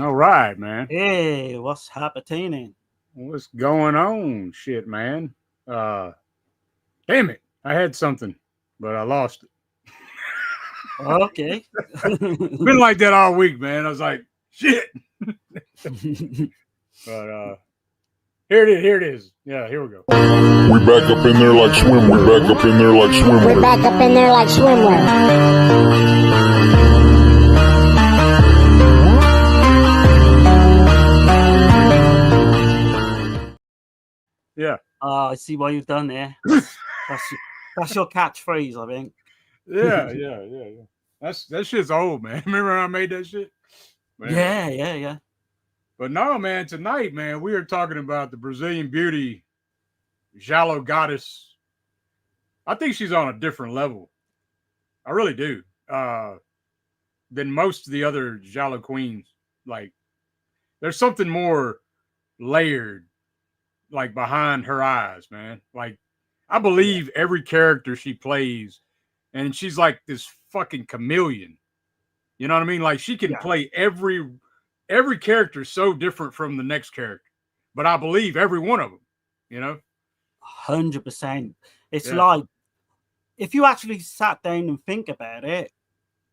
All right, man. Hey, what's happening? What's going on? Shit, man. Uh, damn it. I had something, but I lost it. Okay. Been like that all week, man. I was like, shit. But here it is. Here it is. Yeah, here we go. We back up in there like swimwear. We back up in there like swimwear. We're back up in there like swimwear. Yeah. I see what you've done there. That's your catchphrase, I think. Yeah. That shit's old, man. Remember when I made that shit? Man. Yeah. But no, man, tonight, man, we are talking about the Brazilian beauty, Giallo Goddess. I think she's on a different level. I really do. Than most of the other Giallo queens. Like, there's something more layered, like behind her eyes, man. Like, I believe every character she plays, and she's like this fucking chameleon. You know what I mean? Like, she can play every character so different from the next character, but I believe every one of them. You know, 100%. It's like if you actually sat down and think about it,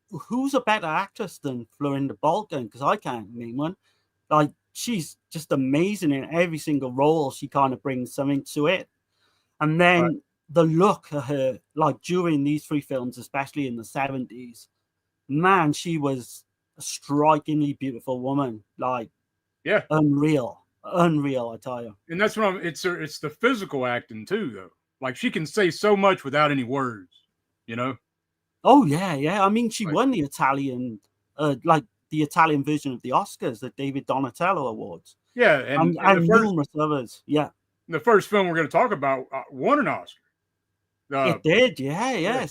who's a better actress than Florinda Bolkan? Because I can't name one. Like, she's just amazing in every single role. She kind of brings something to it. And then the look of her, like during these three films, especially in the 70s, man, she was a strikingly beautiful woman. Like, unreal, I tell you. And that's what it's the physical acting too, though. Like, she can say so much without any words, you know? Oh yeah. I mean, she won the Italian, like the Italian version of the Oscars, the David Donatello Awards. Yeah, and numerous others. Yeah. The first film we're going to talk about won an Oscar. It did, yeah.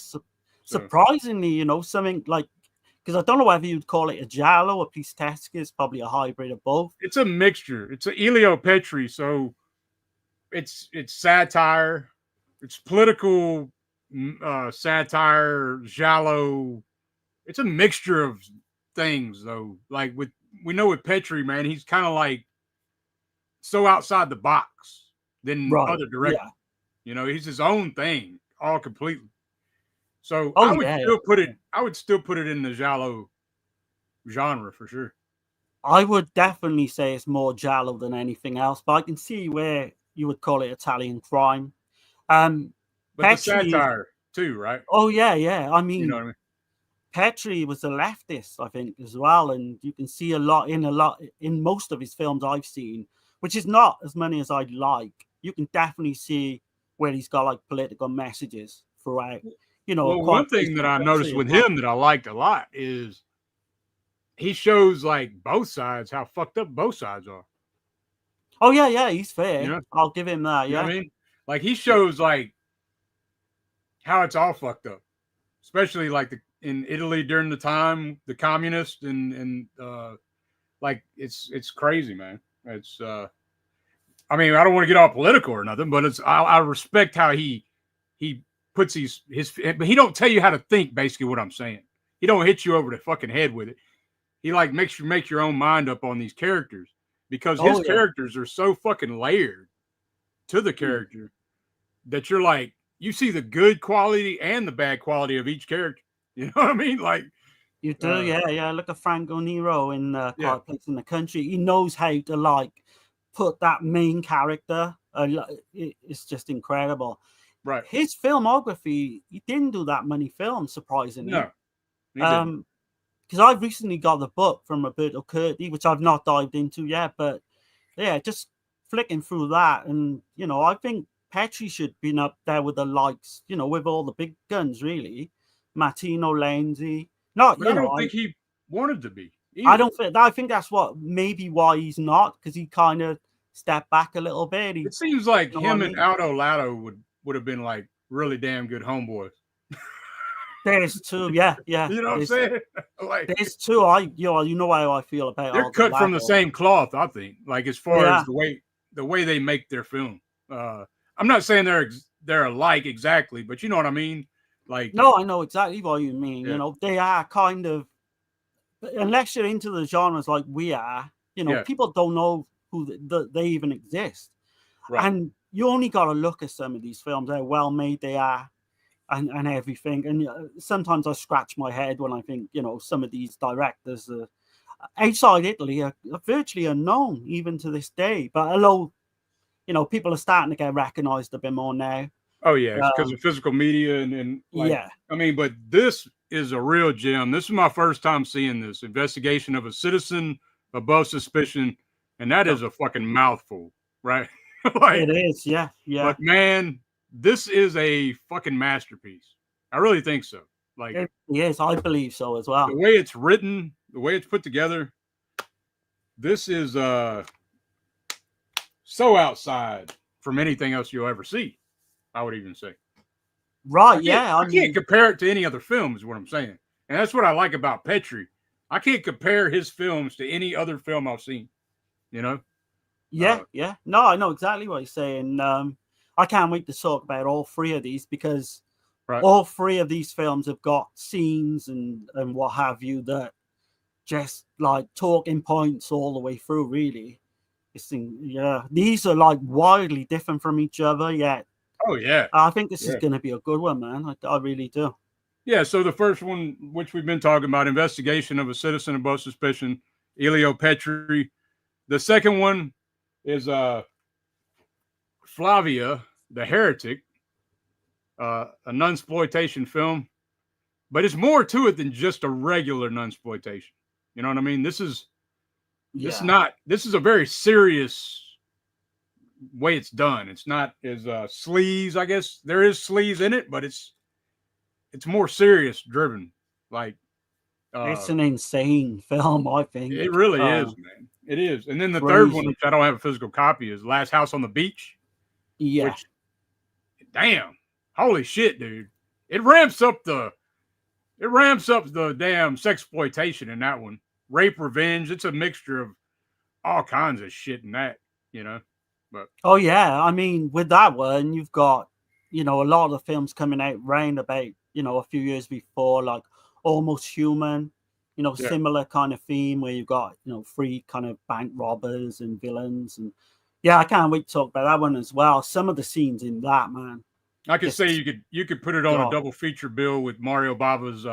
Surprisingly, you know, something like, because I don't know whether you'd call it a giallo or pistesca. It's probably a hybrid of both. It's a mixture. It's a Elio Petri, so it's satire, it's political satire, giallo. It's a mixture of things, though. Like we know with Petri, man, he's kind of like so outside the box than other directors. Yeah. You know, he's his own thing, all completely. So I would still put it in the giallo genre for sure. I would definitely say it's more giallo than anything else, but I can see where you would call it Italian crime. But Petri, the satire too, right? Oh yeah. I mean, you know what I mean? Petri was a leftist, I think, as well, and you can see a lot in most of his films I've seen, which is not as many as I'd like. You can definitely see where he's got like political messages throughout. You know, well, one thing that I noticed with him that I liked a lot is he shows like both sides, how fucked up both sides are. Oh yeah, he's fair. You know? I'll give him that. You know what I mean? Like, he shows like how it's all fucked up, especially like in Italy during the time, the communists and like it's crazy, man. It's I mean, I don't want to get all political or nothing, but I respect how he puts his but he don't tell you how to think. Basically, what I'm saying, he don't hit you over the fucking head with it. He like makes you make your own mind up on these characters because his characters are so fucking layered to the character that you're like, you see the good quality and the bad quality of each character. You know what I mean? Like, you do, yeah. Look at Franco Nero in Quiet Place in the Country. He knows how to like put that main character. It's just incredible. Right. His filmography, he didn't do that many films, surprisingly. No. Because I've recently got the book from Roberto Curti, which I've not dived into yet, but yeah, just flicking through that, and you know, I think Petri should be up there with the likes, you know, with all the big guns, really. Martino Lenzi. I don't think he wanted to be. Either. I think that's what maybe why he's not, because he kind of stepped back a little bit. It seems like him and Aldo Lato would have been like really damn good homeboys. There's two, yeah. You know what I'm saying? Like, there's two. You know how I feel about. They're cut from the same cloth, I think. Like, as far as the way they make their film. I'm not saying they're alike exactly, but you know what I mean. Like, no, I know exactly what you mean. You know, they are kind of unless you're into the genres like we are, people don't know who they even exist. Right. And you only got to look at some of these films, how well made they are, and everything. And sometimes I scratch my head when I think, some of these directors outside Italy are virtually unknown even to this day. But although, people are starting to get recognized a bit more now. Oh yeah, it's because of physical media and yeah. I mean, but this is a real gem. This is my first time seeing this investigation of a citizen above suspicion, and that is a fucking mouthful, right? It is, yeah. But man, this is a fucking masterpiece. I really think so. Like, yes, I believe so as well. The way it's written, the way it's put together, this is so outside from anything else you'll ever see. I would even say. Right, I can't compare it to any other film, is what I'm saying. And that's what I like about Petri. I can't compare his films to any other film I've seen. Yeah. No, I know exactly what you're saying. I can't wait to talk about all three of these because all three of these films have got scenes and what have you that just like talking points all the way through, really. These are like wildly different from each other, yet. Oh, yeah. I think this is going to be a good one, man. I really do. Yeah, so the first one, which we've been talking about, investigation of a citizen above suspicion, Elio Petri. The second one is Flavia The Heretic, a nunsploitation film. But it's more to it than just a regular nunsploitation. You know what I mean? This is a very serious way it's done. It's not as sleaze, I guess. There is sleaze in it, but it's more serious driven. Like it's an insane film, I think. It really is, man. It is. And then the third one, which I don't have a physical copy, is Last House on the Beach. Yeah. Which, damn, holy shit, dude! It ramps up the damn sexploitation in that one. Rape, revenge. It's a mixture of all kinds of shit in that, But oh yeah, I mean, with that one, you've got a lot of the films coming out round about a few years before, like Almost Human, similar kind of theme where you've got three kind of bank robbers and villains, and I can't wait to talk about that one as well. Some of the scenes in that, man. I could say you could put it on a double feature bill with Mario Bava's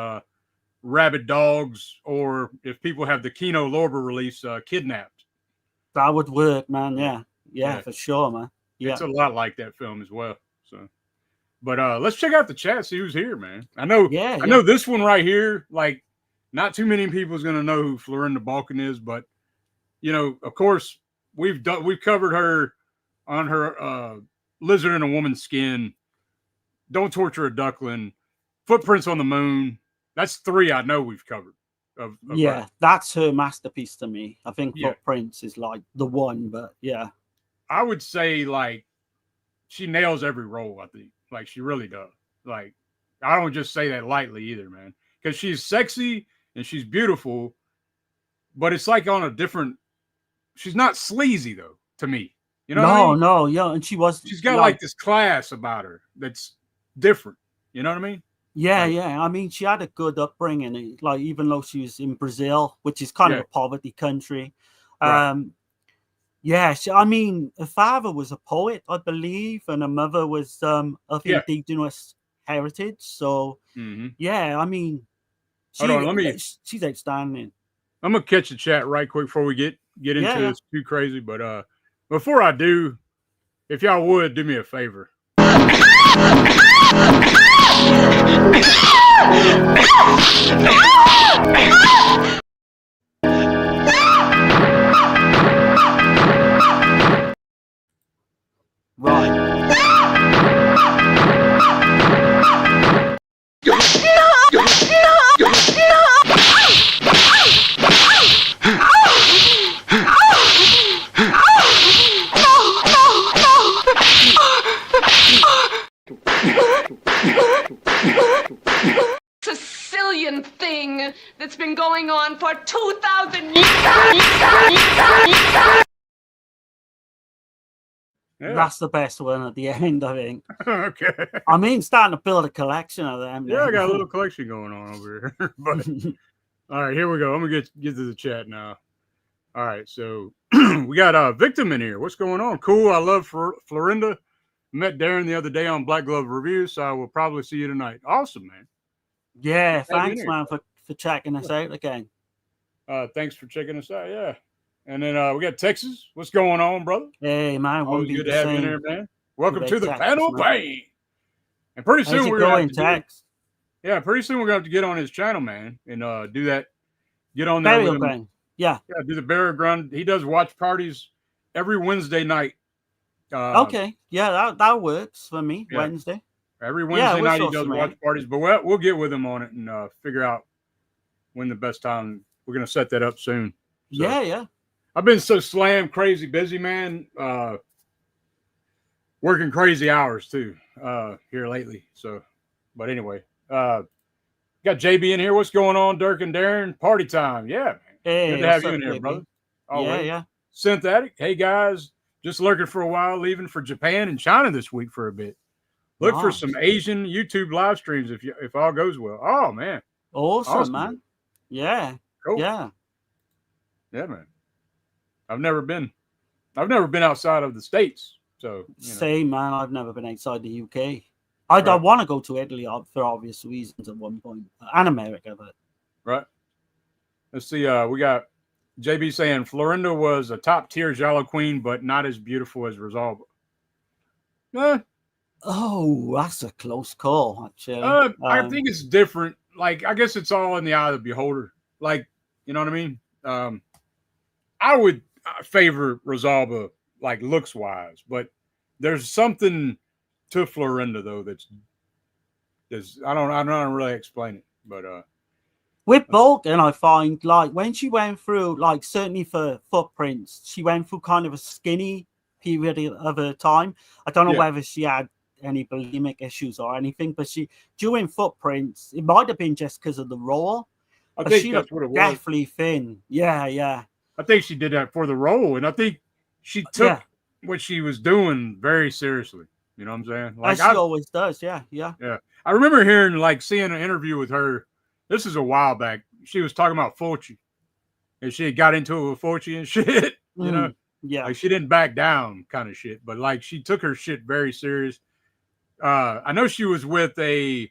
Rabid Dogs, or if people have the Kino Lorber release, Kidnapped. That would work, man. Yeah, for sure, man. Yeah. It's a lot like that film as well. So, but let's check out the chat, see who's here, man. I know this one right here, like, not too many people is gonna know who Florinda Bolkan is, but of course, we've covered her on her Lizard in a Woman's Skin, Don't Torture a Duckling, Footprints on the Moon. That's three I know we've covered. Of her. That's her masterpiece to me. I think Footprints is like the one, but I would say like she nails every role. I think like she really does. Like I don't just say that lightly either, man, because she's sexy and she's beautiful, but it's like on a different. She's not sleazy though to me. You know? No, and she's got like this class about her that's different. You know what I mean? Yeah. I mean, she had a good upbringing. Like even though she was in Brazil, which is kind of a poverty country. Right. I mean, her father was a poet, I believe, and her mother was of indigenous heritage. So, I mean, she's outstanding. I'm gonna catch the chat right quick before we get into this too crazy. But before I do, if y'all would do me a favor. Sicilian thing that's been going on for 2,000 years. That's the best one at the end, I think. Okay. I mean, starting to build a collection of them. Yeah, I got a little collection going on over here. But All right, here we go. I'm gonna get to the chat now. All right, so we got a Victim in here. What's going on? Cool. I love Florinda. Met Darren the other day on Black Glove Review, so I will probably see you tonight. Awesome, man. Yeah, thanks, man, for checking us out again. Thanks for checking us out. Yeah, and then we got Texas. What's going on, brother? Hey, man, Always good to have you in there, man. Welcome to the Texas, panel, bang. And pretty soon How's we're going, Tex? Yeah, pretty soon we're gonna have to get on his channel, man, and do that. Get on there with him. Ground. Yeah, do the burial ground. He does watch parties every Wednesday night. okay, yeah, that works for me. Yeah. Wednesday. Every Wednesday night he does man. watch parties, but we'll get with him on it and figure out when the best time. We're gonna set that up soon. So, yeah. I've been so crazy busy, man. Working crazy hours too here lately. So, but anyway, got JB in here. What's going on, Dirk and Darren? Party time. Yeah, man. Hey, good to have you in here, brother. Always. Yeah. Synthetic. Hey guys, just lurking for a while, leaving for Japan and China this week for a bit. Look for some Asian YouTube live streams if all goes well. Oh man. Awesome, man. Yeah. Cool. Yeah, man. I've never been outside of the States. So same, man. I've never been outside the UK. I want to go to Italy for obvious reasons at one point, and America, but right. Let's see. We got JB saying Florinda was a top tier Giallo queen, but not as beautiful as Rosalba. Oh, that's a close call, actually. I think it's different. Like, I guess it's all in the eye of the beholder. Like, you know what I mean? I would favor Rosalba, like, looks wise, but there's something to Florinda though that's I don't really explain it, but with Bolkan, I find like when she went through, like certainly for Footprints, she went through kind of a skinny period of her time. I don't know whether she had any bulimic issues or anything, but during Footprints, it might have been just because of the role. I think that's what it was. Definitely thin. Yeah. I think she did that for the role, and I think she took what she was doing very seriously. You know what I'm saying? Like she always does. Yeah. I remember seeing an interview with her. This is a while back. She was talking about Fulci, and she had got into it with Fulci and shit. You know, like she didn't back down, kind of shit. But like she took her shit very serious. I know she was with I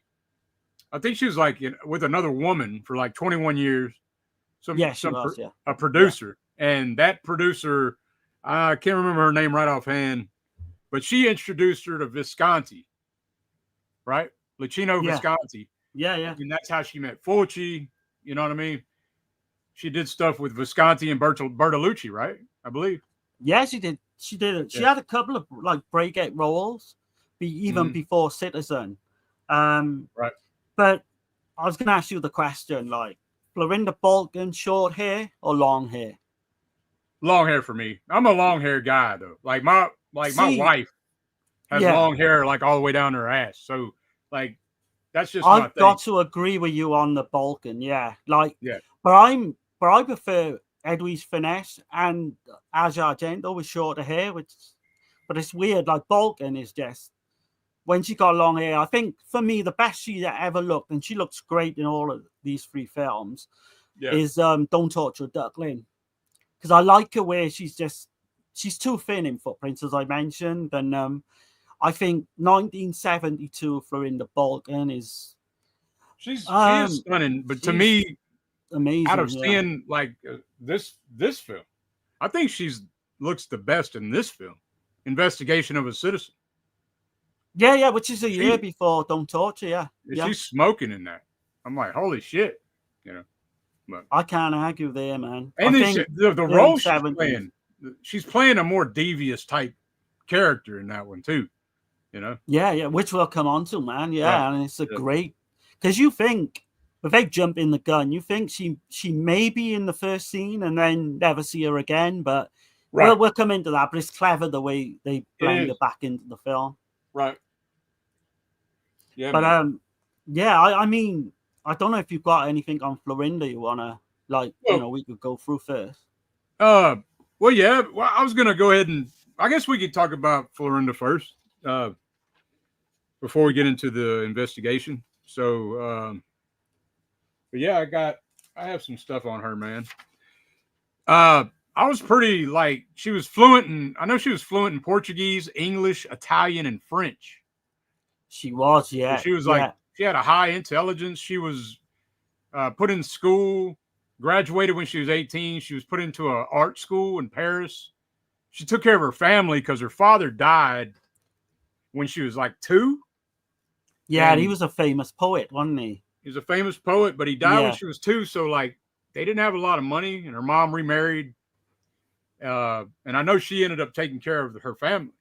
think she was like with another woman for like 21 years. A producer, and that producer, I can't remember her name right offhand, but she introduced her to Visconti, right? Luchino Visconti. Yeah. And that's how she met Fulci. You know what I mean? She did stuff with Visconti and Bertolucci, right? I believe. Yeah, she did. She had a couple of like breakout roles, even before Citizen. Right. But I was going to ask you the question, like, Florinda Bolkan, short hair or long hair? Long hair for me. I'm a long hair guy though. Like my wife has long hair like all the way down her ass. So like that's just I've got to agree with you on the Bolkan, But I prefer Edwige Finesse and Aja Argento with shorter hair, but it's weird. Like Bolkan is just when she got long hair. I think for me the best she ever looked, and she looks great in all of these three films, is Don't Torture a Duckling. Because I like her where she's too thin in Footprints, as I mentioned, and I think 1972 Florinda Bolkan is she is stunning, but to me, amazing. Out of seeing like this film, I think looks the best in this film, Investigation of a Citizen. Yeah, which is a year before Don't Torture. She's smoking in that. I'm like, holy shit, you know. But I can't argue there, man. And the role she's playing a more devious type character in that one too, you know. Yeah, which we'll come on to, man. Yeah, and it's a great, because you think without jumping the gun, you think she may be in the first scene and then never see her again, but we'll come into that. But it's clever the way they blend it back into the film, right? Yeah, but I mean, I don't know if you've got anything on Florinda you wanna we could go through first. Well, yeah. Well, I was gonna go ahead and I guess we could talk about Florinda first before we get into the investigation. So, but yeah, I have some stuff on her, man. I was pretty like she was fluent in. I know she was fluent in Portuguese, English, Italian, and French. She was, So yeah. she was yeah. like she had a high intelligence. She was put in school, graduated when she was 18. She was put into an art school in Paris. She took care of her family because her father died when she was like 2. Yeah, and he was a famous poet, wasn't he? He was a famous poet, but he died when Yeah. she was 2. So like they didn't have a lot of money, and her mom remarried. And I know she ended up taking care of her family,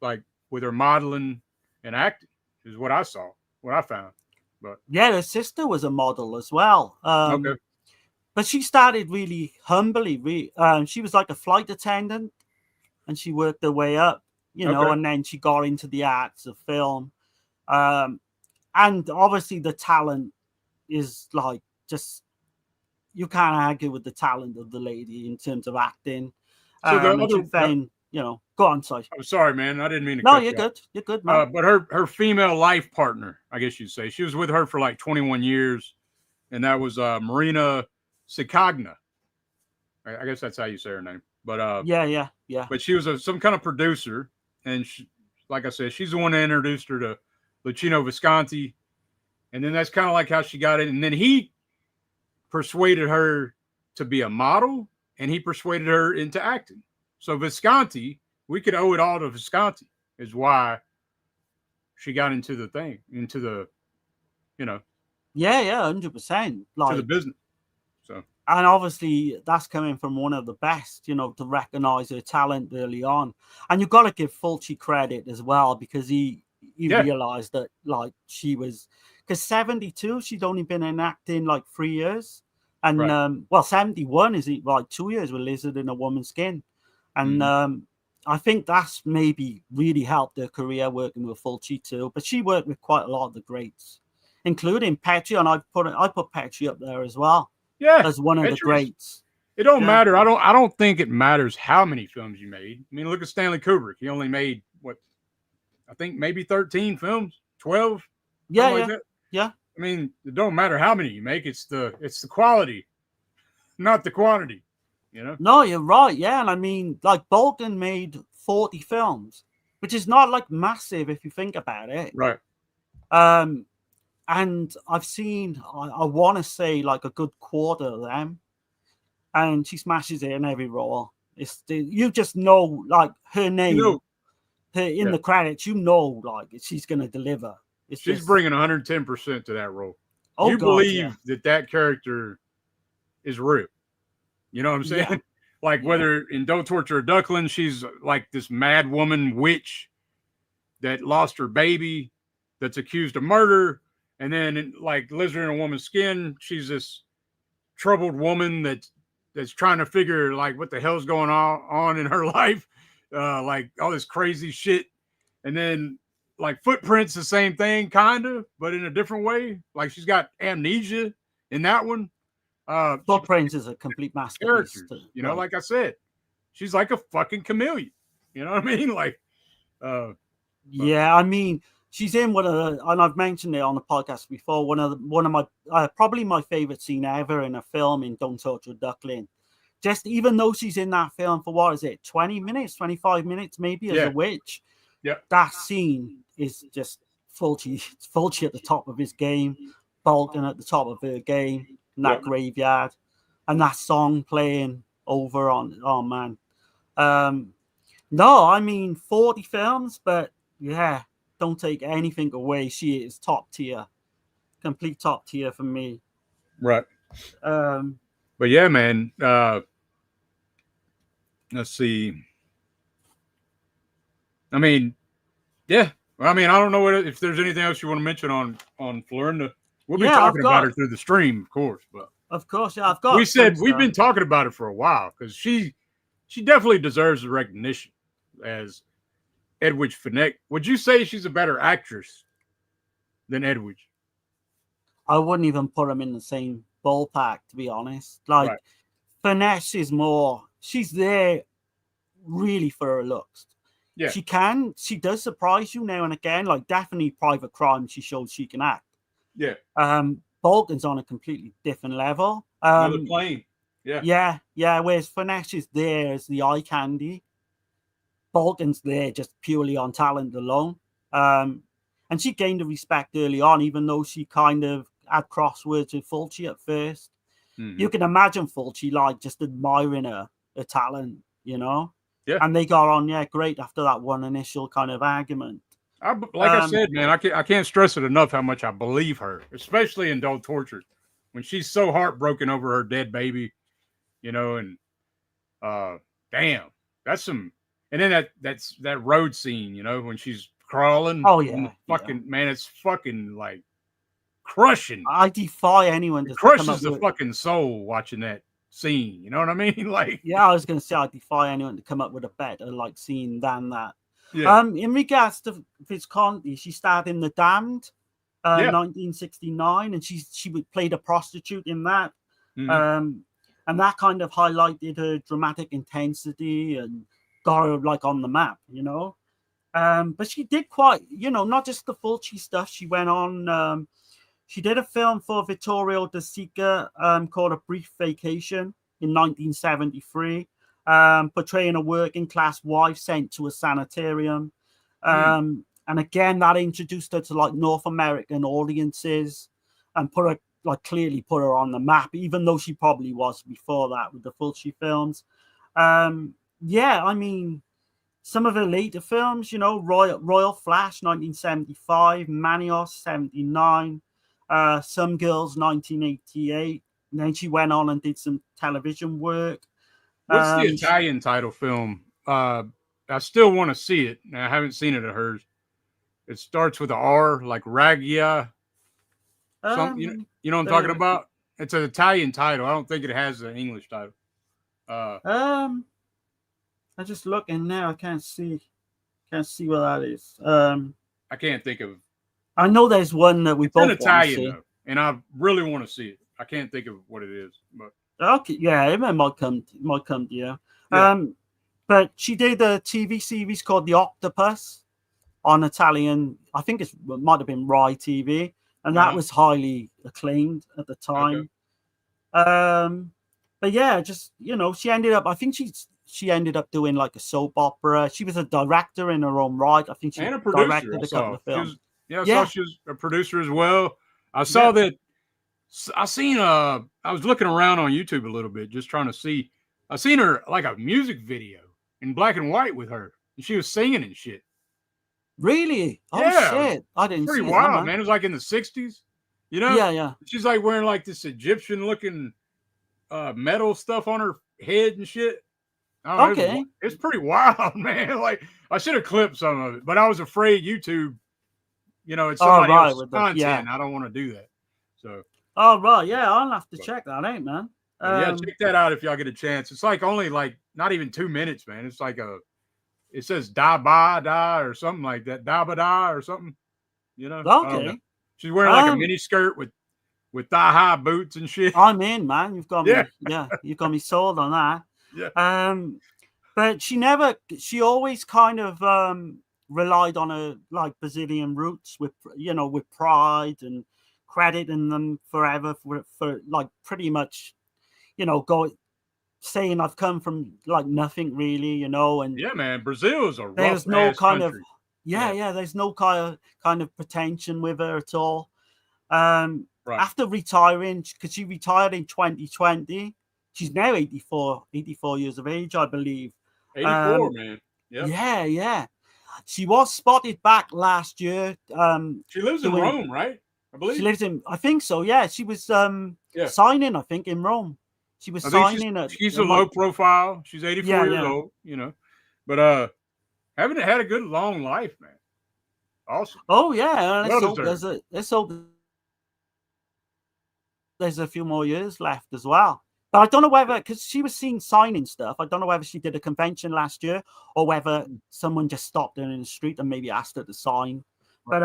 like with her modeling and acting, is what I saw, what I found. But yeah, her sister was a model as well. okay, But she started really humbly. She was like a flight attendant, and she worked her way up, you know, Okay. and then she got into the arts of film. And obviously the talent is like just, you can't argue with the talent of the lady in terms of acting. So the and other- she found, you know, go on, sorry. I'm sorry, man, I didn't mean to. No, cut you're you off. good. You're good, man. But her female life partner, I guess you'd say, she was with her for like 21 years, and that was Marina Sikagna. I guess that's how you say her name. But yeah. But she was some kind of producer, and she, like I said, she's the one that introduced her to Luchino Visconti, and then that's kind of like how she got it. And then he persuaded her to be a model, and he persuaded her into acting. So Visconti, we could owe it all to Visconti, is why she got into the thing, into the, you know, Yeah, 100%. Like, to the business. So and obviously that's coming from one of the best, you know, to recognize her talent early on. And you've got to give Fulci credit as well, because he realized that like she was, because 72, she'd only been in acting like 3 years. And right. 71 is like 2 years with Lizard in a Woman's Skin. And I think that's maybe really helped her career working with Fulci too. But she worked with quite a lot of the greats, including Petri, and I put Petri up there as well. Yeah, as one of the greats. It don't matter. I don't think it matters how many films you made. I mean, look at Stanley Kubrick. He only made what, I think maybe 13 films, 12. Yeah, like that. Yeah. I mean, it don't matter how many you make. It's the quality, not the quantity. You know? No, you're right. Yeah, and I mean, like Bolkan made 40 films, which is not like massive if you think about it. Right. And I've seen, I want to say like a good quarter of them, and she smashes it in every role. You just know, like her name, her in the credits. You know, like she's gonna deliver. She's bringing 110% to that role. Oh, you God, believe that character is real. You know what I'm saying? Yeah. Like whether in Don't Torture a Duckling, she's like this mad woman witch that lost her baby, that's accused of murder. And then like Lizard in a Woman's Skin, she's this troubled woman that's trying to figure like what the hell's going on in her life, like all this crazy shit. And then like Footprints, the same thing, kind of, but in a different way. Like she's got amnesia in that one. Footprints is a complete masterpiece. You know, like I said, she's like a fucking chameleon. You know what I mean? Like, yeah, I mean, she's in one of the, and I've mentioned it on the podcast before. One of my probably my favorite scene ever in a film in Don't Torture a Duckling. Just even though she's in that film for what is it, 20 minutes, 25 minutes, maybe as a witch. Yeah, that scene is just Fulci at the top of his game, Bolkan at the top of her game in that graveyard, and that song playing over on. Oh man, no, I mean 40 films, but yeah. Don't take anything away. She is top tier, complete top tier for me. Right. But yeah, man. Let's see. I mean, yeah. I mean, I don't know if there's anything else you want to mention on Florinda. We'll be talking about her through the stream, of course. But of course, yeah, I've got. We've been talking about it for a while because she definitely deserves the recognition as Edwidge Fenech. Would you say she's a better actress than Edwidge? I wouldn't even put them in the same ballpark, to be honest. Like, Fenech is more, she's there really for her looks. Yeah. She does surprise you now and again, like definitely Private Crime, she shows she can act. Yeah. Bolkan's on a completely different level. Another plane. Yeah. Whereas Finesse is there as the eye candy. Bolkan's there just purely on talent alone. And she gained the respect early on, even though she kind of had crosswords with Fulci at first. Mm-hmm. You can imagine Fulci like just admiring her talent, you know? Yeah. And they got on, great after that one initial kind of argument. I said, man, I can't stress it enough how much I believe her, especially in Adult Torture, when she's so heartbroken over her dead baby, you know, and damn, that's some. And then that road scene, you know, when she's crawling. Oh yeah, man, it's fucking like crushing. I defy anyone to crushes the fucking soul watching that scene. You know what I mean? Like, yeah, I was gonna say I defy anyone to come up with a better like scene than that. Yeah. In regards to Visconti, she starred in The Damned, 1969, and she played a prostitute in that. Mm-hmm. And that kind of highlighted her dramatic intensity and got her like on the map, you know. But she did quite, you know, not just the Fulci stuff. She went on. She did a film for Vittorio De Sica called A Brief Vacation in 1973. Portraying a working class wife sent to a sanitarium. And again, that introduced her to like North American audiences and clearly put her on the map, even though she probably was before that with the Fulci films. Yeah, I mean, some of her later films, you know, Royal Flash, 1975, Manios, 79, Some Girls, 1988. And then she went on and did some television work. What's the Italian title film? I still want to see it. I haven't seen it of hers. It starts with an R, like Ragia. You know what I'm talking about? It's an Italian title. I don't think it has an English title. I'm just looking now. I can't see what that is. I can't think of. I know there's one that we both Italian though, and I really want to see it. I can't think of what it is, but. Okay, yeah, it might come to you. Yeah. But she did a TV series called The Octopus on Italian. I think it might have been Rai TV, and that was highly acclaimed at the time. Okay. But yeah, just you know, she ended up. I think she ended up doing like a soap opera. She was a director in her own right. I think she directed a couple of films. I saw she was a producer as well. I saw that. I was looking around on YouTube a little bit, just trying to see. I seen her like a music video in black and white with her, and she was singing and shit. Really? Oh shit! I didn't see it. Pretty wild, man. It was like in the 60s, you know? Yeah. She's like wearing like this Egyptian-looking metal stuff on her head and shit. Okay, it's pretty wild, man. Like I should have clipped some of it, but I was afraid YouTube, you know, it's somebody else's content. I don't want to do that, so. Oh, right. Yeah, I'll have to check that out, man. Check that out if y'all get a chance. It's like only like not even 2 minutes, man. It's like it says da ba da or something like that. Da ba da or something, you know? Okay. She's wearing like a mini skirt with thigh-high boots and shit. I'm in, man. You've got me. Yeah, you've got me sold on that. Yeah. But she always kind of relied on her like Brazilian roots with pride and crediting them forever for like pretty much, you know, saying I've come from like nothing really, you know, and yeah, man, Brazil is a rough there's no kind country. There's no kind of pretension with her at all. After retiring, because she retired in 2020, she's now 84 years of age, I believe. 84, man. Yeah. She was spotted back last year. She lives in Rome, right? I believe she lives in. I think so. Yeah, she was signing. I think in Rome. She was signing. She's a low profile. She's 84 years old. You know, but haven't had a good long life, man. Awesome. Oh yeah. Let's hope there's a few more years left as well. But I don't know whether, because she was seen signing stuff, I don't know whether she did a convention last year or whether someone just stopped her in the street and maybe asked her to sign. But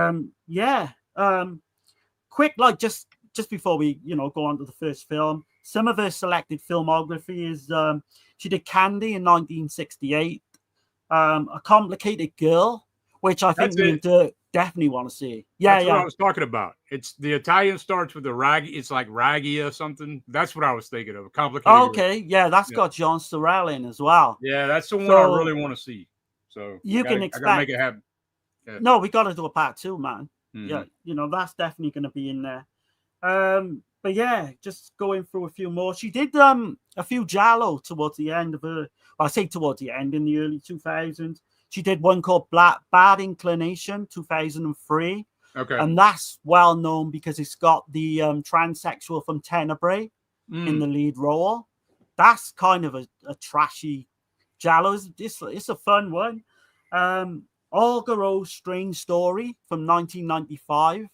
quick, like just before we, you know, go on to the first film, some of her selected filmography is she did Candy in 1968, A Complicated Girl, which I think definitely want to see. Yeah, That's yeah. what I was talking about. It's the Italian starts with the rag. It's like Raggia or something. That's what I was thinking of. Complicated. Okay, yeah, that's got John Sorrell in as well. Yeah, that's the one I So, really want to see. So you can I gotta expect. make it happen. Yeah. No, we got to do a part 2, man. Mhm. Yeah, you know, that's definitely going to be in there. But yeah, just going through a few more. She did a few Giallo towards the end of her. Well, I say towards the end, in the early 2000s. She did one called Bad Inclination, 2003. Okay. And that's well known because it's got the transsexual from Tenebrae in the lead role. That's kind of a trashy Giallo. It's a fun one. Olga Rose's Strange Story from 1995.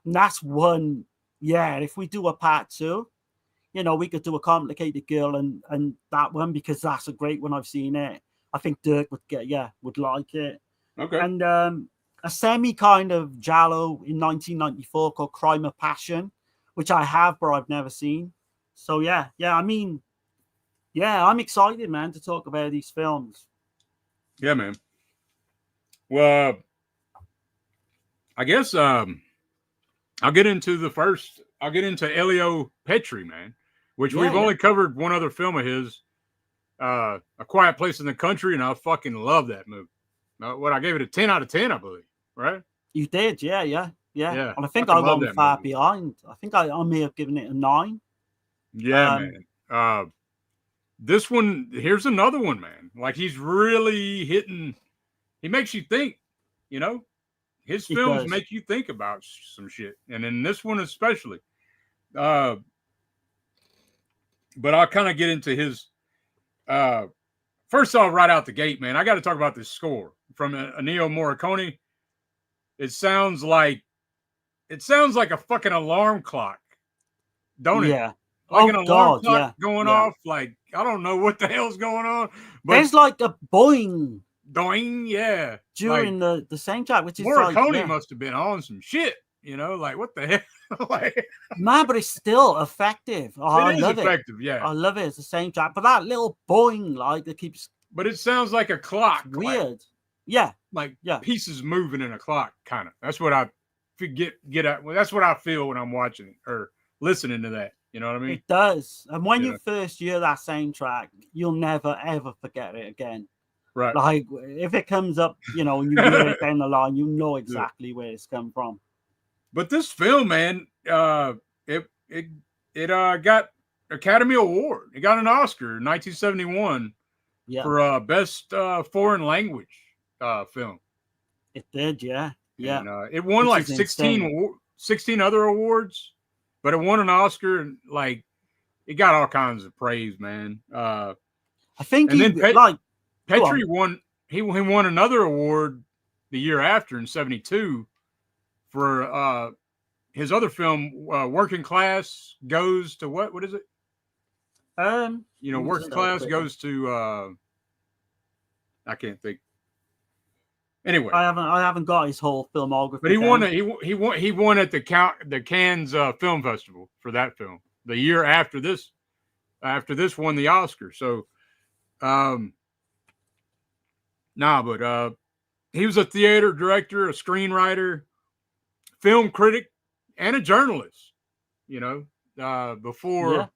And that's one, yeah, if we do a part 2, you know, we could do a Complicated Girl and that one, because that's a great one. I've seen it. I think Dirk would like it. Okay. And a semi kind of Giallo in 1994 called Crime of Passion, which I have, but I've never seen. So yeah, I mean, yeah, I'm excited, man, to talk about these films. Yeah, man. Well, I guess I'll get into Elio Petri, man, which we've only covered one other film of his, A Quiet Place in the Country, and I fucking love that movie. What, I gave it a 10 out of 10, I believe, right? You did, yeah. Yeah, And I think fucking I love went that far movie. behind. I think I may have given it a 9. Yeah, man. This one, here's another one, man. Like, he's really hitting. He makes you think, you know. His films make you think about some shit, and in this one especially. But I'll kind of get into his. First off, right out the gate, man, I got to talk about this score from Ennio Morricone. It sounds like a fucking alarm clock, don't it? Yeah. Like an alarm clock going off. Like, I don't know what the hell's going on. But there's like a boing. Doing, yeah. During like, the same track, which is Morricone must have been on some shit, you know, like what the hell? Like, man, but it's still effective. I love effective, yeah. I love it. It's the same track, but that little boing, like, that keeps. But it sounds like a clock. Weird. Yeah. Like pieces moving in a clock, kind of. That's what I get at. Well, that's what I feel when I'm watching it or listening to that. You know what I mean? It does. And when you first hear that same track, you'll never ever forget it again. Right. Like, if it comes up, you know, and you hear it down the line, you know exactly where it's come from. But this film, man, it got Academy Award. It got an Oscar in 1971 for best foreign language film. It did, yeah. And, it won like 16 other awards, but it won an Oscar, and like it got all kinds of praise, man. I think Petri won. He won another award the year after in '72 for his other film, Working Class Goes to what? What is it? Working Class goes to. I can't think. Anyway, I haven't got his whole filmography. But he won at the Cannes Film Festival for that film. The year after this won the Oscar. So, he was a theater director, a screenwriter, film critic, and a journalist. You know, before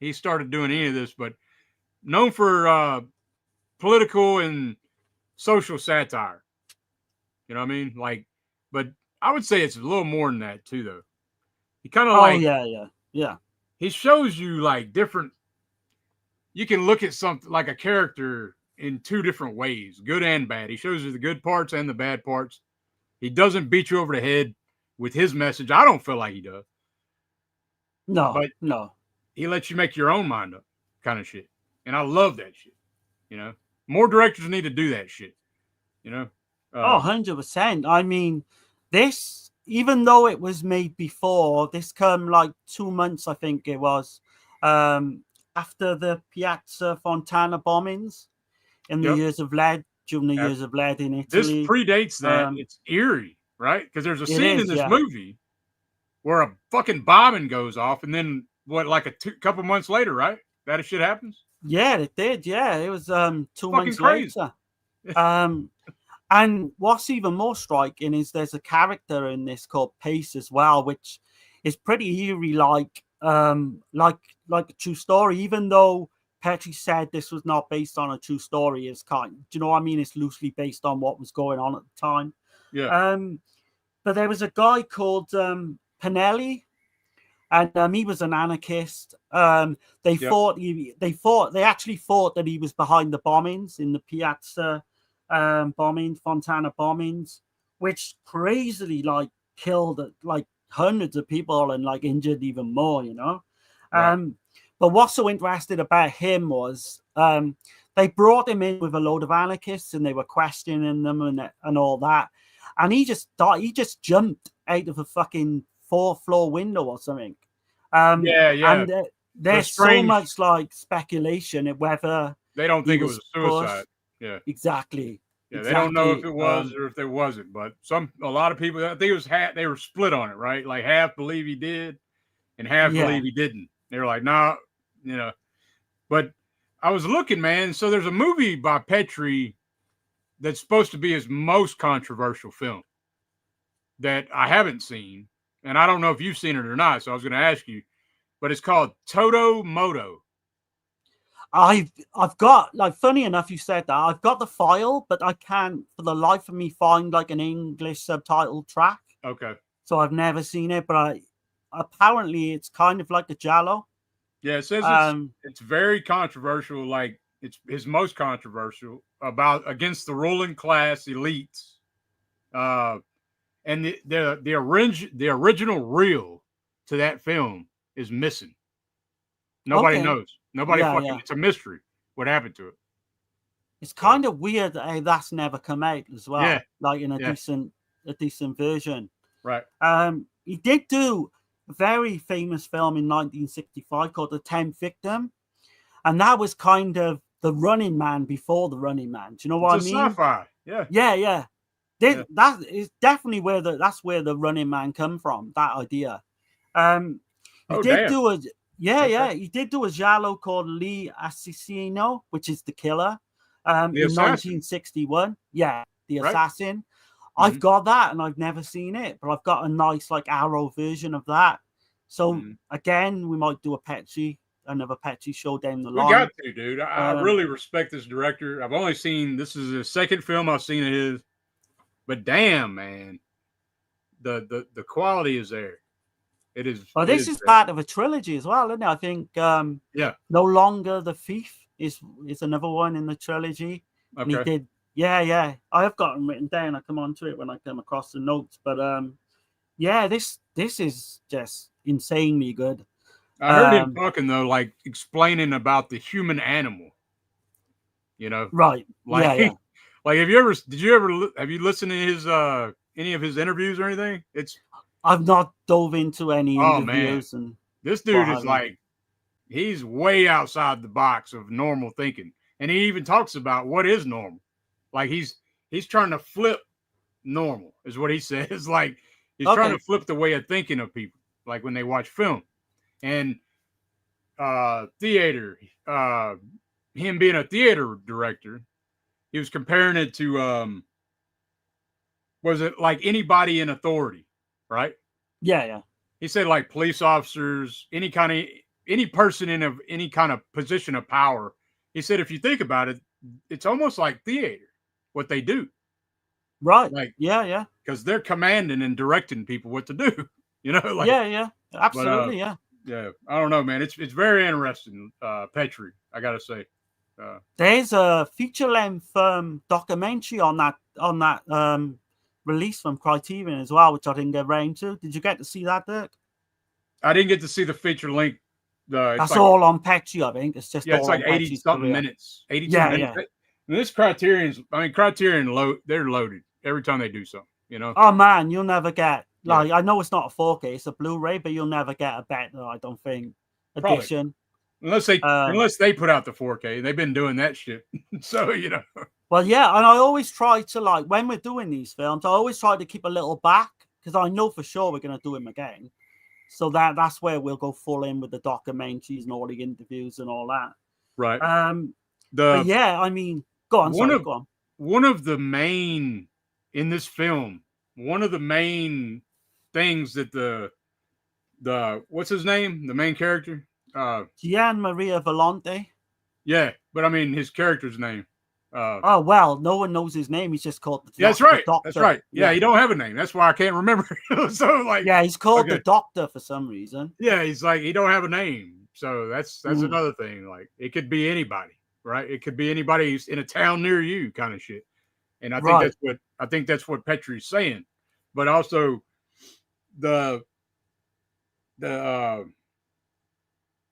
he started doing any of this, but known for political and social satire. You know what I mean? Like, but I would say it's a little more than that too, though. He kind of yeah. He shows you like different. You can look at something like a character in two different ways, good and bad. He shows you the good parts and the bad parts. He doesn't beat you over the head with his message. I don't feel like he does. No. He lets you make your own mind up, kind of shit. And I love that shit. You know, more directors need to do that shit. You know. 100%. I mean, this, even though it was made before, this come like 2 months, I think it was, after the Piazza Fontana bombings in the years of lead, during the years of lead in Italy. This predates that. It's eerie, right? Because there's a scene in this movie where a fucking bombing goes off, and then like a couple months later, right? That shit happens. Yeah, it did. Yeah, it was 2 months crazy. later. And what's even more striking is there's a character in this called Pace as well, which is pretty eerie, like a true story. Even though Petrie said this was not based on a true story, it's kind. Do you know what I mean? It's loosely based on what was going on at the time. Yeah. But there was a guy called Pinelli, and he was an anarchist. They actually thought that he was behind the bombings in the Piazza Fontana bombings, which crazily like killed like hundreds of people and like injured even more, you know. Right. But what's so interesting about him was they brought him in with a load of anarchists and they were questioning them and all that. And he just jumped out of a fucking 4th floor window or something. And there's so much like speculation of whether they don't think it was a suicide. Yeah, exactly. Yeah, they don't know if it was or if there wasn't. But a lot of people, I think it was half. They were split on it, right? Like half believe he did, and half believe he didn't. They were like, nah, you know. But I was looking, man. So there's a movie by Petrie that's supposed to be his most controversial film that I haven't seen, and I don't know if you've seen it or not. So I was going to ask you, but it's called Toto Moto. I've got, like, funny enough, you said that. I've got the file, but I can't for the life of me find like an English subtitle track. Okay. So I've never seen it, but apparently it's kind of like a Giallo. Yeah, it says it's very controversial. Like it's his most controversial against the ruling class elites. And the original reel to that film is missing. Nobody knows. Nobody it's a mystery what happened to it. It's kind of weird that that's never come out as well. Yeah. Like in a decent version. Right. He did do a very famous film in 1965 called The 10th Victim. And that was kind of the Running Man before the Running Man. Do you know what I mean? Sci-fi. Yeah. Yeah. That is definitely where the Running Man come from, that idea. He did do a Giallo called Lee Assassino, which is the killer, in 1961. Yeah, the assassin. I've got that and I've never seen it, but I've got a nice like Arrow version of that. So again, we might do another Petrie show down the line. We got to, dude. I really respect this director. I've only seen, this is the second film I've seen of his, but damn, man, the quality is there. It is. Well, this is part of a trilogy as well, isn't it? I think. No Longer the Thief is another one in the trilogy. Okay. And he did. Yeah. I have got them written down. I come onto it when I come across the notes, but this is just insanely good. I heard him talking though, like explaining about the human animal. You know, right? Like, yeah. Like, have you listened to his any of his interviews or anything? I've not dove into any interviews. Man. This dude is like, he's way outside the box of normal thinking. And he even talks about what is normal. Like he's trying to flip normal is what he says. Like he's trying to flip the way of thinking of people, like when they watch film. And theater, him being a theater director, he was comparing it to was it like anybody in authority? Right? Yeah. He said like police officers, any person in any kind of position of power. He said if you think about it, it's almost like theater, what they do. Right. Like yeah. Because they're commanding and directing people what to do. You know, like yeah. Absolutely, yeah. Yeah. I don't know, man. It's very interesting, Petrie, I gotta say. There's a feature-length documentary on that release from Criterion as well, which I didn't get around to. Did you get to see that, Dirk? I didn't get to see the feature length. That's like, all on Petrie, I think. It's just it's like 80 something minutes. 82 minutes. Yeah. And this Criterion, they're loaded every time they do something, you know. Oh man, you'll never get I know it's not a 4K, it's a Blu-ray, but you'll never get a better, I don't think, edition. Probably. Unless they put out the 4K. They've been doing that shit. So, you know. Well, yeah, and I always try to, when we're doing these films, I always try to keep a little back because I know for sure we're going to do them again. So that's where we'll go full in with the documentaries and all the interviews and all that. Right. But yeah, I mean, go on. Go on. one of the main in this film, one of the main things that the what's his name, the main character, Gian Maria Volante. yeah, but I mean his character's name. Oh well, no one knows his name. He's just called the That's the right. Doctor. That's right. Yeah, he don't have a name. That's why I can't remember. So like, yeah, he's called okay. the Doctor for some reason. Yeah, he's like he don't have a name. So that's another thing. Like it could be anybody, right? It could be anybody who's in a town near you, kind of shit. And I think that's what Petrie's saying. But also the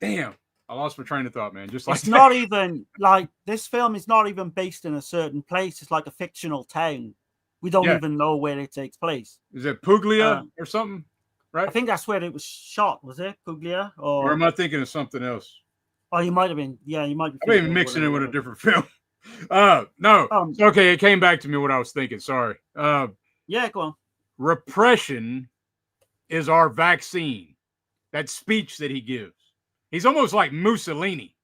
damn, I lost my train of thought, man. Just like It's not even like this film is not even based in a certain place. It's like a fictional town. We don't even know where it takes place. Is it Puglia or something? Right? I think that's where it was shot. Was it Puglia? Or am I thinking of something else? Oh, you might have been. Yeah, you might be. I mean, mixing it with a different film. No. Okay, it came back to me what I was thinking. Sorry. Yeah, go on. Repression is our vaccine. That speech that he gives. He's almost like Mussolini.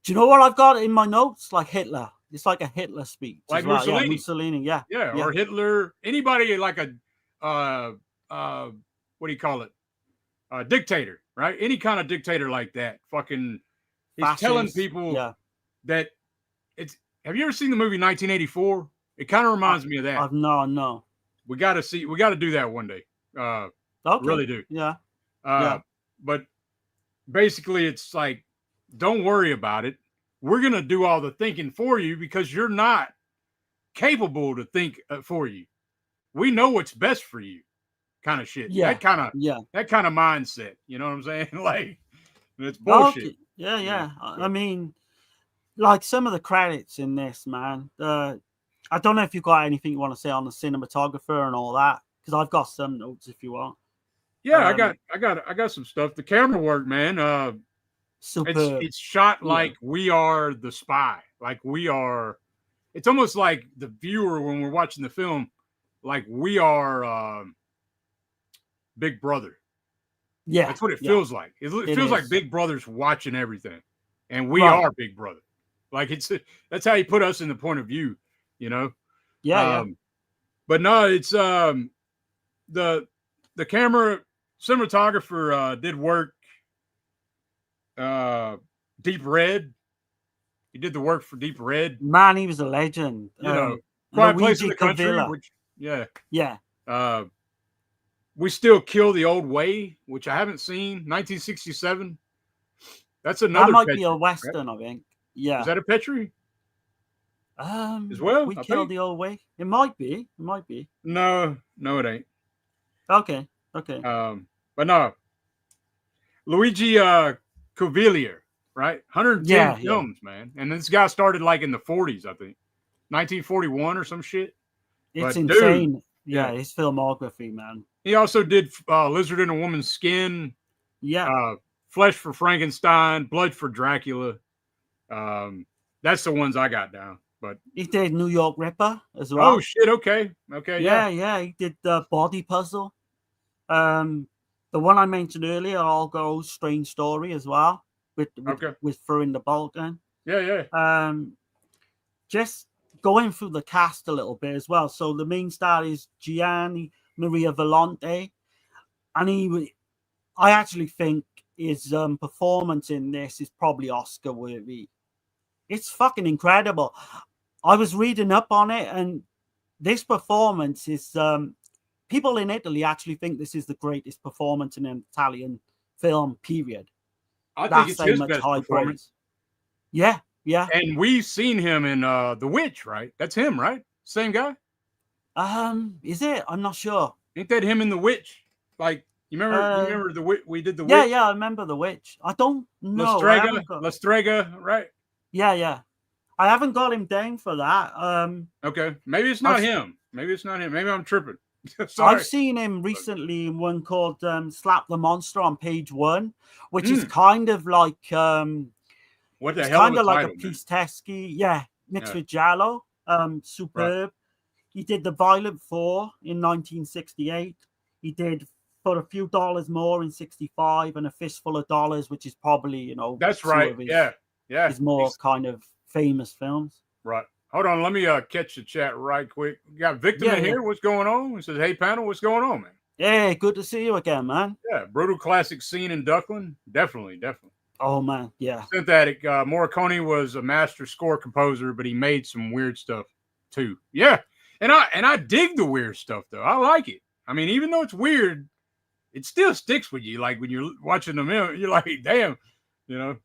Do you know what I've got in my notes? Like Hitler. It's like a Hitler speech. Like Mussolini. Yeah, Mussolini, yeah. Or Hitler. Anybody like a what do you call it? A dictator, right? Any kind of dictator like that. Fucking he's Fascist, telling people that it's have you ever seen the movie 1984? It kind of reminds me of that. No. We gotta do that one day. Okay. Really do. Yeah. But basically it's like, don't worry about it. We're going to do all the thinking for you because you're not capable to think for you. We know what's best for you kind of shit. Yeah. That kind of mindset. You know what I'm saying? Like, it's bullshit. Okay. Yeah. I mean, like some of the credits in this, man. I don't know if you've got anything you want to say on the cinematographer and all that, because I've got some notes if you want. Yeah, I got some stuff. The camera work, man. It's shot like we are the spy. Like we are. It's almost like the viewer when we're watching the film, like we are Big Brother. Yeah, that's what it feels like. It feels like Big Brother's watching everything, and we are Big Brother. Like that's how he put us in the point of view, you know. Yeah. But no, it's the camera cinematographer did work. Deep Red. He did the work for Deep Red. Man, he was a legend. You know, Quiet Place in the Country. Which, yeah. We Still Kill the Old Way, which I haven't seen. 1967. That's another. That might Petrie, be a Western, right? I think. Yeah. Is that a Petrie? As well? We Killed the Old Way. It might be. No, it ain't. Okay. But no. Luigi Covillier, right? 110 films, man. And this guy started like in the 40s, I think. 1941 or some shit. It's insane. Dude, his filmography, man. He also did Lizard in a Woman's Skin. Yeah. Flesh for Frankenstein, Blood for Dracula. That's the ones I got down. But he did New York Ripper as well. Oh shit! Okay. Yeah. He did the Body Puzzle. The one I mentioned earlier, All Girls Strange Story as well, with Florinda Bolkan. Yeah. Just going through the cast a little bit as well. So the main star is Gianni Maria Volante, and I actually think his performance in this is probably Oscar worthy. It's fucking incredible. I was reading up on it, and this performance is people in Italy actually think this is the greatest performance in an Italian film, period. I think it's his best performance. Yeah. And we've seen him in The Witch, right? That's him, right? Same guy? Is it? I'm not sure. Ain't that him in The Witch? Like, you remember The Witch? We did The Witch? Yeah, I remember The Witch. I don't know. La Strega, right? Yeah. I haven't got him down for that. Okay. Maybe it's not him. Maybe I'm tripping. Sorry. I've seen him recently in one called Slap the Monster on Page 1, which is kind of like what the hell? Kind of like a Pisteschi, mixed with Giallo. Superb. Right. He did The Violent 4 in 1968. He did For a Few Dollars More in 65, and A Fistful of Dollars, which is probably, that's right. His more kind of famous films. Right. Hold on, let me catch the chat right quick. We got Victim in here. What's going on? He says, "Hey, panel, what's going on, man?" Hey, good to see you again, man. Yeah, brutal classic scene in Duckland. Definitely. Oh man, yeah. Synthetic. Morricone was a master score composer, but he made some weird stuff too. Yeah, and I dig the weird stuff though. I like it. I mean, even though it's weird, it still sticks with you. Like when you're watching the film, you're like, damn, you know.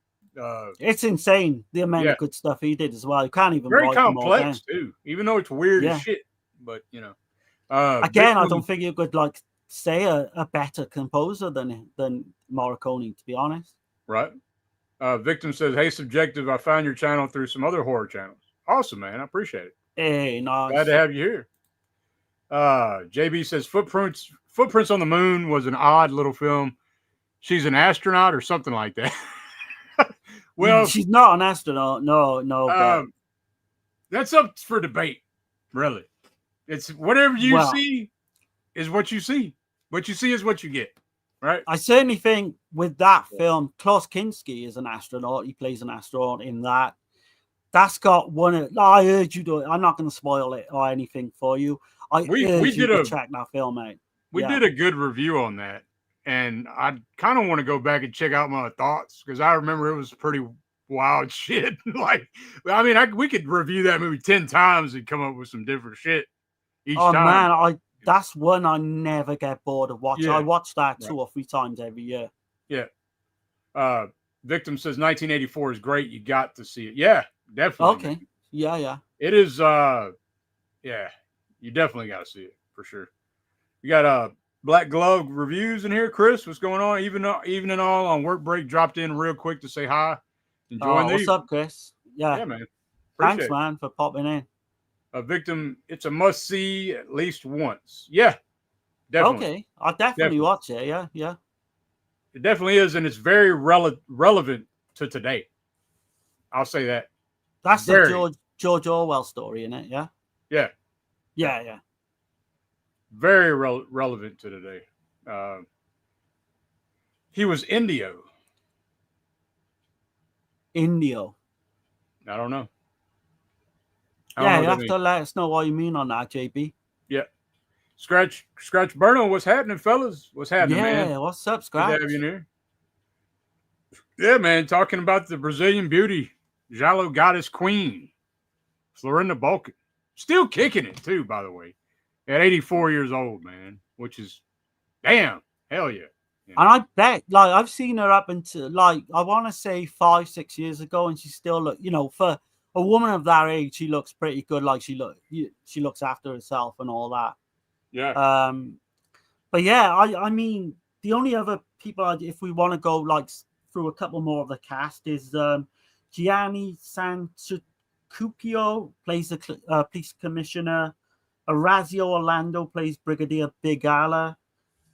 It's insane the amount of good stuff he did as well. You can't even very write them all down. complex too, even though it's weird as shit. But you know, again, I don't think you could like say a better composer than Morricone, to be honest. Right. Victim says, "Hey, Subjective, I found your channel through some other horror channels. Awesome, man. I appreciate it. Hey, nice. Glad to have you here." JB says, Footprints on the Moon was an odd little film. She's an astronaut or something like that. Well, she's not an astronaut. No. That's up for debate, really. It's whatever you see is what you see. What you see is what you get, right? I certainly think with that film, Klaus Kinski is an astronaut. He plays an astronaut in that. That's got one of. I urge you to. I'm not going to spoil it or anything for you. We did to check that film out. We did a good review on that, and I kind of want to go back and check out my thoughts because I remember it was pretty wild shit. Like, I mean, we could review that movie 10 times and come up with some different shit each time. Oh man, that's one I never get bored of watching. I watch that 2 or 3 times every year. Yeah. Victim says 1984 is great. You got to see it. Yeah, definitely. Okay. Yeah. It is. Yeah, you definitely got to see it for sure. We got Black Glove reviews in here. Chris, what's going on? Even all on work break, dropped in real quick to say hi. Enjoying these. What's up, Chris? Yeah, man. Thanks, man, for popping in. Victim, it's a must see at least once. Yeah, definitely. Okay, I'll definitely watch it. Yeah. It definitely is, and it's very relevant to today. I'll say that. That's the George Orwell story, isn't it? Yeah. Yeah. Very relevant to today. He was Indio. I don't know. You have to let us know what you mean on that, JB. Yeah. Scratch Burno, what's happening, fellas? What's happening, man? Yeah, what's up, Scratch? Good to have you in here. Yeah, man, talking about the Brazilian beauty, Giallo Goddess Queen, Florinda Bolkan. Still kicking it, too, by the way. At 84 years old, man, which is, damn, hell yeah. And I bet, like, I've seen her up until, like, I want to say 5-6 years ago, and she still look, for a woman of that age, she looks pretty good. Like, she looks after herself and all that. Yeah. But yeah, I mean, the only other people, if we want to go like through a couple more of the cast, is Gianni Santuccio plays the police commissioner. Orazio Orlando plays Brigadier Big Ala.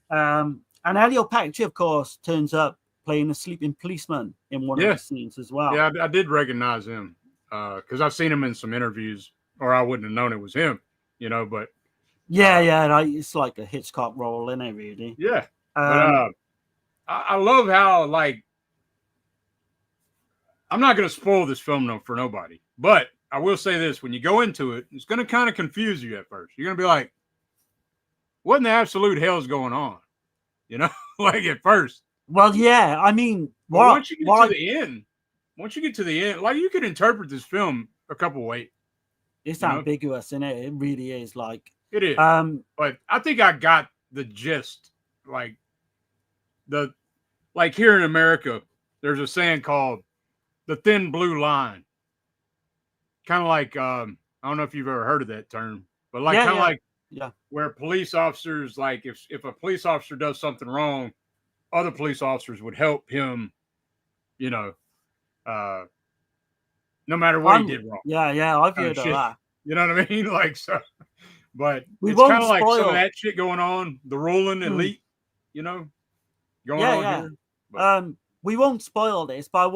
And Elio Pacci, of course, turns up playing a sleeping policeman in one of the scenes as well. Yeah, I did recognize him because I've seen him in some interviews, or I wouldn't have known it was him, but. Yeah, it's like a Hitchcock role, isn't it, really? Yeah. But, I love how, like, I'm not going to spoil this film for nobody, but I will say this. When you go into it, it's going to kind of confuse you at first. You're going to be like, what in the absolute hell is going on? Like at first. Well, yeah, I mean, once you get to the end, like, you could interpret this film a couple ways. It's ambiguous, isn't it? It really is, like. It is. But I think I got the gist. Like here in America, there's a saying called the thin blue line. Kind of like I don't know if you've ever heard of that term, but like where police officers, like if a police officer does something wrong, other police officers would help him, no matter what he did wrong. Yeah, I've heard of that. You know what I mean? Like, so. But it's kind of like some of that shit going on. The ruling elite, going on here. But. We won't spoil this, but I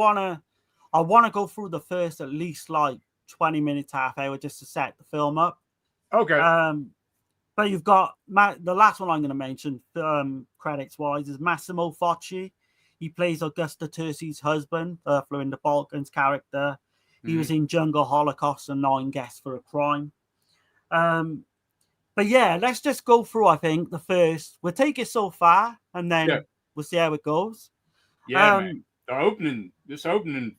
wanna go through the first at least like 20 minutes, half hour, just to set the film up. Okay. But you've got the last one I'm going to mention, credits wise, is Massimo Focci. He plays Augusta Terzi's husband, Florinda Bolkan's character. He was in Jungle Holocaust and 9 Guests for a Crime. But yeah, let's just go through, I think, the first. We'll take it so far, and then we'll see how it goes. Yeah, man. This opening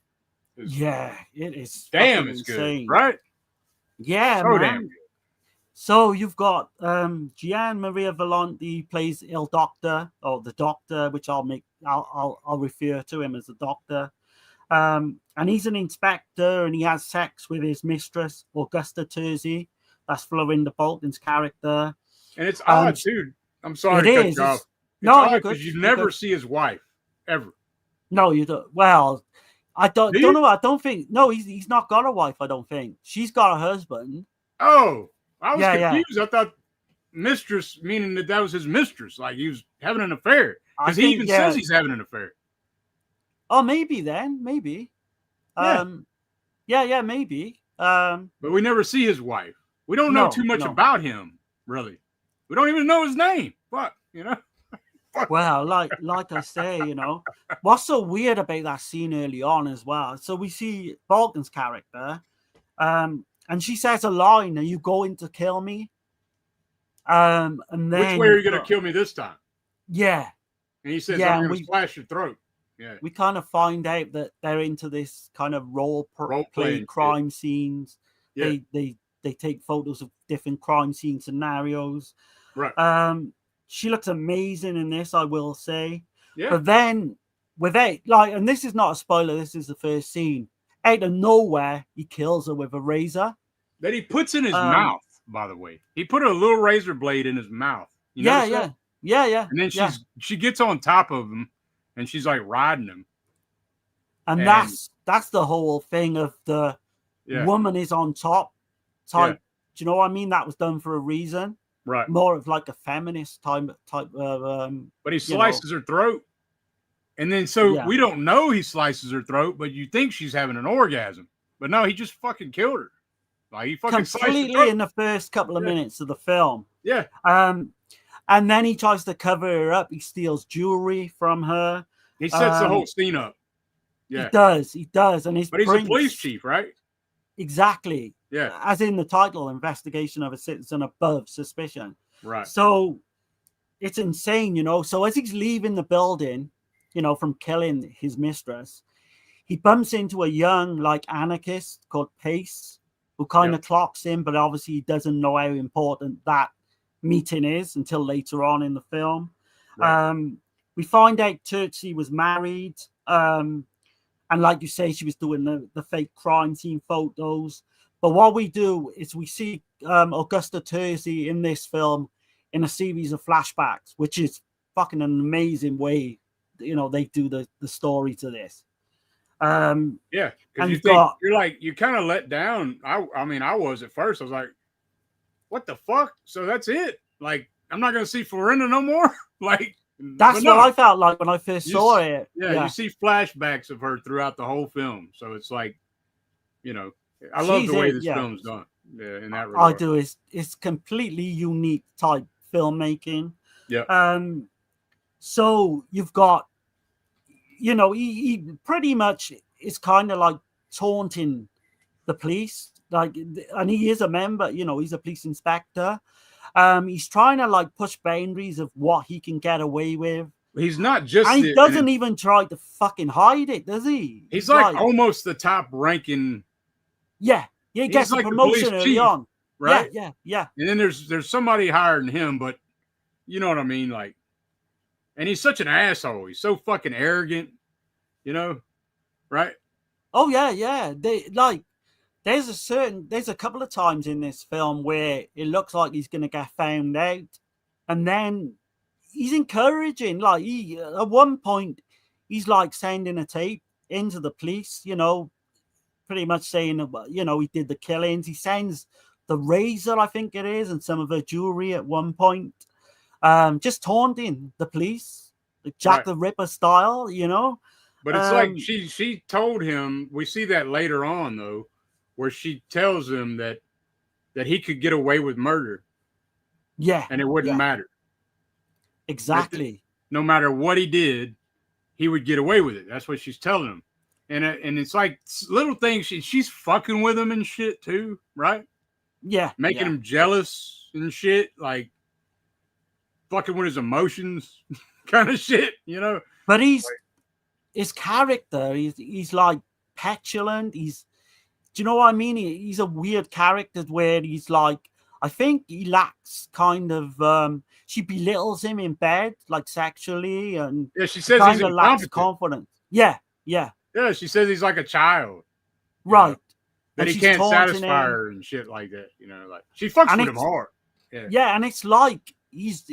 is... Yeah, it is damn, it's insane. good, right? Yeah, so man. Damn good. So you've got Gian Maria Volonti plays Il Doctor, or the Doctor, which I'll refer to him as the Doctor. And he's an inspector, and he has sex with his mistress, Augusta Terzi. That's Florinda Bolkan's character. And it's odd, too. I'm sorry to cut you off. No, odd because you never see his wife ever. No, you don't. Well, I don't know. I don't think. No, he's not got a wife. I don't think she's got a husband. Oh, I was confused. I thought mistress, meaning that was his mistress, like he was having an affair, because he even says he's having an affair. Oh, maybe then, maybe. Yeah, maybe. But we never see his wife. We don't know too much about him, really. We don't even know his name. But well, like I say, what's so weird about that scene early on as well? So we see Bolkan's character, and she says a line, "Are you going to kill me?" And then which way are you going to kill me this time? Yeah. And he says, "I'm going to slash your throat." Yeah. We kind of find out that they're into this kind of role play crime scenes. Yeah. They take photos of different crime scene scenarios. Right. She looks amazing in this, I will say. Yeah. But then and this is not a spoiler, this is the first scene. Out of nowhere, he kills her with a razor. That he puts in his mouth, by the way. He put a little razor blade in his mouth. Yeah. And then she gets on top of him and she's like riding him. And that's the whole thing of the woman is on top type. Do you know what I mean? That was done for a reason. Right. More of like a feminist type of but he slices her throat. And then we don't know he slices her throat, but you think she's having an orgasm. But no, he just fucking killed her. Like he fucking completely in the first couple of minutes of the film. Yeah. And then he tries to cover her up. He steals jewelry from her. He sets the whole scene up. Yeah. He does. And but he's a police chief, right? Exactly. Yeah. As in the title, Investigation of a Citizen Above Suspicion. Right. So it's insane, So as he's leaving the building, from killing his mistress, he bumps into a young, anarchist called Pace, who kind of clocks him, but obviously he doesn't know how important that meeting is until later on in the film. Right. We find out Terzi was married, and like you say, she was doing the fake crime scene photos. But what we do is we see Augusta Terzi in this film in a series of flashbacks, which is fucking an amazing way, they do the story to this. Yeah, because you're kind of let down. I mean, I was at first. I was like, what the fuck? So that's it? Like, I'm not gonna see Florinda no more? That's what I felt like when I first saw it. Yeah, you see flashbacks of her throughout the whole film. So it's like, I love the way this film's done. Yeah, in that regard. I do. It's completely unique type filmmaking. Yeah. So you've got, he pretty much is kind of like taunting the police, and he is a member. He's a police inspector. He's trying to push boundaries of what he can get away with. He's not just. And he doesn't even try to fucking hide it, does he? He's like almost the top ranking. Yeah, he gets a promotion early on, right? Yeah. And then there's somebody higher than him, but you know what I mean, and he's such an asshole. He's so fucking arrogant, right? Oh yeah. There's a couple of times in this film where it looks like he's going to get found out, and then he's encouraging. At one point, he's sending a tape into the police, pretty much saying, he did the killings. He sends the razor, I think it is, and some of her jewelry at one point, just taunting the police, Jack the Ripper style, But it's she told him. We see that later on though, where she tells him that he could get away with murder. Yeah. And it wouldn't matter. Exactly. No matter what he did, he would get away with it. That's what she's telling him. and it's like little things. She's fucking with him and shit too, right? Yeah, Making him jealous and shit, like fucking with his emotions, kind of shit, you know. But his character. He's like petulant. Do you know what I mean? He's a weird character where he's like, I think he lacks kind of. She belittles him in bed, like sexually, and Yeah, she says kind he's of lacks incompetent. confidence. Yeah. Yeah, she says he's like a child, Right. that And he she's can't taunting satisfy him. her and shit like that. You know, like she fucks And with him hard. Yeah. Yeah, and it's like he's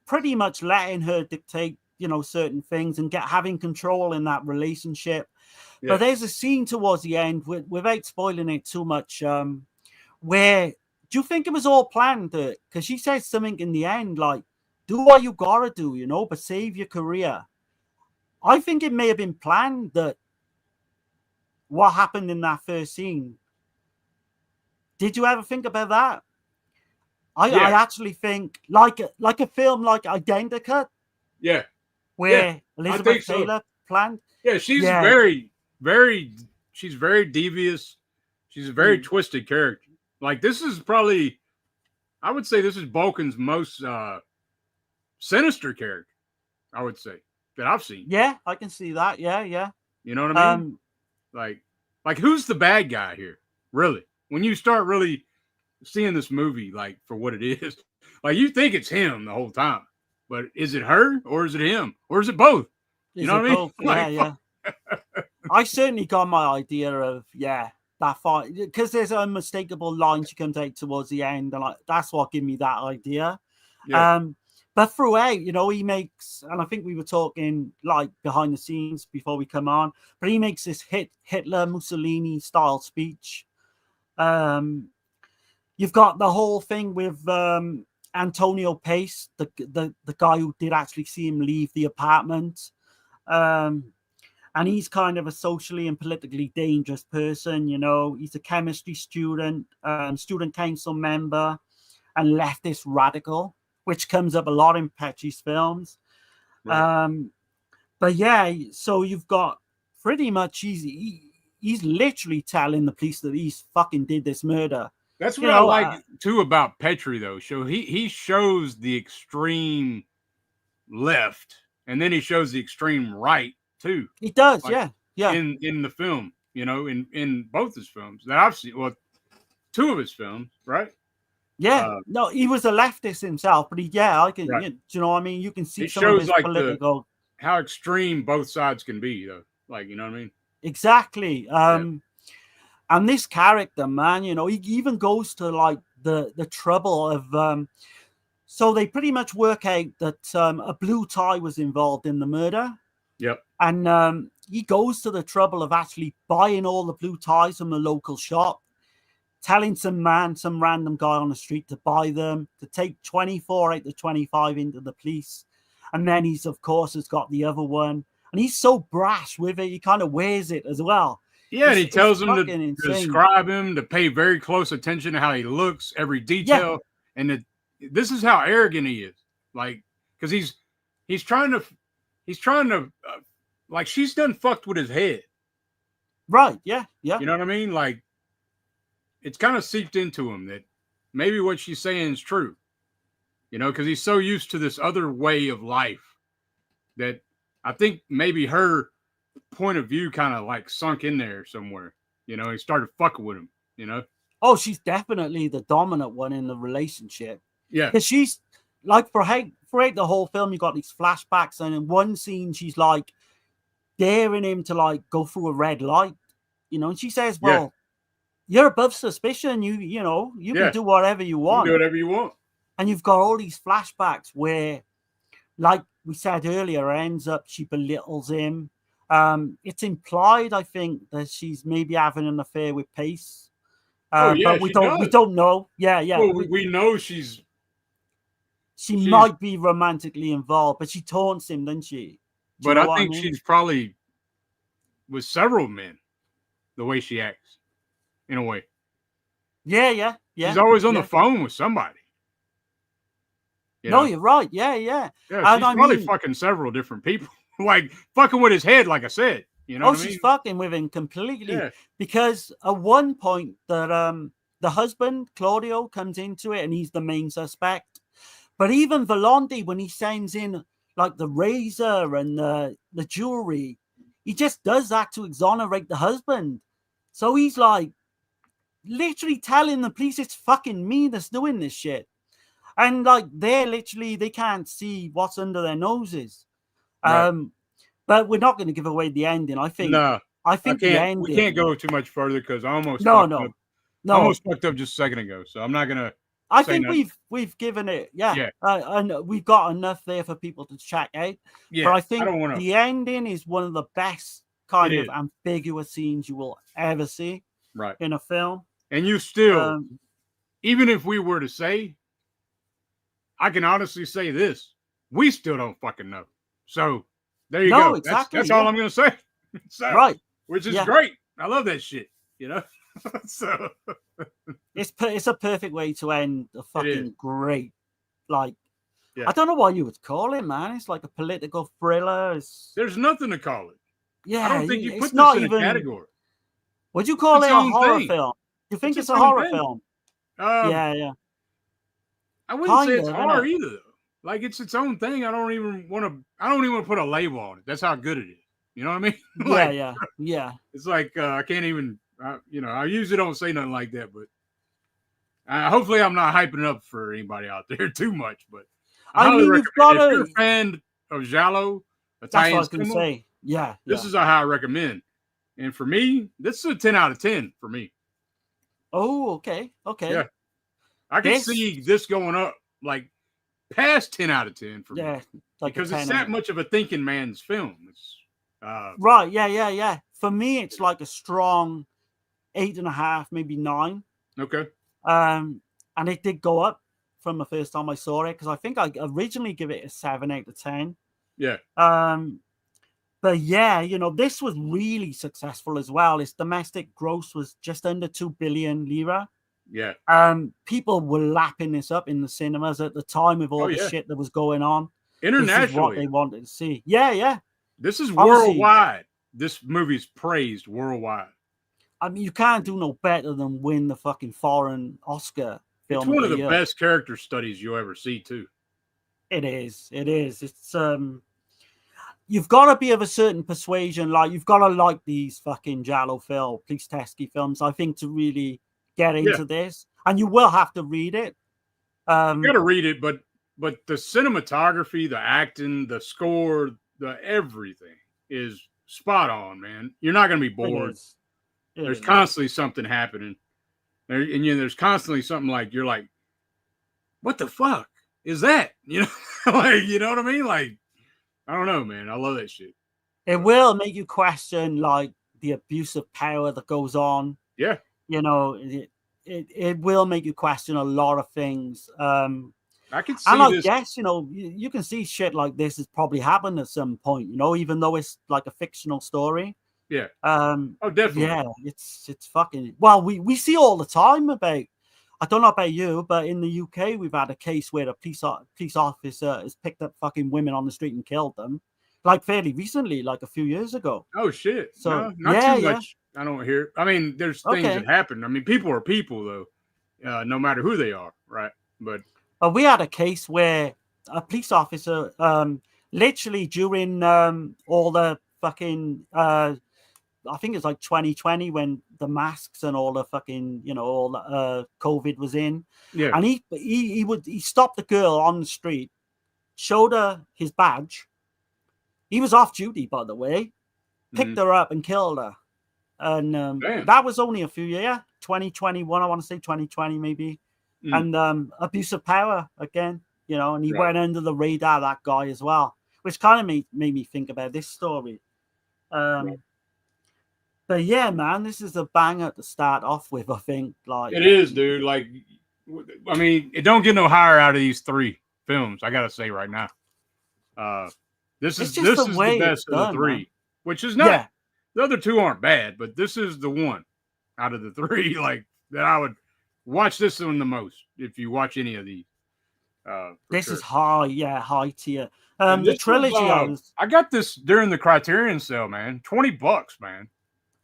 pretty much letting her dictate, certain things and having control in that relationship. Yeah. But there's a scene towards the end, without spoiling it too much, where do you think it was all planned? Because she says something in the end like, "Do what you gotta do, but save your career." I think it may have been planned that what happened in that first scene. Did you ever think about that? I actually think like a film like Identica, Yeah. where Elizabeth so. Taylor planned. Yeah, she's Yeah. she's very devious. She's a very twisted character. Like this is probably, I would say this is Bolkan's most sinister character, I would say, that I've seen. Yeah, I can see that. Yeah. You know what I mean? Like who's the bad guy here? Really? When you start really seeing this movie like for what it is, like you think it's him the whole time. But is it her or is it him? Or is it both? You know what I mean? Like, Yeah. I certainly got my idea of that fight, because there's an unmistakable line she comes out towards the end, and that's what gave me that idea. Yeah. But throughout, he makes, and I think we were talking like behind the scenes before we come on, but he makes this Hitler Mussolini style speech. You've got the whole thing with Antonio Pace, the guy who did actually see him leave the apartment. And he's kind of a socially and politically dangerous person, He's a chemistry student, student council member, and leftist radical, which comes up a lot in Pesci's films. Right. But yeah, so you've got pretty much he's literally telling the police that he's fucking did this murder. That's what I like too about Petri, though. So he shows the extreme left, and then he shows the extreme right too. He does, like, yeah. In the film, in both his films that I've seen. Well, two of his films, right? Yeah, no, he was a leftist himself, but I can. Right. You know what I mean? You can see it some shows of his like political. How extreme both sides can be, though. Like, you know what I mean? Exactly. And this character, man, he even goes to like the trouble of. So they pretty much work out that a blue tie was involved in the murder. Yep. And he goes to the trouble of actually buying all the blue ties from the local shop, telling some random guy on the street to buy them, to take 24 out of 25 into the police. And then he's, of course, has got the other one. And he's so brash with it, he kind of wears it as well. Yeah, and he tells him to describe him, to pay very close attention to how he looks, every detail. Yeah. And this is how arrogant he is. Like, because he's trying to, like, she's done fucked with his head. Right, yeah. You know what I mean? Like, it's kind of seeped into him that maybe what she's saying is true. Because he's so used to this other way of life that I think maybe her point of view kind of like sunk in there somewhere. He started fucking with him, Oh, she's definitely the dominant one in the relationship. Yeah. Because she's like, throughout the whole film, you got these flashbacks, and in one scene, she's like daring him to like go through a red light, and she says, well, you're above suspicion. You can do whatever you want. You can do whatever you want. And you've got all these flashbacks where, like we said earlier, ends up she belittles him. It's implied, I think, that she's maybe having an affair with Pace. But we don't know. Yeah. Well, we know she might be romantically involved, but she taunts him, doesn't she? But I think she's probably with several men, the way she acts, in a way. Yeah. She's always on the phone with somebody. No, you're right. Yeah. Yeah, she's probably fucking several different people. Like, fucking with his head, like I said. You know Oh, what I she's mean? fucking with him completely. Yeah. Because at one point that the husband, Claudio, comes into it and he's the main suspect. But even Volonte, when he sends in like the razor and the jewelry, he just does that to exonerate the husband. So he's like literally telling the police it's fucking me that's doing this shit. And like they can't see what's under their noses. Right. But we're not going to give away the ending. I think No, I think the ending. We can't go too much further because I almost No. almost fucked up just a second ago. So I'm not gonna. I say think nothing. we've given it, yeah. Yeah. And we've got enough there for people to check out. Yeah, But I think don't wanna. the ending is one of the best kind It of is. ambiguous scenes you will ever see Right. in a film. And you still, Um, even if we were to say, I can honestly say this: we still don't fucking know. So there you No, go. exactly, That's all yeah. I'm gonna say. So, right. which is Yeah. great. I love that shit. You know. So It's a perfect way to end a fucking great, like, Yeah. I don't know what you would call it, man. It's like a political thriller. It's, there's nothing to call it. yeah, I don't think you it's put not this in even a category. Would you call its it a own horror thing. film? You think It's it's a its own horror thing. film? Yeah. I wouldn't say Kind it's of, horror innit? either, though. Like it's its own thing. I don't even want to put a label on it. That's how good it is. You know what I mean? Like, Yeah. It's like I can't even. I usually don't say nothing like that, but hopefully I'm not hyping it up for anybody out there too much. But I highly mean, you've recommend got if you're to. a fan of Giallo, That's what I Italian was going to cinema, say. Yeah. this is how I recommend. And for me, this is a 10 out of 10 for me. Oh, okay. Yeah, I can see this going up like past 10 out of 10 for me. Yeah, like because it's that much of a thinking man's film. It's right. Yeah. For me, it's like a strong 8.5, maybe 9. Okay. And it did go up from the first time I saw it because I think I originally give it a 7 out of 10. Yeah. But yeah, this was really successful as well. Its domestic gross was just under 2 billion lira. Yeah. People were lapping this up in the cinemas at the time with all the shit that was going on. Internationally, this is what they wanted to see. Yeah. This is worldwide. This movie's praised worldwide. I mean, you can't do no better than win the fucking foreign Oscar film. It's one of the best character studies you'll ever see, too. It is. It's you've got to be of a certain persuasion. Like you've got to like these fucking Giallo police Teskey films, I think, to really get into this. And you will have to read it. You got to read it, but the cinematography, the acting, the score, the everything is spot on, man. You're not going to be bored. There's constantly something happening. And there's constantly something like, you're like, what the fuck is that? Like, you know what I mean? Like, I don't know, man. I love that shit. It will make you question, like, the abuse of power that goes on. Yeah. It will make you question a lot of things. I can see and I this. guess, you can see shit like this has probably happened at some point, even though it's like a fictional story. Yeah. Oh, definitely. Yeah, it's fucking. Well, we see all the time about. I don't know about you, but in the UK, we've had a case where a police officer has picked up fucking women on the street and killed them, like fairly recently, like a few years ago. Oh shit! So no, not too much. I don't hear. I mean, there's things that happen. I mean, people are people, though, no matter who they are, right? But we had a case where a police officer, literally during all the fucking. I think it's like 2020 when the masks and all the fucking, all the COVID was in. Yeah. And he stopped the girl on the street, showed her his badge. He was off duty, by the way, picked her up and killed her. And that was only a few years, 2021, I want to say 2020 maybe. And abuse of power again, and he went under the radar, that guy as well, which kind of made me think about this story. But yeah, man, this is a banger to start off with, I think. Like it is, dude. Like, I mean, it don't get no higher out of these 3 films. I gotta say right now. This is the best of the 3, man. Which is not. Yeah. The other 2 aren't bad, but this is the one out of the 3, like that I would watch this one the most if you watch any of these. This sure. is high tier. And The this trilogy I got this during the Criterion sale, man. $20, man.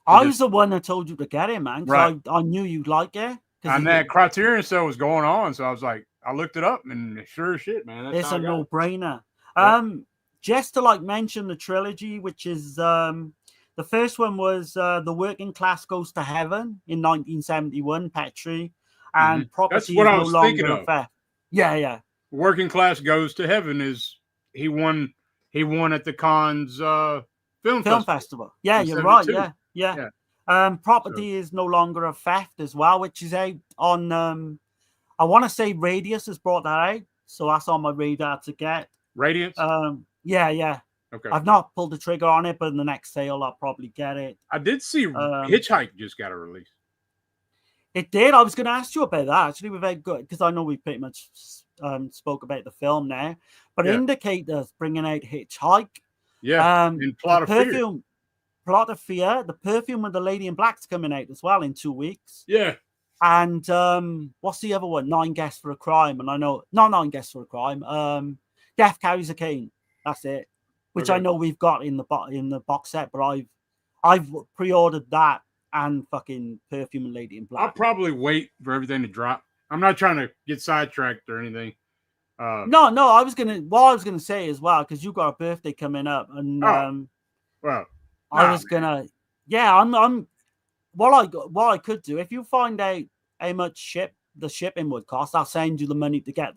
I was the one that told you to get it, man, because Right. I knew you'd like it. And that Criterion sale was going on, so I was like, I looked it up, and sure as shit, man. That's it's how a I got it. no-brainer. Yeah. Just to like mention the trilogy, which is the first one was The Working Class Goes to Heaven in 1971, Petrie, and Property That's what is I no was thinking longer a of. theft. Yeah. Working Class Goes to Heaven is he won at the Cannes film festival. Yeah, in you're right. 72. Yeah. Yeah. Property is no longer a theft as well, which is out on I want to say Radius has brought that out, so that's on my radar to get. Radiance? Yeah. Okay. I've not pulled the trigger on it, but in the next sale I'll probably get it. I did see Hitchhike just got a release. It did. I was going to ask you about that. Actually, we're very good because I know we pretty much spoke about the film now. But Indicator's bringing out Hitchhike. Yeah. And Plot of Fear. Plot of Fear. The Perfume of the Lady in Black's coming out as well in 2 weeks. Yeah. And what's the other one? 9 Guests for a Crime. And I know not 9 Guests for a Crime. Death Carries a Cane. That's it. Which I know we've got in the box set, but I've pre-ordered that. And fucking Perfume and Lady in Black. I'll probably wait for everything to drop. I'm not trying to get sidetracked or anything. No. I was gonna say as well, because you got a birthday coming up, and I'm what I could do, if you find out how much the shipping would cost, I'll send you the money to get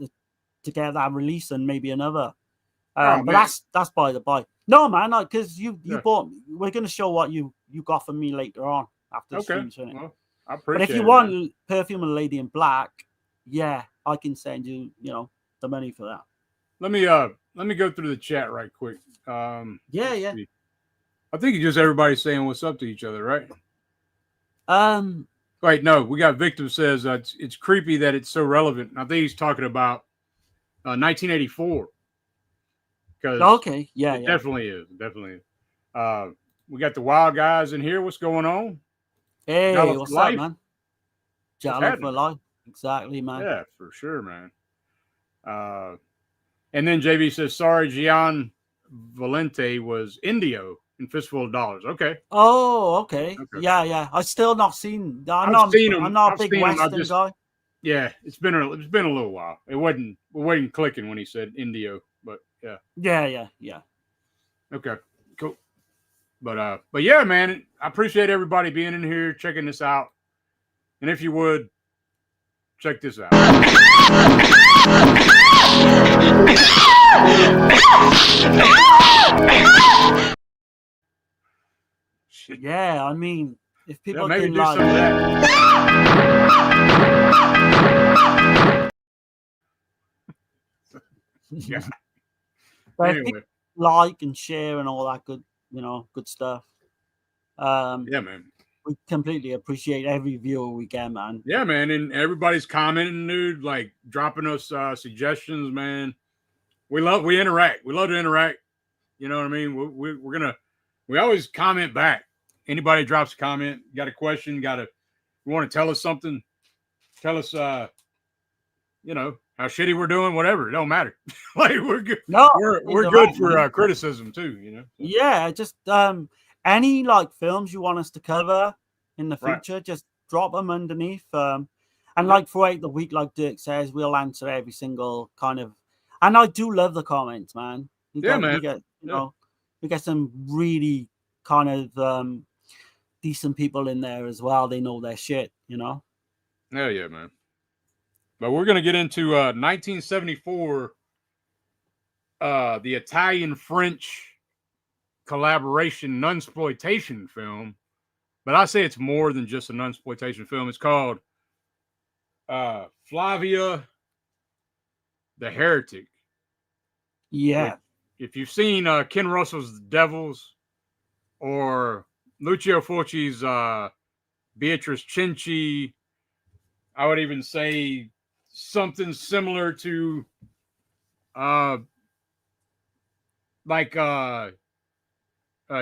that release and maybe another. But that's by the by. No, man, because you bought. We're gonna show what you got for me later on after the stream's finished. Well, I appreciate but if you want Perfume and Lady in Black, I can send you, the money for that. Let me go through the chat right quick. Yeah. I think it's just everybody saying what's up to each other, right? Wait, no, we got Victim says it's creepy that it's so relevant. I think he's talking about 1984. Okay, yeah, definitely is. We got the Wild Guys in here. What's going on? Hey, what's up, man? Giallo for life. Exactly, man. Yeah, for sure, man. And then JB says, sorry, Gian Valente was Indio in Fistful of Dollars. Okay. Oh, okay. Yeah. I still not seen. I'm not a big Western guy. Yeah, it's been a little while. It wasn't clicking when he said Indio, but yeah. Yeah. Okay, cool. But yeah, man, I appreciate everybody being in here, checking this out. And if you would, check this out. Yeah, I mean, if people maybe can do some of that. Yeah. But anyway, like and share and all that good stuff. Yeah, man. We completely appreciate every viewer we get, man. Yeah, man, and everybody's commenting, dude, like dropping us suggestions, man. We interact. We love to interact. You know what I mean? We always comment back. Anybody drops a comment, got a question, you want to tell us something, tell us how shitty we're doing, whatever. It don't matter. Like we're good. No, we're good for criticism too, Yeah, just any like films you want us to cover in the future, just drop them underneath. And like throughout the week, like Dirk says, we'll answer every single kind of. And I do love the comments, man. We get some really kind of decent people in there as well. They know their shit, Hell yeah, man. But we're gonna get into 1974, the Italian-French collaboration nunsploitation film. But I say it's more than just a nunsploitation film. It's called Flavia the Heretic. Yeah. If you've seen Ken Russell's Devils or Lucio Fulci's Beatrice Cinci, I would even say something similar to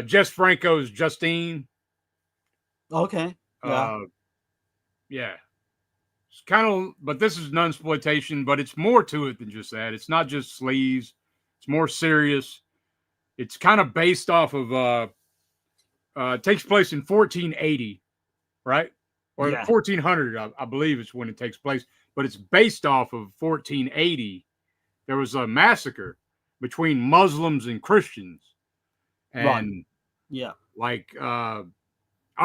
Jess Franco's Justine. Okay. Yeah. It's kind of, but this is nunsploitation, but it's more to it than just that. It's not just sleaze. It's more serious. It's kind of based off of it takes place in 1480, right? Or 1400, I believe is when it takes place. But it's based off of 1480. There was a massacre between Muslims and Christians. And like I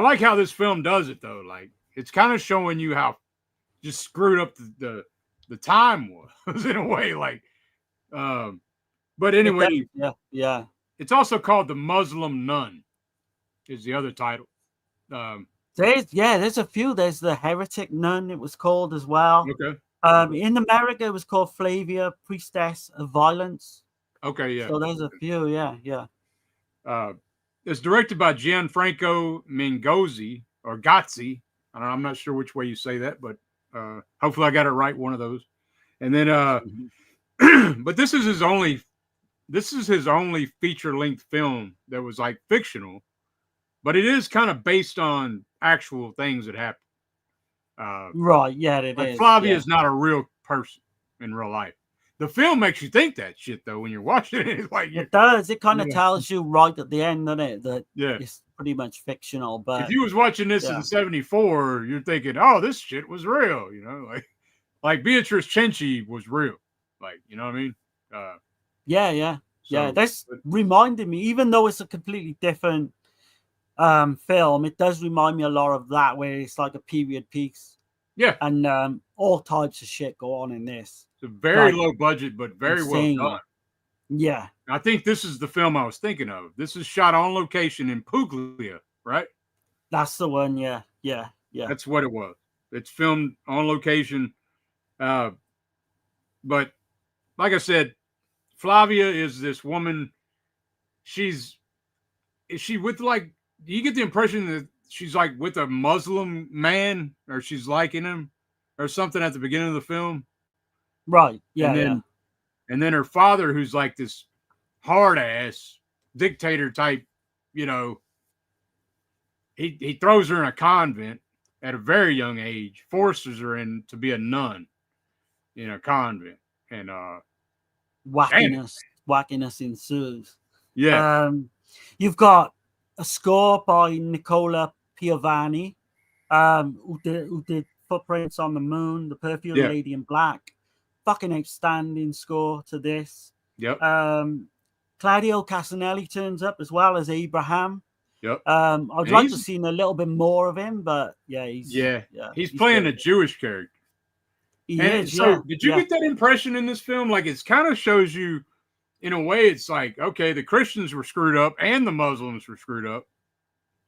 like how this film does it though. Like it's kind of showing you how just screwed up the time was in a way. Like but anyway, it's also called The Muslim Nun is the other title. There's a few. There's The Heretic Nun, it was called as well. Okay. In America, it was called Flavia, Priestess of Violence. Okay, yeah. So there's a few, yeah. It's directed by Gianfranco Mingozzi or Gozzi. I'm not sure which way you say that, but hopefully I got it right. One of those. And then, but this is his only feature-length film that was like fictional, but it is kind of based on actual things that happened. Right, yeah, it is. Flavia is not a real person in real life. The film makes you think that shit though when you're watching it. It's like it does. It kind of tells you right at the end, doesn't it, that yeah, it's pretty much fictional. But if you was watching this in '74, you're thinking, "Oh, this shit was real," you know, like Beatrice Cenci was real, like you know what I mean? Yeah. That's reminded me, even though it's a completely different film, it does remind me a lot of that, where it's like a period piece. Yeah, and all types of shit go on in this. It's a very low budget, but very insane. Well done. Yeah. I think this is the film I was thinking of. This is shot on location in Puglia, right? That's the one, yeah. That's what it was. It's filmed on location. But like I said, Flavia is this woman. Is she with like, do you get the impression that she's like with a Muslim man or she's liking him or something at the beginning of the film? Right. Yeah. And then her father, who's like this hard ass dictator type, you know, he throws her in a convent at a very young age, forces her in to be a nun in a convent, and wackiness ensues. Yeah. You've got a score by Nicola Piovani, who did Footprints on the Moon, The Perfume Lady in Black. Fucking outstanding score to this. Yep. Claudio Casanelli turns up as well as Abraham. Yep. I'd like to see a little bit more of him, but he's playing a Jewish character. He is. So did you get that impression in this film? Like it kind of shows you, in a way, it's like, okay, the Christians were screwed up and the Muslims were screwed up,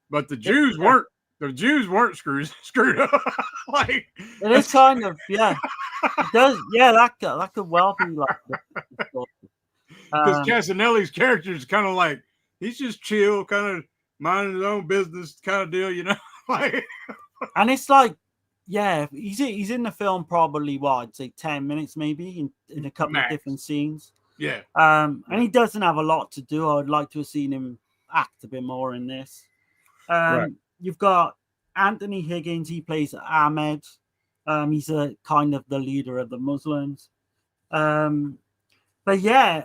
but the Jews weren't. The Jews weren't screwed up. Like it is kind of It does. Yeah, that could well be like because Casanelli's character is kind of like he's just chill, kind of minding his own business, kind of deal, you know. Like, and it's like, he's in the film probably I'd say 10 minutes maybe in a couple of different scenes. Yeah. And he doesn't have a lot to do. I'd like to have seen him act a bit more in this. Right. You've got Anthony Higgins. He plays Ahmed. He's a kind of the leader of the Muslims. But yeah,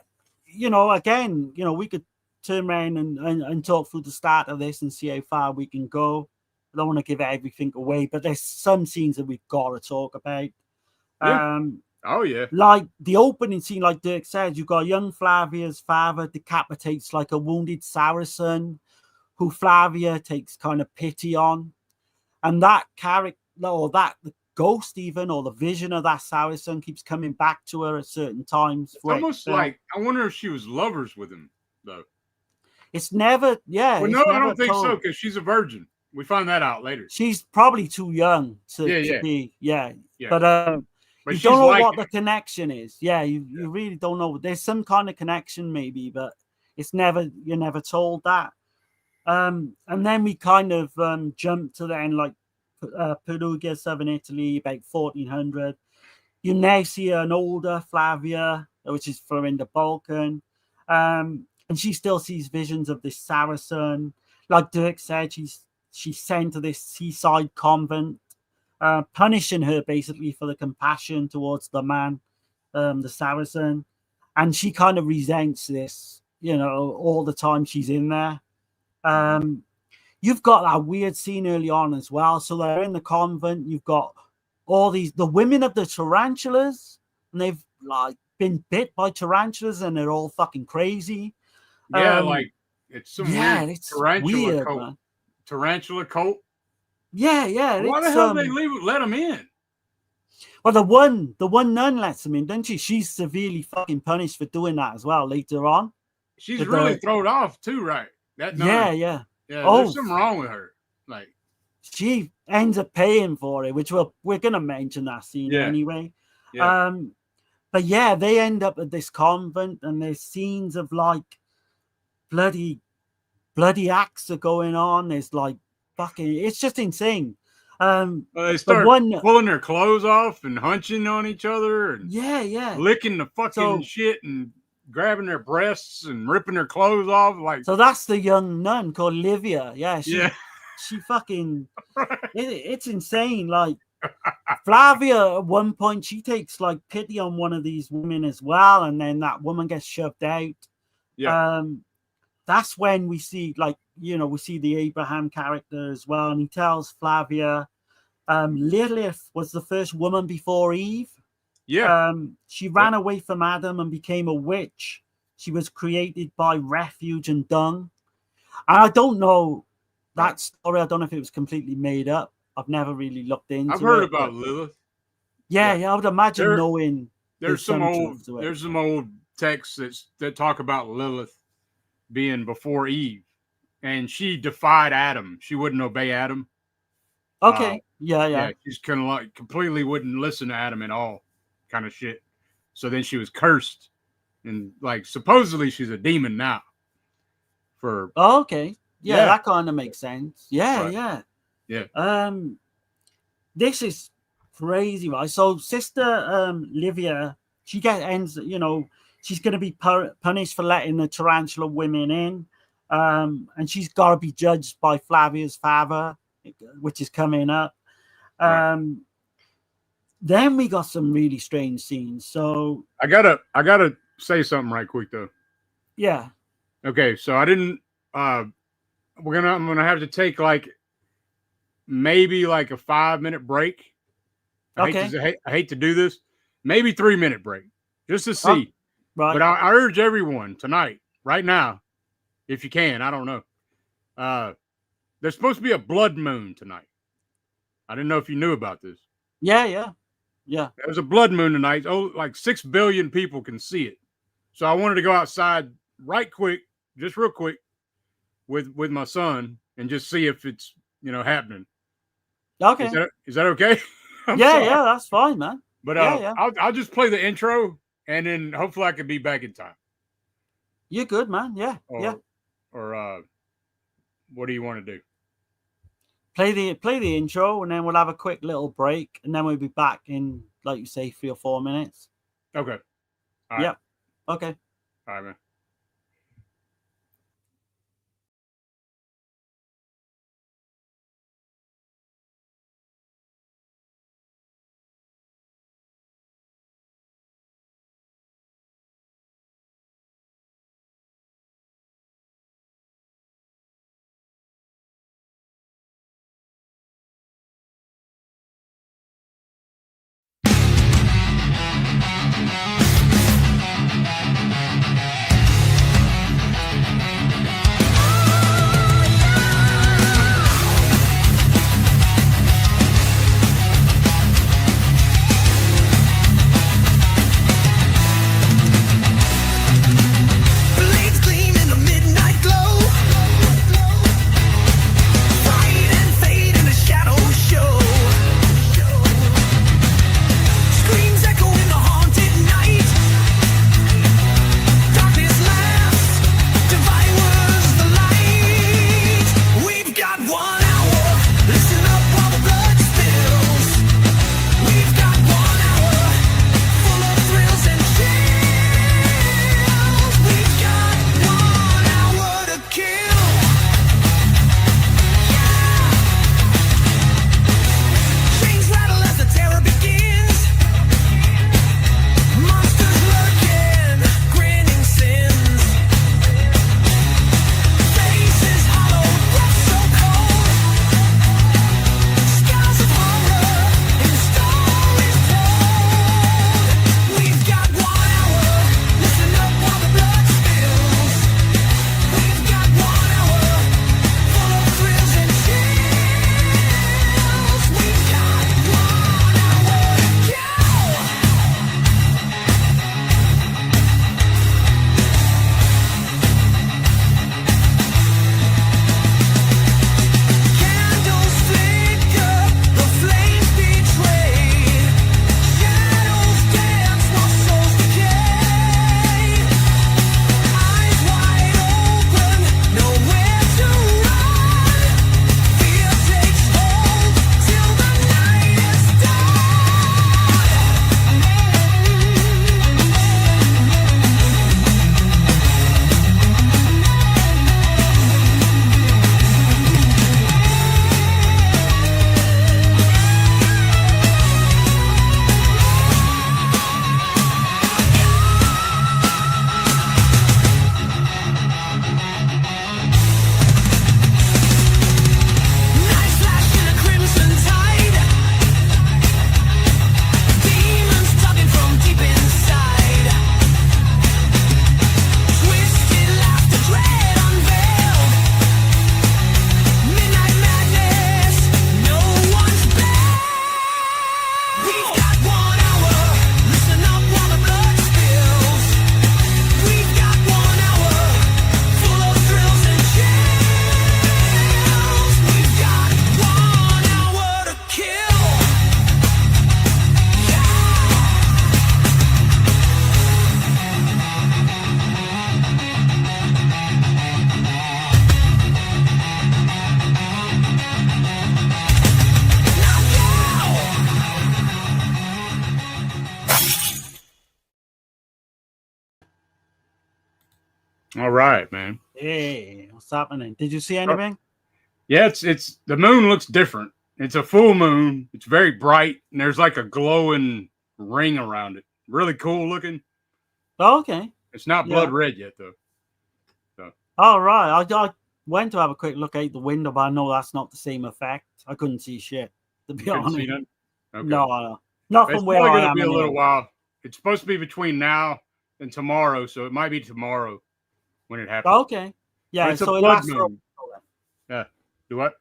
again, we could turn around and talk through the start of this and see how far we can go. I don't want to give everything away, but there's some scenes that we've got to talk about. Yeah. Like the opening scene, like Dirk said, you've got young Flavia's father decapitates like a wounded Saracen who Flavia takes kind of pity on. And that character, or the ghost even, or the vision of that Saracen keeps coming back to her at certain times. It's almost like, I wonder if she was lovers with him, though. It's never, Well, no, I don't think so, because she's a virgin. We find that out later. She's probably too young to be, But you don't know what the connection is. Yeah, you really don't know. There's some kind of connection maybe, but you're never told that. And then we kind of jump to then like Perugia, southern Italy, about 1400. You now see an older Flavia, which is Florinda Bolkan. And she still sees visions of this Saracen. Like Dirk said, she's sent to this seaside convent punishing her basically for the compassion towards the man, the Saracen, and she kind of resents this, all the time she's in there. You've got that weird scene early on as well. So they're in the convent. You've got all the women of the tarantulas, and they've like been bit by tarantulas, and they're all fucking crazy. Yeah, like it's some weird it's tarantula weird, cult. man. Tarantula cult. Yeah. Why the hell did they let them in? Well, the one nun lets them in, doesn't she? She's severely fucking punished for doing that as well later on. She's really thrown off too, right? That nun. Yeah. There's something wrong with her. Like she ends up paying for it, which we're gonna mention that scene anyway. Yeah. But yeah, they end up at this convent, and there's scenes of like bloody acts are going on. There's like fucking, it's just insane. They start pulling their clothes off and hunching on each other, and licking the fucking shit and grabbing their breasts and ripping their clothes off. Like, so that's the young nun called Livia. She fucking it's insane. Like Flavia at one point, she takes like pity on one of these women as well, and then that woman gets shoved out. That's when we see, like, we see the Abraham character as well, and he tells Flavia Lilith was the first woman before Eve. She ran away from Adam and became a witch. She was created by refuge and dung. And I don't know that story. I don't know if it was completely made up. I've never really looked into it. I've heard about Lilith. Yeah, I would imagine knowing. There's some old texts that talk about Lilith being before Eve, and she defied Adam. She wouldn't obey Adam. Okay. Yeah. She's kind of like completely wouldn't listen to Adam at all, kind of shit. So then she was cursed, and like supposedly she's a demon now. Okay. Yeah, that kind of makes sense. Yeah. This is crazy, right? So Sister Livia, she ends. She's going to be punished for letting the tarantula women in, and she's got to be judged by Flavia's father, which is coming up. Then we got some really strange scenes. So I gotta say something right quick though. Yeah. Okay, so I didn't. I'm gonna have to take like maybe like a 5-minute break. I hate to do this. Maybe 3-minute break just to see. Right. But I urge everyone tonight, right now, if you can. I don't know. There's supposed to be a blood moon tonight. I didn't know if you knew about this. Yeah. There's a blood moon tonight. Oh, like 6 billion people can see it. So I wanted to go outside just real quick, with my son and just see if it's happening. Okay. Is that okay? Yeah, that's fine, man. But I'll just play the intro, and then hopefully I can be back in time. You're good, man. Yeah. Or what do you want to do? Play the intro, and then we'll have a quick little break, and then we'll be back in, like you say, 3 or 4 minutes. Okay. All right. Yep. Okay. All right, man. All right, man. Hey, what's happening? Did you see anything? Yeah, it's the moon looks different. It's a full moon. It's very bright, and there's like a glowing ring around it. Really cool looking. Oh, okay. It's not blood red yet, though. So. All right. I went to have a quick look out the window, but I know that's not the same effect. I couldn't see shit, to be honest. See none? Okay. No. Not It's from where probably I gonna am. be a Anyway. little while. It's supposed to be between now and tomorrow, so it might be tomorrow when it happens. Okay. Yeah, it's so a it blood lasts for a moon. while. Yeah. Do what?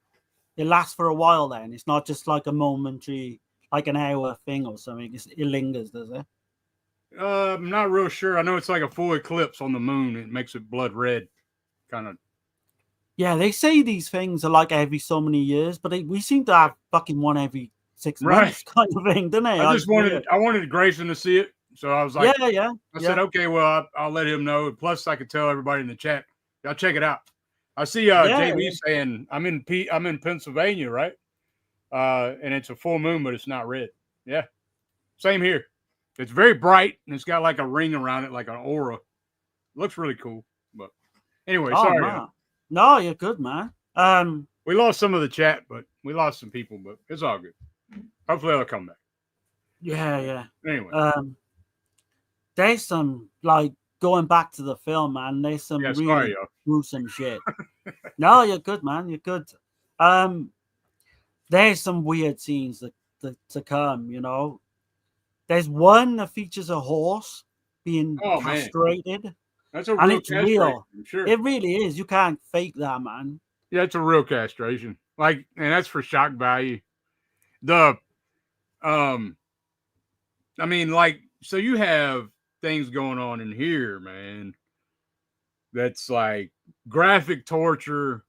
It lasts for a while then. It's not just like a momentary, like an hour thing or something. It lingers, does it? I'm not real sure. I know it's like a full eclipse on the moon. It makes it blood red, kind of. Yeah, they say these things are like every so many years, but we seem to have fucking one every 6 months kind of thing, don't they? I wanted Grayson to see it, so I was like, yeah. I said, okay, well, I'll let him know. Plus, I could tell everybody in the chat. Y'all check it out. I see JB saying I'm in Pennsylvania, right? And it's a full moon, but it's not red. Yeah, same here. It's very bright and it's got like a ring around it, like an aura. Looks really cool. But anyway, sorry. Man. No, you're good, man. We lost some of the chat, but we lost some people, but it's all good. Hopefully they'll come back. Yeah. Anyway. There's some, like, going back to the film, man, there's some really gruesome shit. No, you're good, man. You're good. There's some weird scenes to come, you know. There's one that features a horse being castrated. Man. That's a real castration. Real. Sure. It really is. You can't fake that, man. Yeah, it's a real castration. Like, and that's for shock value. I mean, like, so you have things going on in here, man. That's like graphic torture,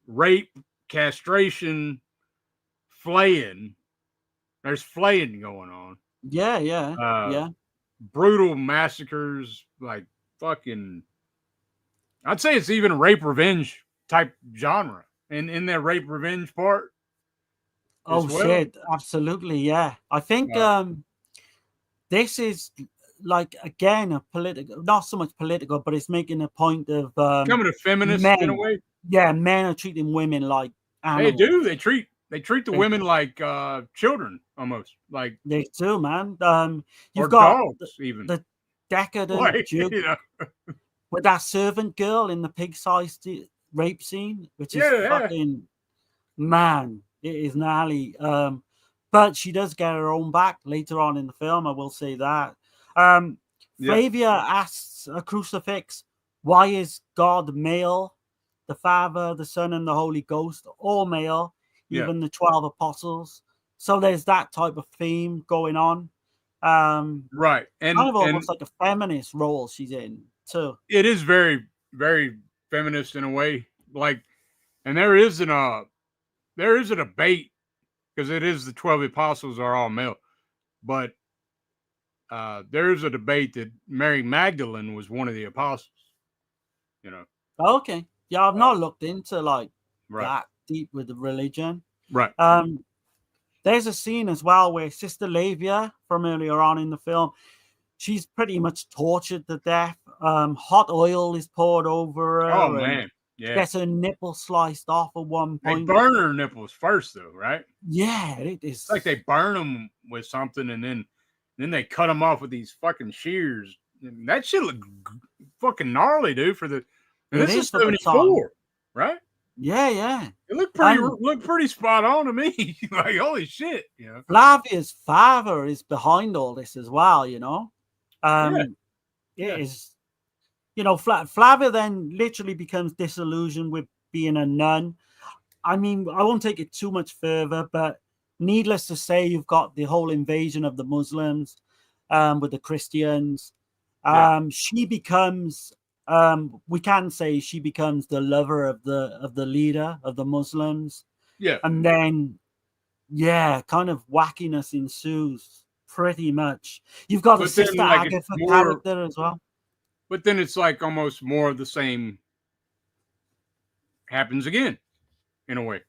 rape, castration, flaying. There's flaying going on. Yeah. Brutal massacres, like fucking. I'd say it's even rape revenge type genre, in that rape revenge part. Oh shit! Absolutely, yeah. I think this is like again a political, not so much political, but it's making a point of becoming a feminist in a way. Yeah, men are treating women like animals. They do. They treat the women like children almost. Like they do, man. You've got dogs, even the decadent Duke, with that servant girl in the pig-sized rape scene, which is fucking man. It is gnarly. But she does get her own back later on in the film. I will say that. Flavia asks a crucifix, why is God male? The Father, the Son, and the Holy Ghost, all male, even the 12 apostles. So there's that type of theme going on. Right. And kind of almost like a feminist role she's in, too. It is very, very feminist in a way. Like, and there is a debate, because it is the 12 apostles are all male. But there is a debate that Mary Magdalene was one of the apostles. You know. Okay. Yeah, I've not looked into like that deep with the religion. Right. There's a scene as well where Sister Flavia from earlier on in the film, she's pretty much tortured to death. Hot oil is poured over her. Oh man. Yeah. Gets her nipple sliced off at one point. They burn her nipples first, though, right? Yeah, it is. It's like they burn them with something, and then they cut them off with these fucking shears. And that shit look fucking gnarly, dude. And this is 74, right? Yeah. It looked pretty spot on to me. Like, holy shit, you know. Flavia's father is behind all this as well, you know. It is. You know, Flavia then literally becomes disillusioned with being a nun. I mean, I won't take it too much further, but needless to say, you've got the whole invasion of the Muslims with the Christians. She becomes, we can say she becomes the lover of the leader of the Muslims. Yeah. And then, kind of wackiness ensues pretty much. You've got the Sister Agatha character as well. But then it's like almost more of the same happens again, in a way.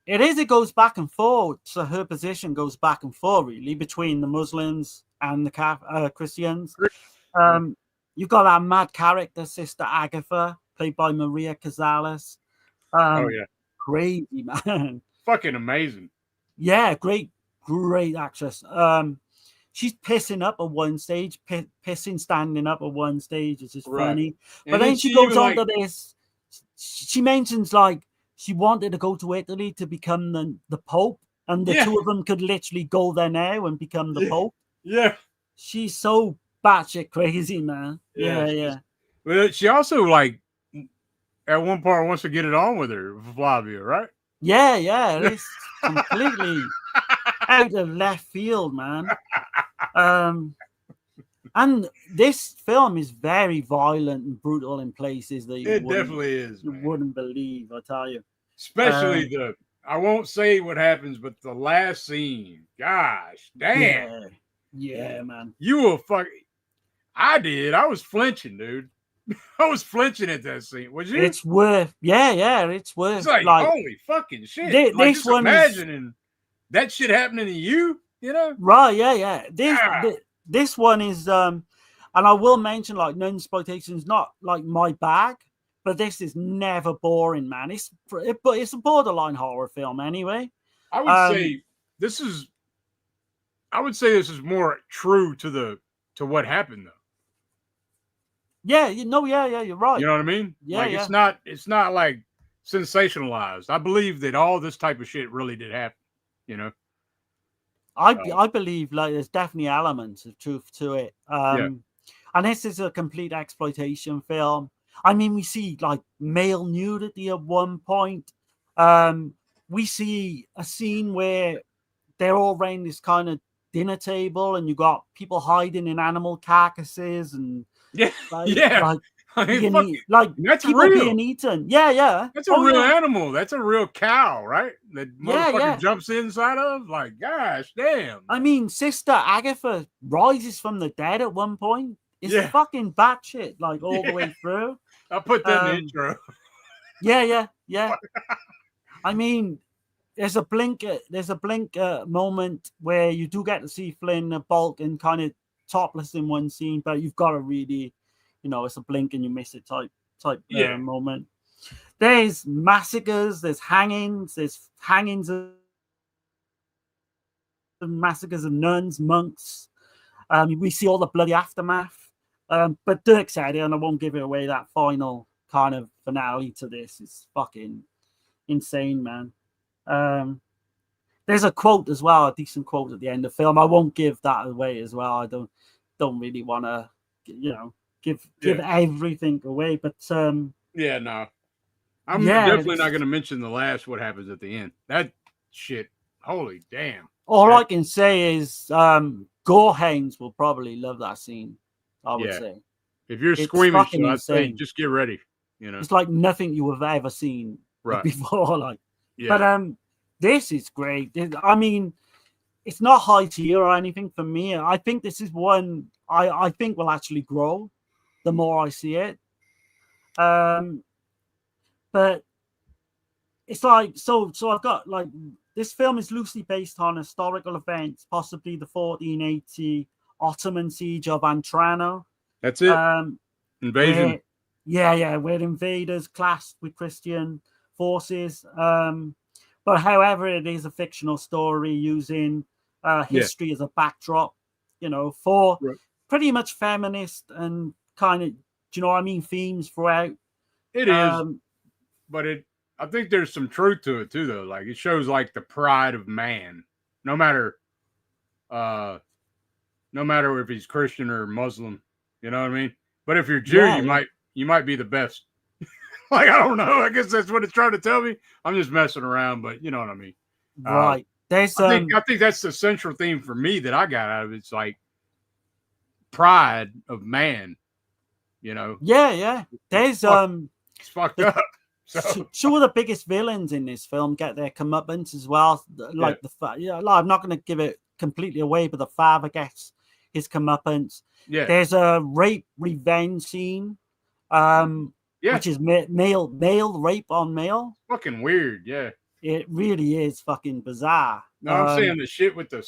It is. It goes back and forth. So her position goes back and forth, really, between the Muslims and the Christians. You got that mad character, Sister Agatha, played by Maria Casales. Oh yeah, Crazy, man. fucking amazing. Yeah, great actress. She's pissing up at one stage, pissing standing up at one stage. It's just Right. funny. And But then then she she goes even, on like- to this. She mentions like she wanted to go to Italy to become the Pope, and the Yeah. two of them could literally go there now and become the Yeah. Pope. Yeah. She's so batshit crazy, man. Yeah, Yeah. Well, she also like at one part wants to get it on with her, Flavia, right? Yeah. It's completely out of left field, man. And this film is very violent and brutal in places that It definitely is. you Man. wouldn't believe, I tell you. Especially I won't say what happens, but the last scene. Gosh, damn. Yeah, man. You will I did. I was flinching, dude. I was flinching at that scene. Was you? It's worth, it's worth. It's like holy fucking shit. Like, This just one imagining that shit happening to you, you know? Right, yeah. This one is and I will mention like non-exploitation is not like my bag, but this is never boring, man. But it's a borderline horror film anyway. I would say this is more true to what happened though. Yeah, you're right. You know what I mean? Yeah, like it's not like sensationalized. I believe that all this type of shit really did happen, you know. I believe like there's definitely elements of truth to it. And this is a complete exploitation film. I mean, we see like male nudity at one point. We see a scene where they're all around this kind of dinner table, and you got people hiding in animal carcasses, and that's people real. being eaten. Yeah. That's a real animal. That's a real cow, right? That motherfucker jumps inside of. Like, gosh, damn. I mean, Sister Agatha rises from the dead at one point. It's fucking batshit, like all the way through. I'll put that in the intro. Yeah. I mean, there's a blink moment where you do get to see Flynn Bolkan kind of topless in one scene, but you've got to really, it's a blink and you miss it type moment. There's massacres, there's hangings of massacres of nuns, monks. We see all the bloody aftermath. But Dirk said it, and I won't give it away, that final kind of finale to this is fucking insane, man. There's a quote as well, a decent quote at the end of the film. I won't give that away as well. I don't really want to, give everything away. But no, I'm definitely not going to mention the last what happens at the end. That shit, holy damn. All I can say is gorehounds will probably love that scene. I would say. If you're squeamish, I'd say just get ready. It's like nothing you have ever seen before. Like, yeah. But this is great. I mean, it's not high tier or anything for me. I think this is one I think will actually grow the more I see it. But it's like so I've got like this film is loosely based on historical events, possibly the 1480 Ottoman siege of Antrano. That's it. Invasion. Where invaders clashed with Christian forces. But however, it is a fictional story using history as a backdrop, for pretty much feminist and kind of, do you know what I mean, themes throughout. It is, but I think there's some truth to it too, though. Like it shows like the pride of man, no matter if he's Christian or Muslim, you know what I mean? But if you're Jew, you might be the best. Like, I don't know. I guess that's what it's trying to tell me. I'm just messing around, but you know what I mean. Right. I think that's the central theme for me that I got out of it. It's like pride of man, Yeah. There's it's fucked up. So. Two of the biggest villains in this film get their comeuppance as well. Like I'm not going to give it completely away, but the father gets his comeuppance. Yeah. There's a rape revenge scene. Which is male rape on male. Fucking weird, yeah. It really is fucking bizarre. No, I'm saying the shit with the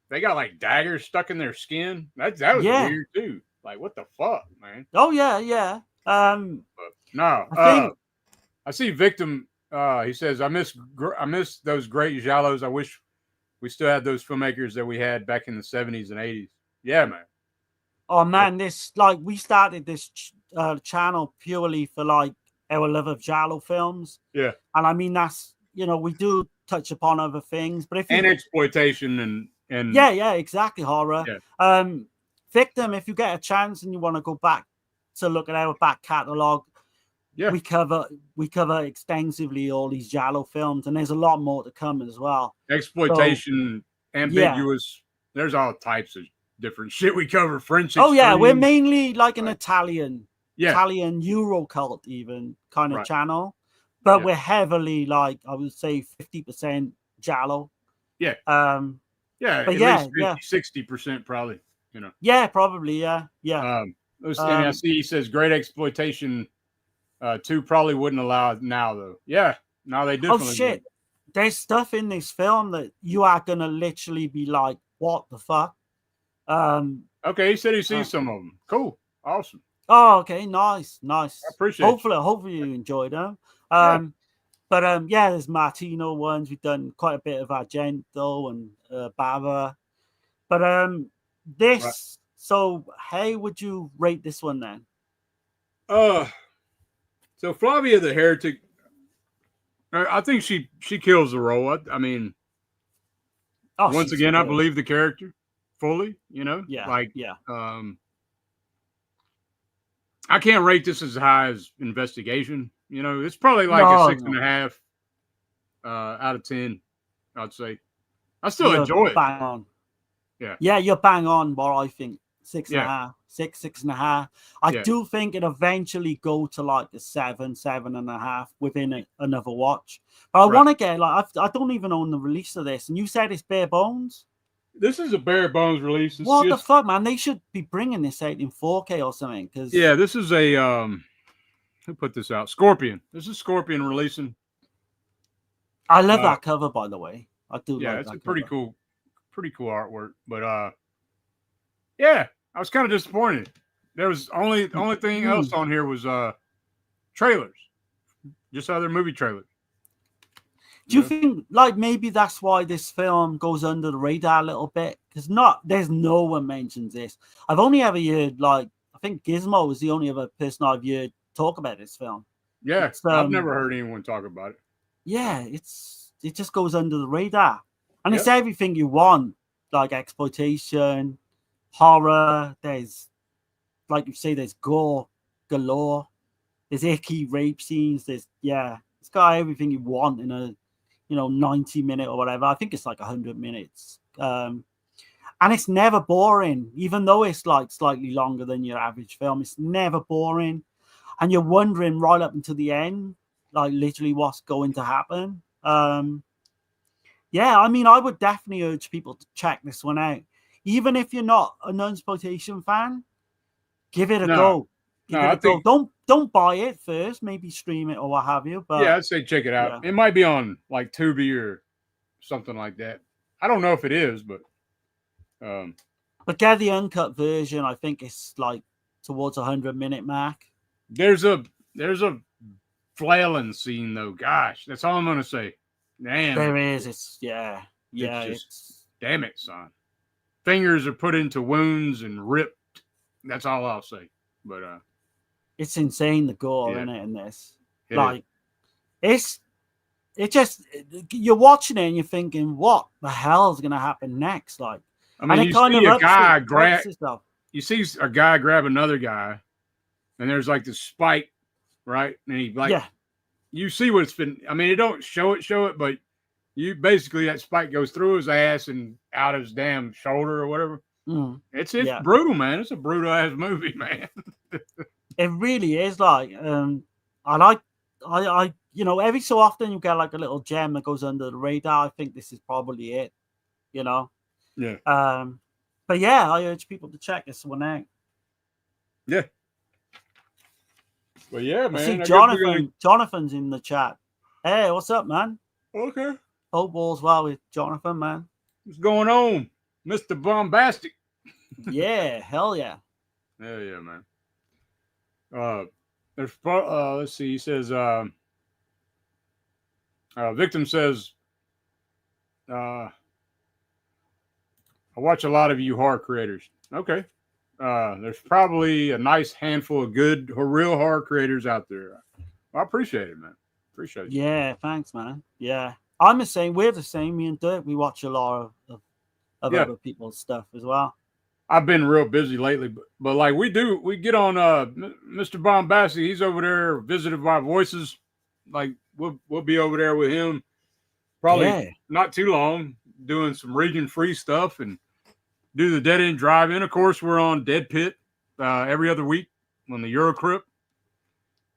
they got like daggers stuck in their skin. That was weird too. Like, what the fuck, man? Oh yeah. But no, I think I see Victim. He says, I miss those great Giallos. I wish we still had those filmmakers that we had back in the 70s and 80s. Yeah, man. oh man, this like we started this channel purely for like our love of Giallo films. Yeah. And I mean that's we do touch upon other things, but if you And exploitation and yeah, exactly, horror. Yeah. Victim, if you get a chance and you want to go back to look at our back catalogue, yeah, we cover extensively all these Giallo films, and there's a lot more to come as well. Exploitation, ambiguous. Yeah. There's all types of different shit we cover. French. Oh yeah, we're extreme. mainly like an Right. Italian Euro cult even kind of Right. channel, but we're heavily like I would say 50% Giallo. Yeah. Yeah, but at least 60% probably. Yeah, probably. Yeah. And I see he says great exploitation. 2 probably wouldn't allow it now though. Yeah, no, they definitely. Oh shit! Would. There's stuff in this film that you are gonna literally be like, "What the fuck?" Okay, he said he sees some of them. Cool, awesome. Oh, okay, nice. I appreciate. Hopefully you enjoyed them. But there's Martino ones. We've done quite a bit of Argento and Bava. But this. Right. So, how would you rate this one then? So Flavia the Heretic, I think she kills the role. I mean, once again, I believe the character fully. Yeah. I can't rate this as high as Investigation. It's probably like a 6.5 out of 10. I'd say. I still enjoy it. Bang on. Yeah, you're bang on. What I think. 6.5, 6.5. I do think it eventually go to like a 7.5 within another watch. But I want to get like I don't even own the release of this, and you said it's bare bones. This is a bare bones release. What the fuck, man? They should be bringing this out in 4K or something. Because this is a who put this out? Scorpion. This is Scorpion releasing. I love that cover, by the way. I do. Yeah, like it's that a pretty cool artwork. But yeah, I was kind of disappointed. There was only thing else on here was trailers, just other movie trailers. Do you think like maybe that's why this film goes under the radar a little bit? Because there's no one mentions this. I've only ever heard I think Gizmo is the only other person I've heard talk about this film. Yeah, I've never heard anyone talk about it. Yeah, it just goes under the radar, and it's everything you want, like exploitation. Horror, there's like you say, there's gore galore, there's icky rape scenes, it's got everything you want in a 90-minute or whatever. I think it's like 100 minutes. And it's never boring, even though it's like slightly longer than your average film. It's never boring. And you're wondering right up until the end, like literally what's going to happen. I mean, I would definitely urge people to check this one out. Even if you're not an exploitation fan, give it a go. Don't buy it first. Maybe stream it or what have you. But I'd say check it out. Yeah. It might be on like Tubi or something like that. I don't know if it is, but get the uncut version. I think it's like towards 100-minute mark. There's a flailing scene though. Gosh, that's all I'm gonna say. Damn, there is. It's damn it, son. Fingers are put into wounds and ripped. That's all I'll say. But it's insane the gore in it in this. It's just you're watching it and you're thinking, what the hell is gonna happen next? Like, I mean, you see a guy grab. You see a guy grab another guy, and there's like this spike, right? And he you see what's been. I mean, it don't show it, but. You basically that spike goes through his ass and out his damn shoulder or whatever. It's brutal, man. It's a brutal ass movie, man. It really is. Like, I every so often you get like a little gem that goes under the radar. I think this is probably it. Yeah. But yeah, I urge people to check this one out. Yeah. Well, yeah, man. I see Jonathan's in the chat. Hey, what's up, man? Okay. Hope all's well with Jonathan, man. What's going on, Mr. Bombastic? Yeah, hell yeah. Hell yeah, man. Let's see. He says, victim says, I watch a lot of you horror creators. Okay. There's probably a nice handful of good, real horror creators out there. I appreciate it, man. Appreciate you. Yeah, thanks, man. Yeah, I'm the same. We're the same. Me and Dirk, we watch a lot of other people's stuff as well. I've been real busy lately, but like we get on Mr. Bombassi. He's over there visited by Voices. Like we'll be over there with him probably not too long, doing some region free stuff and do the Dead End Drive-In. Of course, we're on Dead Pit every other week on the Eurocrypt.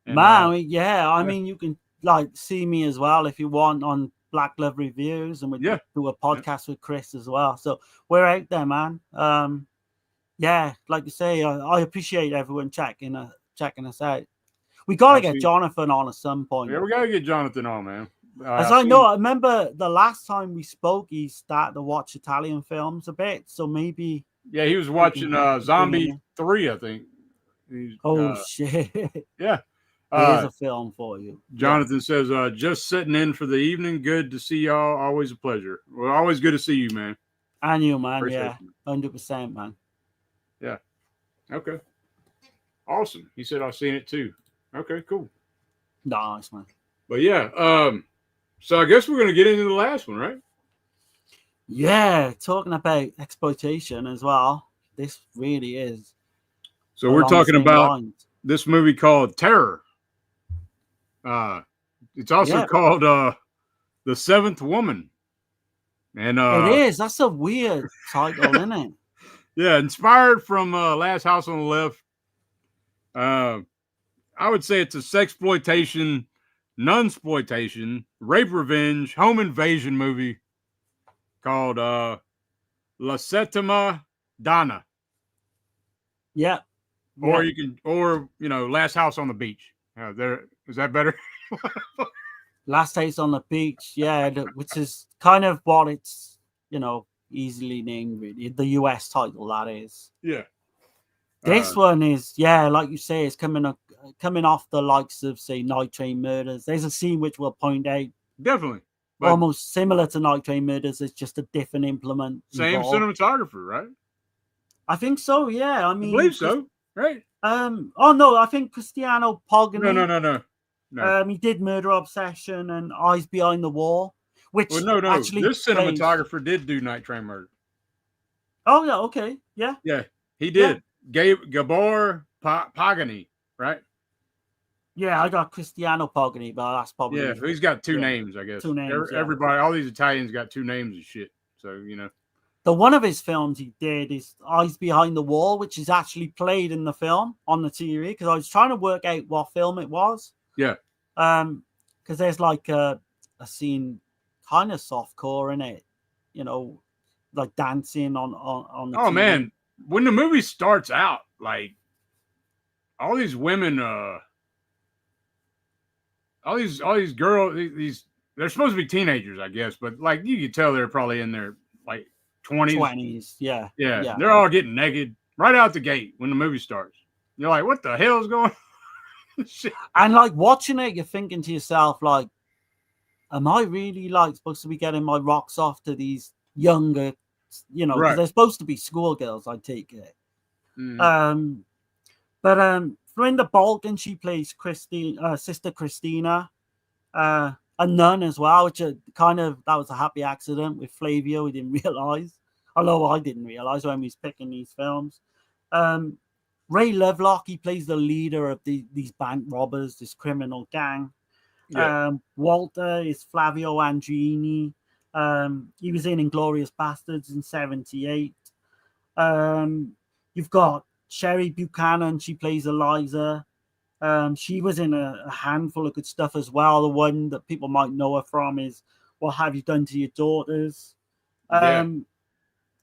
And, I mean, you can like see me as well if you want on Black Love Reviews, and we do a podcast with Chris as well. So we're out there, man. Like you say, I appreciate everyone checking us out. We gotta get Jonathan on at some point. Yeah, we gotta get Jonathan on, man. As I know, I remember the last time we spoke, he started to watch Italian films a bit. So maybe. Yeah, he was watching Zombie 3, I think. Shit. Yeah. Here's a film for you. Jonathan says, just sitting in for the evening. Good to see y'all. Always a pleasure. Well, always good to see you, man. And you, man. Appreciate you. 100%, man. Yeah. Okay. Awesome. He said, I've seen it too. Okay, cool. Nice, man. But yeah, so I guess we're going to get into the last one, right? Yeah, talking about exploitation as well. This really is. So we're talking about this movie called Terror. It's also called The Seventh Woman. And it is. That's a weird title, isn't it? Yeah, inspired from Last House on the Left. I would say it's a sexploitation, nunsploitation, rape revenge, home invasion movie called La Settima Donna. Yeah. Or Last House on the Beach. Is that better? Last House on the Beach, which is kind of what it's, easily named, really. The US title, that is. Yeah. This one is, like you say, it's coming off the likes of, say, Night Train Murders. There's a scene which we'll point out. Definitely. Almost similar to Night Train Murders. It's just a different implement. Same cinematographer, right? I think so, yeah. I believe so, right? I think Cristiano Pogani. No. He did Murder Obsession and Eyes Behind the Wall, which actually this cinematographer did do Night Train Murder. Oh, yeah, okay. Yeah. Yeah, he did. Gabor Pagani, right? Yeah, I got Cristiano Pogani, but that's probably he's got two names, I guess. Two names. Everybody, all these Italians got two names and shit. So the one of his films he did is Eyes Behind the Wall, which is actually played in the film on the TV because I was trying to work out what film it was. Yeah. Because there's like a scene, kind of softcore in it, like dancing on the TV. Man, when the movie starts out, like all these women, all these girls, they're supposed to be teenagers, I guess, but like you could tell they're probably in their like 20s. Yeah. They're all getting naked right out the gate when the movie starts. You're like, what the hell is going on? Shit. And like watching it, you're thinking to yourself, like, am I really like supposed to be getting my rocks off to these younger, because they're supposed to be schoolgirls, I take it. But Florinda Bolkan, she plays Sister Christina, a nun as well, which that was a happy accident with Flavia. We didn't realize, although I didn't realize when we was picking these films. Ray Lovelock, he plays the leader of these bank robbers, this criminal gang. Yeah. Walter is Flavio Andrini. He was in Inglourious Bastards in 1978. You've got Sherry Buchanan, she plays Eliza. She was in a handful of good stuff as well. The one that people might know her from is What Have You Done to Your Daughters?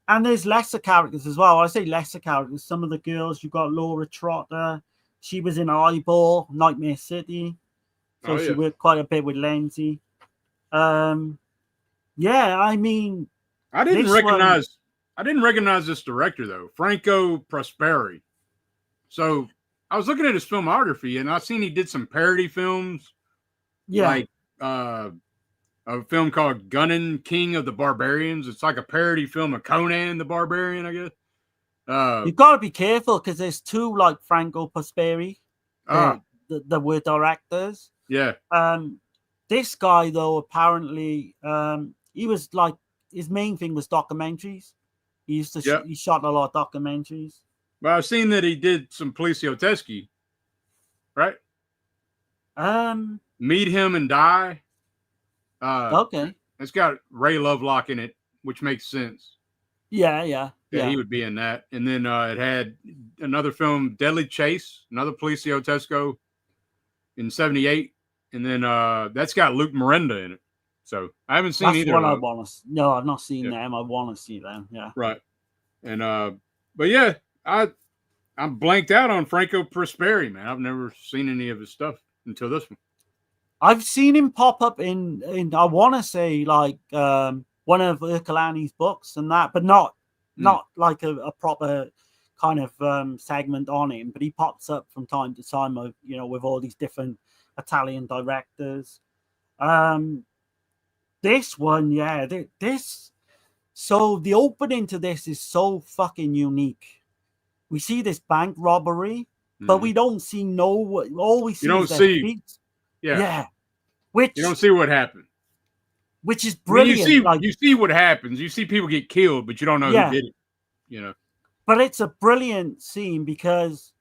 And there's lesser characters as well. I say lesser characters. Some of the girls, you've got Laura Trotter. She was in Eyeball, Nightmare City. So she worked quite a bit with Lindsay. I mean, I didn't recognize this director though, Franco Prosperi. So I was looking at his filmography, and I've seen he did some parody films, like a film called Gunnin' King of the Barbarians. It's like a parody film of Conan the Barbarian, I guess. You've got to be careful because there's two like Franco Prosperi that were directors. Yeah. This guy though, apparently, he was like his main thing was documentaries. He used to he shot a lot of documentaries. Well, I've seen that he did some Poliziotteschi, right? Meet Him and Die. Okay. It's got Ray Lovelock in it, which makes sense. Yeah. He would be in that. And then it had another film, Deadly Chase, another Poliziottesco in 1978. And then that's got Luke Miranda in it. So I haven't seen either of those. No, I've not seen them. I want to see them. Yeah. Right. And but yeah, I'm blanked out on Franco Prosperi, man. I've never seen any of his stuff until this one. I've seen him pop up in I want to say like one of Ercolani's books and that, but not like a proper kind of segment on him. But he pops up from time to time, with all these different Italian directors. This one, so the opening to this is so fucking unique. We see this bank robbery, but we don't see all we see is their feet. Yeah. Which you don't see what happened. Which is brilliant. You see what happens. You see people get killed, but you don't know who did it. But it's a brilliant scene because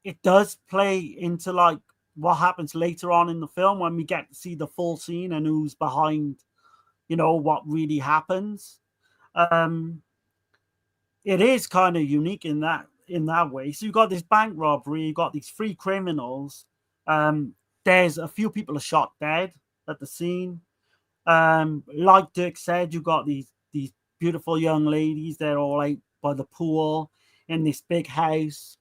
it does play into like what happens later on in the film when we get to see the full scene and who's behind, what really happens. It is kind of unique in that way. So you got this bank robbery, you got these three criminals. There's a few people are shot dead at the scene. Like Dirk said, you got these beautiful young ladies. They're all out by the pool in this big house,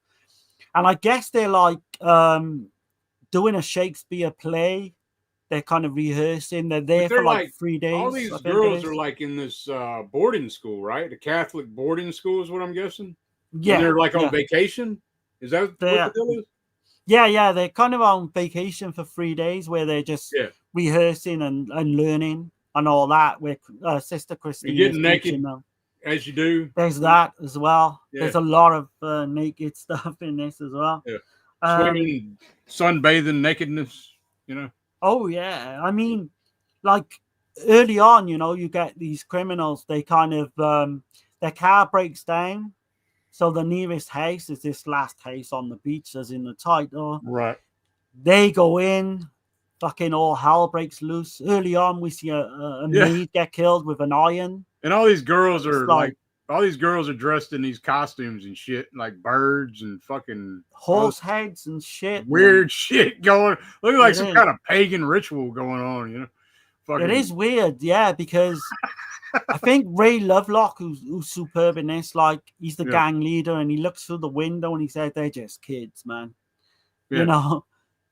and I guess they're like doing a Shakespeare play. They're kind of rehearsing. They're there for like 3 days. All these girls are like in this boarding school, right? A Catholic boarding school is what I'm guessing. Yeah, and they're like on vacation. Is that what the deal is? Yeah. They're kind of on vacation for 3 days where they're just rehearsing and learning and all that. With Sister Christine getting naked as you do. There's that as well. Yeah. There's a lot of naked stuff in this as well. Yeah, swimming, sunbathing, nakedness. Oh yeah, I mean, like early on, you get these criminals. They kind of their car breaks down. So the nearest house is this last house on the beach, as in the title. Right. They go in, fucking all hell breaks loose. Early on, we see a maid get killed with an iron. And all these girls are all these girls are dressed in these costumes and shit, like birds and fucking horse heads and shit. Weird shit going. Looking like some kind of pagan ritual going on, It is weird, because I think Ray Lovelock, who's superb in this, like he's the gang leader, and he looks through the window and he said, "They're just kids, man,"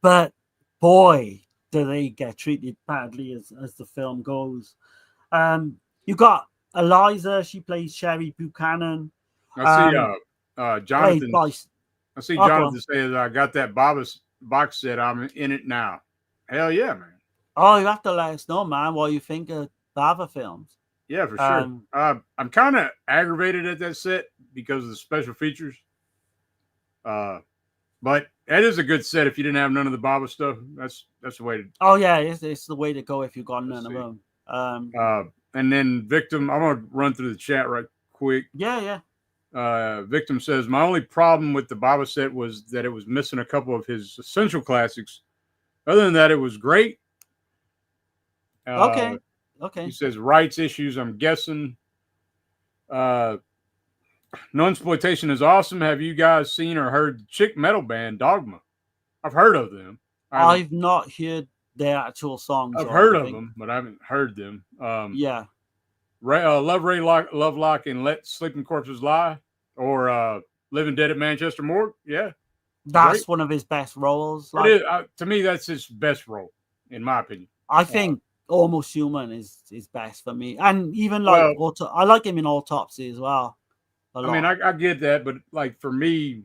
But boy, do they get treated badly as the film goes. You got Eliza; she plays Sherry Buchanan. I see Jonathan. I see Jonathan says, "I got that box set. I'm in it now." Hell yeah, man! Oh, you have to let us know, man, what you think of the other films. Yeah, for sure. I'm kind of aggravated at that set because of the special features. But it is a good set if you didn't have none of the Baba stuff. That's the way to. Oh yeah, it's the way to go if you got none of them. And then Victim, I'm gonna run through the chat right quick. Yeah. Victim says my only problem with the Baba set was that it was missing a couple of his essential classics. Other than that, it was great. Okay. He says rights issues, I'm guessing. Nunsploitation is awesome. Have you guys seen or heard the chick metal band Dogma? I've heard of them. I've not heard their actual songs. I've heard of them, but I haven't heard them. Yeah. Love Ray Lovelock and Let Sleeping Corpses Lie, or Living Dead at Manchester Morgue. Yeah. That's one of his best roles. It is, to me, that's his best role, in my opinion. I think Almost Human is best for me, and even like I like him in Autopsy as well. I mean, I get that, but like for me,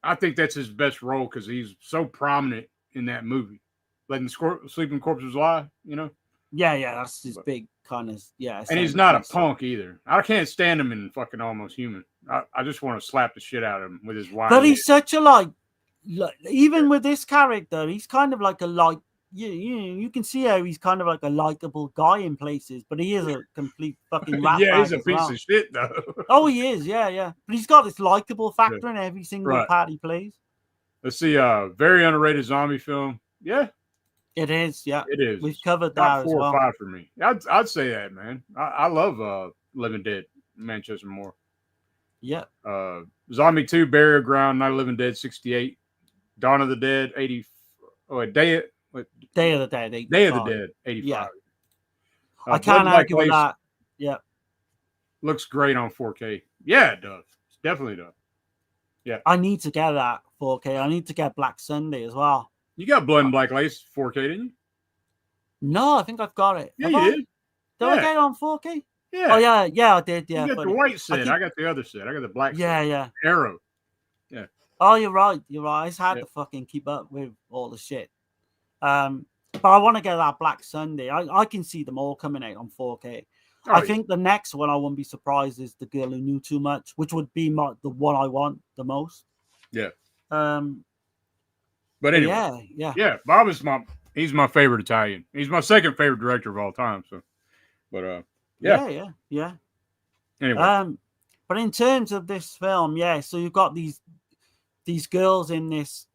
I think that's his best role because he's so prominent in that movie, letting sleeping corpses lie. You know. Yeah, that's his big kind of And he's not a punk either. I can't stand him in fucking Almost Human. I just want to slap the shit out of him with his wine. But he's such a even with this character, he's kind of like a you can see how he's kind of like a likable guy in places, but he is a complete fucking rat yeah, bag he's a piece of shit though. Oh, he is, yeah. But he's got this likable factor in every single part he plays. Let's see, very underrated zombie film. Yeah, it is. Yeah, it is. We've covered Top that 4 as well. or 5 for me. I'd say that, man. I love Living Dead, Manchester Moore. Yeah. Zombie 2, Burial Ground, Night of the Living Dead, 68. Dawn of the Dead, 80. Oh, Day of the Dead, 85. Day of the Dead, 85. Yeah. I can't argue with that. Yeah. Looks great on 4K. Yeah, it does. It definitely does. Yeah. I need to get that 4K. I need to get Black Sunday as well. You got Blood and Black Lace 4K, didn't you? No, I think I've got it. Yeah, you did. Did I get it on 4K? Yeah. Oh, yeah, I did. Yeah. You got the white set. I got the other set. I got the black set. Yeah. Arrow. Yeah. Oh, you're right. I just had to fucking keep up with all the shit. But I want to get that Black Sunday. I can see them all coming out on 4K. I think the next one I wouldn't be surprised is The Girl Who Knew Too Much, which would be the one I want the most. Yeah. But anyway. Yeah. Bob is he's my favorite Italian. He's my second favorite director of all time. So, but yeah. Anyway. But in terms of this film, so you've got these girls in this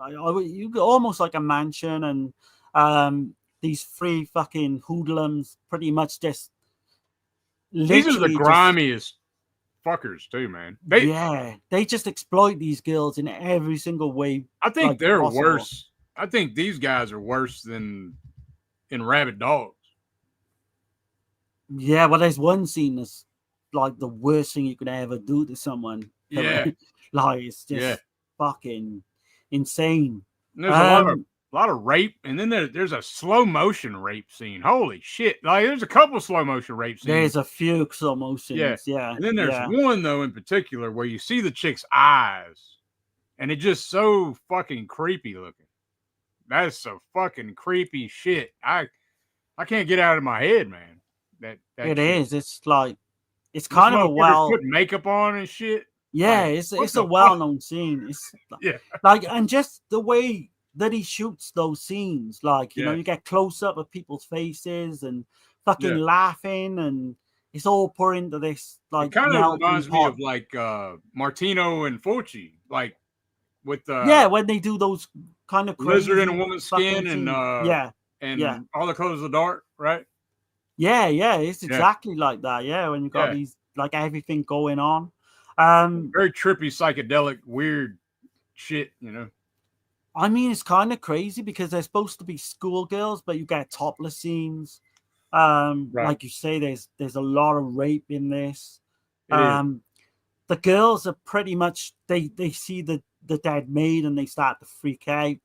you almost like a mansion, and these 3 fucking hoodlums pretty much just. These are the grimiest fuckers too, man. They just exploit these girls in every single way. I think they're possible. Worse. I think these guys are worse than in Rabid Dogs. Yeah, well, there's one scene that's like the worst thing you could ever do to someone. Yeah. It's just fucking insane. And there's a lot of rape, and then there's a slow motion rape scene. Holy shit! There's a couple slow motion rape scenes. There's a few slow motions. Yeah. And then there's one though in particular where you see the chick's eyes, and it's just so fucking creepy looking. That's some fucking creepy shit. I can't get out of my head, man. That it is. It's like it's kind of a put makeup on and shit. Yeah, it's a well-known scene. It's and just the way that he shoots those scenes, you get close up of people's faces and fucking laughing, and it's all put into this it kind of reminds me of Martino and Fulci, with when they do those kind of crazy lizard in a woman's skin and all the colors of the dark, right? Yeah, it's exactly like that. Yeah, when you got these everything going on. Very trippy, psychedelic, weird shit, I mean, it's kind of crazy because they're supposed to be schoolgirls, but you get topless scenes. Like you say, there's a lot of rape in this. The girls are pretty much they see the dead maid and they start to freak out.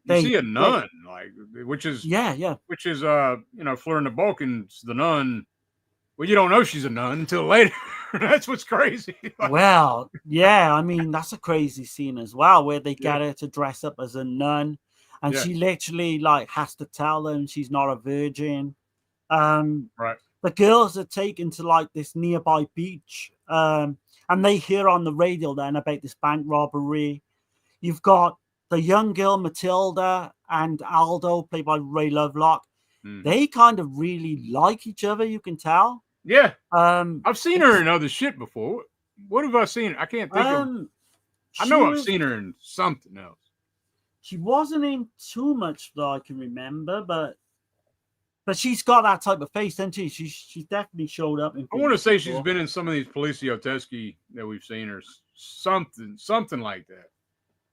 You see a nun, which is Florinda Bolkan's the nun. Well, you don't know she's a nun until later. That's what's crazy. Well, yeah, I mean, that's a crazy scene as well, where they get her to dress up as a nun, and she literally has to tell them she's not a virgin. Right. The girls are taken to this nearby beach, and they hear on the radio then about this bank robbery. You've got the young girl Matilda and Aldo, played by Ray Lovelock. They kind of really like each other, you can tell. Yeah. I've seen her in other shit before. What have I seen? I can't think of. I know I've seen her in something else. She wasn't in too much that I can remember, but she's got that type of face, doesn't she? She's definitely showed up in. I want to say she's been in some of these Poliziotteschi that we've seen, or something like that.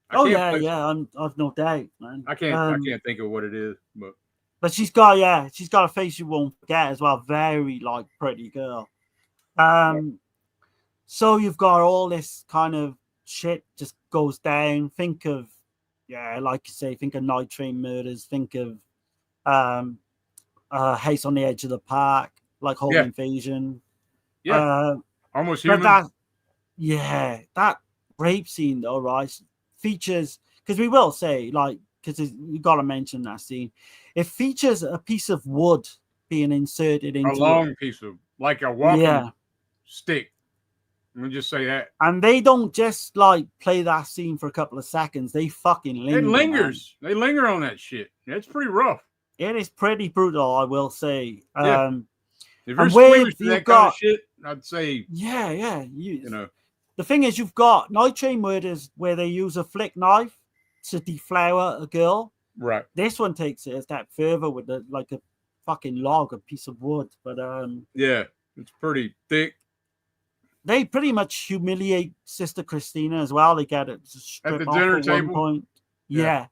I've no doubt, man. I can't think of what it is, but she's got a face you won't forget as well. Very pretty girl. So you've got all this kind of shit just goes down. Think of like you say, think of Night Train Murders. Think of House on the Edge of the Park, Home Invasion. Almost Human. That rape scene, though, right? Features, because we will say, like, because you got to mention that scene. It features a piece of wood being inserted into A long piece of, like a walking yeah. stick. Let me just say that. And they don't just like play that scene for a couple of seconds. They fucking linger. It lingers. Man. They linger on that shit. It's pretty rough. It is pretty brutal, I will say. Yeah. If you're and squeamish to that got, kind of shit, I'd say. Yeah. You know. The thing is, you've got Night Train murders where they use a flick knife to deflower a girl. Right. This one takes it a step further with a fucking log, a piece of wood. But yeah, it's pretty thick. They pretty much humiliate Sister Christina as well. They get it at the dinner table. One point. Yeah.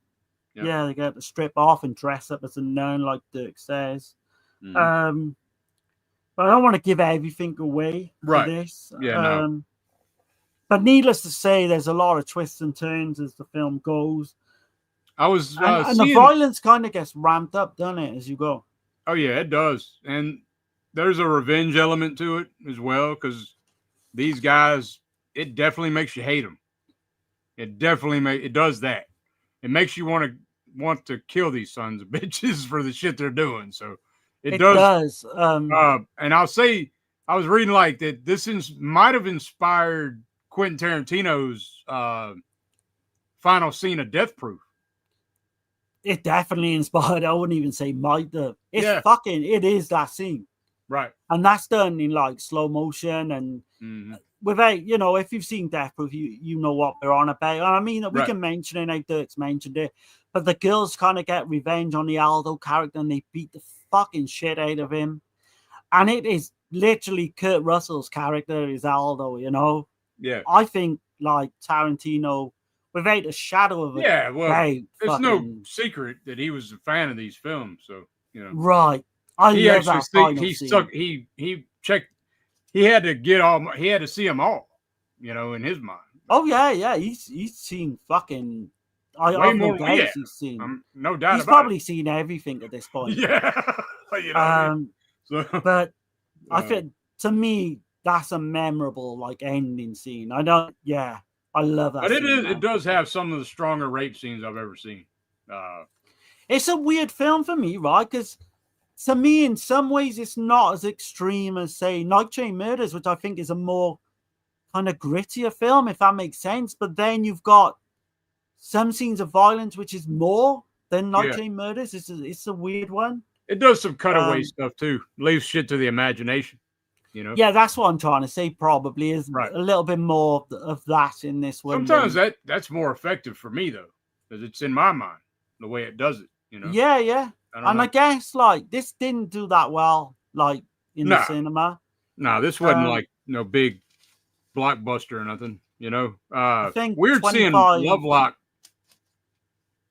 They get to strip off and dress up as a nun, like Dirk says. Mm-hmm. But I don't want to give everything away for this. Yeah, no. But needless to say, there's a lot of twists and turns as the film goes. I was and the violence kind of gets ramped up, doesn't it, as you go? Oh yeah, it does. And there's a revenge element to it as well, because these guys, it definitely makes you hate them. It does that. It makes you want to kill these sons of bitches for the shit they're doing. So it does. And I'll say, I was reading like that this might have inspired Quentin Tarantino's final scene of Death Proof. It definitely inspired. I wouldn't even say might have. It is that scene. Right. And that's done in like slow motion and without, if you've seen Death Proof, you know what they're on about. And I mean, we can mention it, like Dirk's mentioned it, but the girls kind of get revenge on the Aldo character and they beat the fucking shit out of him. And it is literally Kurt Russell's character is Aldo, Yeah. I think like Tarantino, without a shadow of a it's no secret that he was a fan of these films, so right. He love that final scene. He had to see them all, in his mind. Oh yeah. He's seen fucking. I've no doubt he's seen. No doubt. He's probably seen everything at this point. Yeah. But I think to me that's a memorable like ending scene. I love that. But it does have some of the stronger rape scenes I've ever seen. It's a weird film for me, right? Because to me, in some ways, it's not as extreme as, say, Night Train Murders, which I think is a more kind of grittier film, if that makes sense. But then you've got some scenes of violence, which is more than Night Train Murders. It's a weird one. It does some cutaway stuff, too. Leaves shit to the imagination. Yeah, that's what I'm trying to say. Probably is a little bit more of that in this one. Sometimes that's more effective for me though, because it's in my mind the way it does it. Yeah. I guess like this didn't do that well, like in the cinema. No, this wasn't like no big blockbuster or nothing. I think weird seeing Lovelock.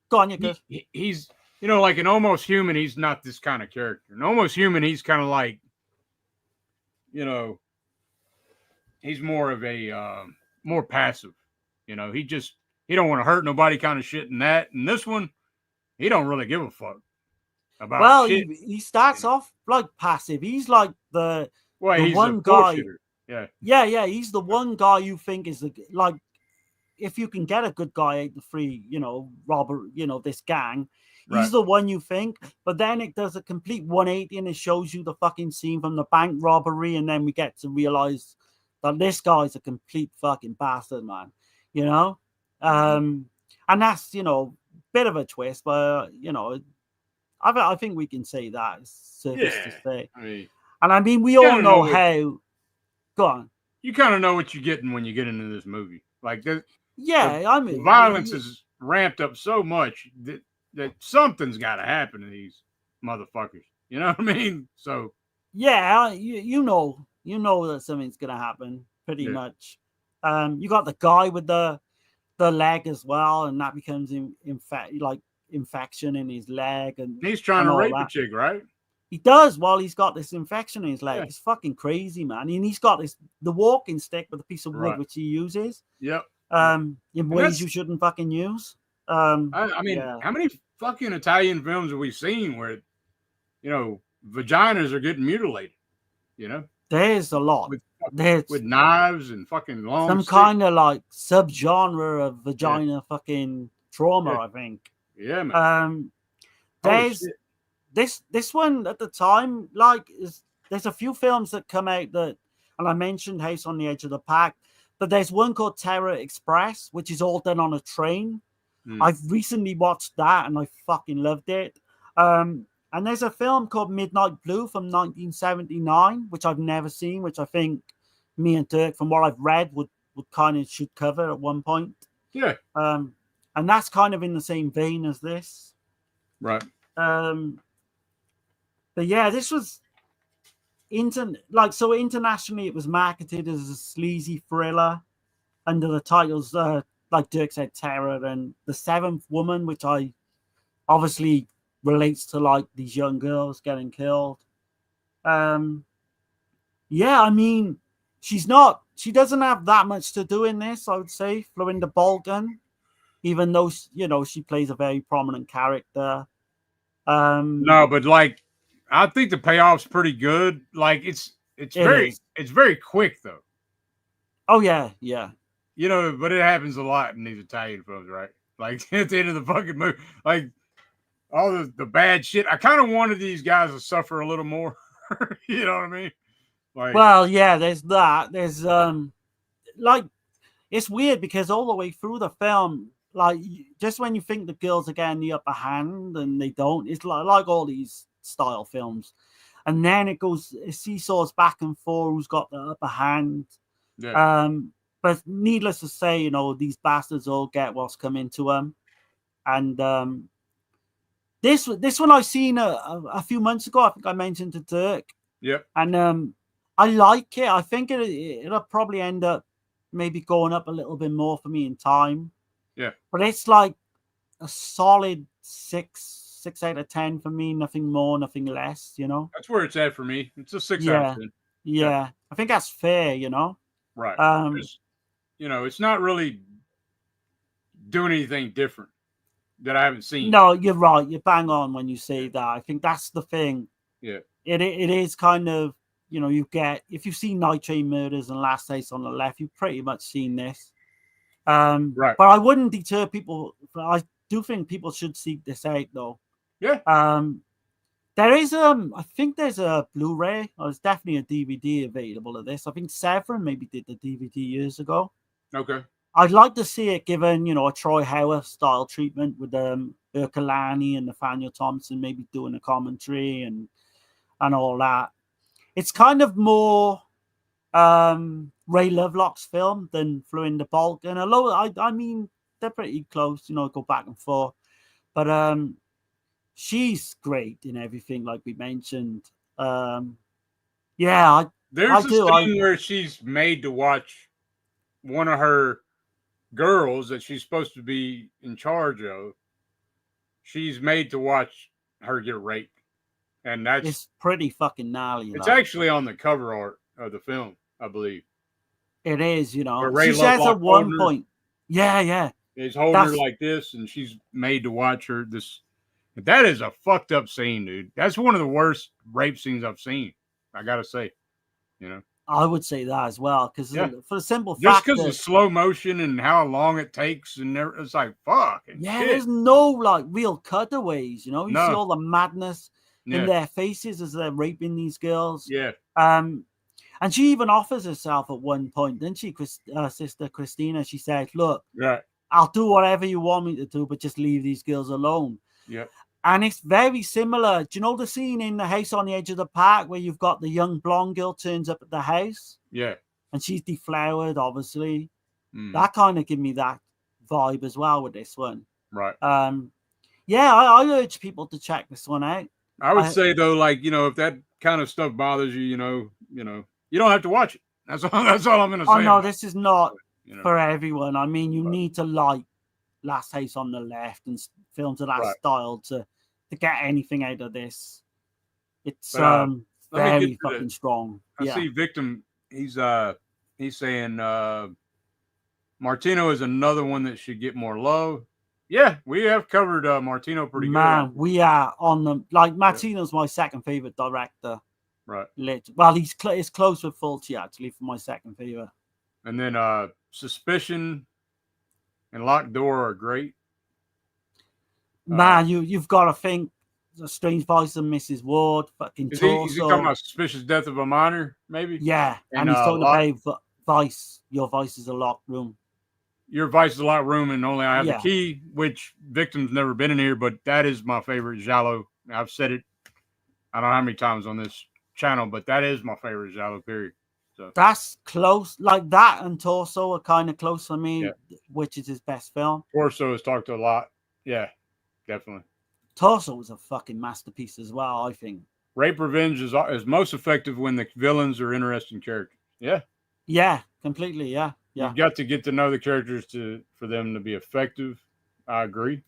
Go on, you go. He's like an Almost Human. He's not this kind of character. In Almost Human, he's kind of like. He's more of a more passive. He don't want to hurt nobody kind of shit in that. And this one, he don't really give a fuck about shit. He starts off like passive. He's like the he's one a guy. Yeah. He's the one guy you think is like if you can get a good guy out the free, robber, this gang. He's the one you think, but then it does a complete 180 and it shows you the fucking scene from the bank robbery, and then we get to realize that this guy's a complete fucking bastard, man. And that's bit of a twist, but I think we can say that it's surface to say. I mean, we all know how. Go on. You kind of know what you're getting when you get into this movie, like the violence is ramped up so much that something's got to happen to these motherfuckers. You know what I mean? So yeah, you know that something's gonna happen pretty much. You got the guy with the leg as well, and that becomes infection in his leg, and he's trying to rape a chick, right? He does while he's got this infection in his leg. Yeah. It's fucking crazy, man. And he's got the walking stick with a piece of wood which he uses. Yep. In ways you shouldn't fucking use. I mean, how many fucking Italian films have we seen where, vaginas are getting mutilated? There's a lot. With there's with knives and fucking long some sticks. kind of like subgenre of vagina fucking trauma, I think. Yeah, man. There's shit. this one at the time, like, there's a few films that come out that, and I mentioned House on the Edge of the Park, but there's one called Terror Express, which is all done on a train. I've recently watched that and I fucking loved it. And there's a film called Midnight Blue from 1979, which I've never seen, which I think me and Dirk, from what I've read, would kind of should cover at one point. Yeah. And that's kind of in the same vein as this. Right. But yeah, this was internationally it was marketed as a sleazy thriller under the titles like Dirk said, Terror and The Seventh Woman, which I obviously relates to like these young girls getting killed. Yeah, I mean, she doesn't have that much to do in this, I would say, Florinda Bolkan, even though she plays a very prominent character. No, but like, I think the payoff's pretty good. Like, it's very quick though. Oh yeah, yeah. But it happens a lot in these Italian films, right? Like at the end of the fucking movie, like all the bad shit. I kind of wanted these guys to suffer a little more. You know what I mean? Like, well, yeah. There's that. There's like, it's weird because all the way through the film, like, just when you think the girls are getting the upper hand and they don't, it's like all these style films, and then it seesaws back and forth who's got the upper hand. yeah. But needless to say, these bastards all get what's coming to them, and this one I seen a few months ago. I think I mentioned to Dirk. Yep. And I like it. I think it'll probably end up maybe going up a little bit more for me in time. Yeah. But it's like a solid 6 out of 10 for me. Nothing more, nothing less. That's where it's at for me. It's a 6 out of 10. Yeah. I think that's fair. Right. It's not really doing anything different that I haven't seen. No, you're right. You're bang on when you say that. I think that's the thing. Yeah. It is kind of, you get, if you've seen Night Train Murders and Last House on the Left, you've pretty much seen this. Right. But I wouldn't deter people. I do think people should seek this out, though. Yeah. There is I think there's a Blu-ray. There's definitely a DVD available of this. I think Severin maybe did the DVD years ago. Okay. I'd like to see it given, a Troy Howard style treatment with Ercolani and Nathaniel Thompson maybe doing a commentary and all that. It's kind of more Ray Lovelock's film than Florinda Bolkan. Although I mean they're pretty close, go back and forth. But she's great in everything, like we mentioned. Yeah, there's a scene where she's made to watch one of her girls that she's supposed to be in charge of. She's made to watch her get raped. And it's pretty fucking gnarly. It's actually on the cover art of the film, I believe. It is, she says at one point. Yeah. He's holding her like this, and she's made to watch her. That is a fucked up scene, dude. That's one of the worst rape scenes I've seen. I gotta say, I would say that as well, because for the simple fact, just because of slow motion and how long it takes, and it's like fuck. There's no like real cutaways. You see all the madness in their faces as they're raping these girls. Yeah. And she even offers herself at one point, didn't she, Sister Christina? She said, "Look, I'll do whatever you want me to do, but just leave these girls alone." Yeah. And it's very similar. Do you know the scene in The House on the Edge of the Park where you've got the young blonde girl turns up at the house? Yeah. And she's deflowered, obviously. That kind of give me that vibe as well with this one. Right. Yeah, I urge people to check this one out. I would say though, like, if that kind of stuff bothers you, you don't have to watch it. That's all I'm gonna say. Oh no, this is not for everyone. I mean, you need to like Last House on the Left and films of that style to get anything out of this. It's very fucking strong. I see Victim. He's saying Martino is another one that should get more love. Yeah, we have covered Martino pretty good. Man, we are on them. Like, Martino's my second favorite director. Right. Well, it's close with Fulci actually for my second favorite. And then Suspicion and Locked Door are great. Man, you've got to think The Strange Voice of Mrs. Ward, fucking Is Torso. he talking about Suspicious Death of a Minor, maybe? Yeah, and he's talking about Vice. Your Vice is a locked room. Your Vice is a locked room, and only I have Yeah. the key, which Victim's never been in here, but that is my favorite Giallo. I've said it, I don't know how many times on this channel, but that is my favorite Giallo, period. So that's close. Like that and Torso are kind of close for me, which is his best film. Torso has talked a lot. Yeah, definitely. Torso was a fucking masterpiece as well, I think. Rape Revenge is most effective when the villains are interesting characters. Yeah. Yeah, completely. Yeah. You've got to get to know the characters for them to be effective. I agree.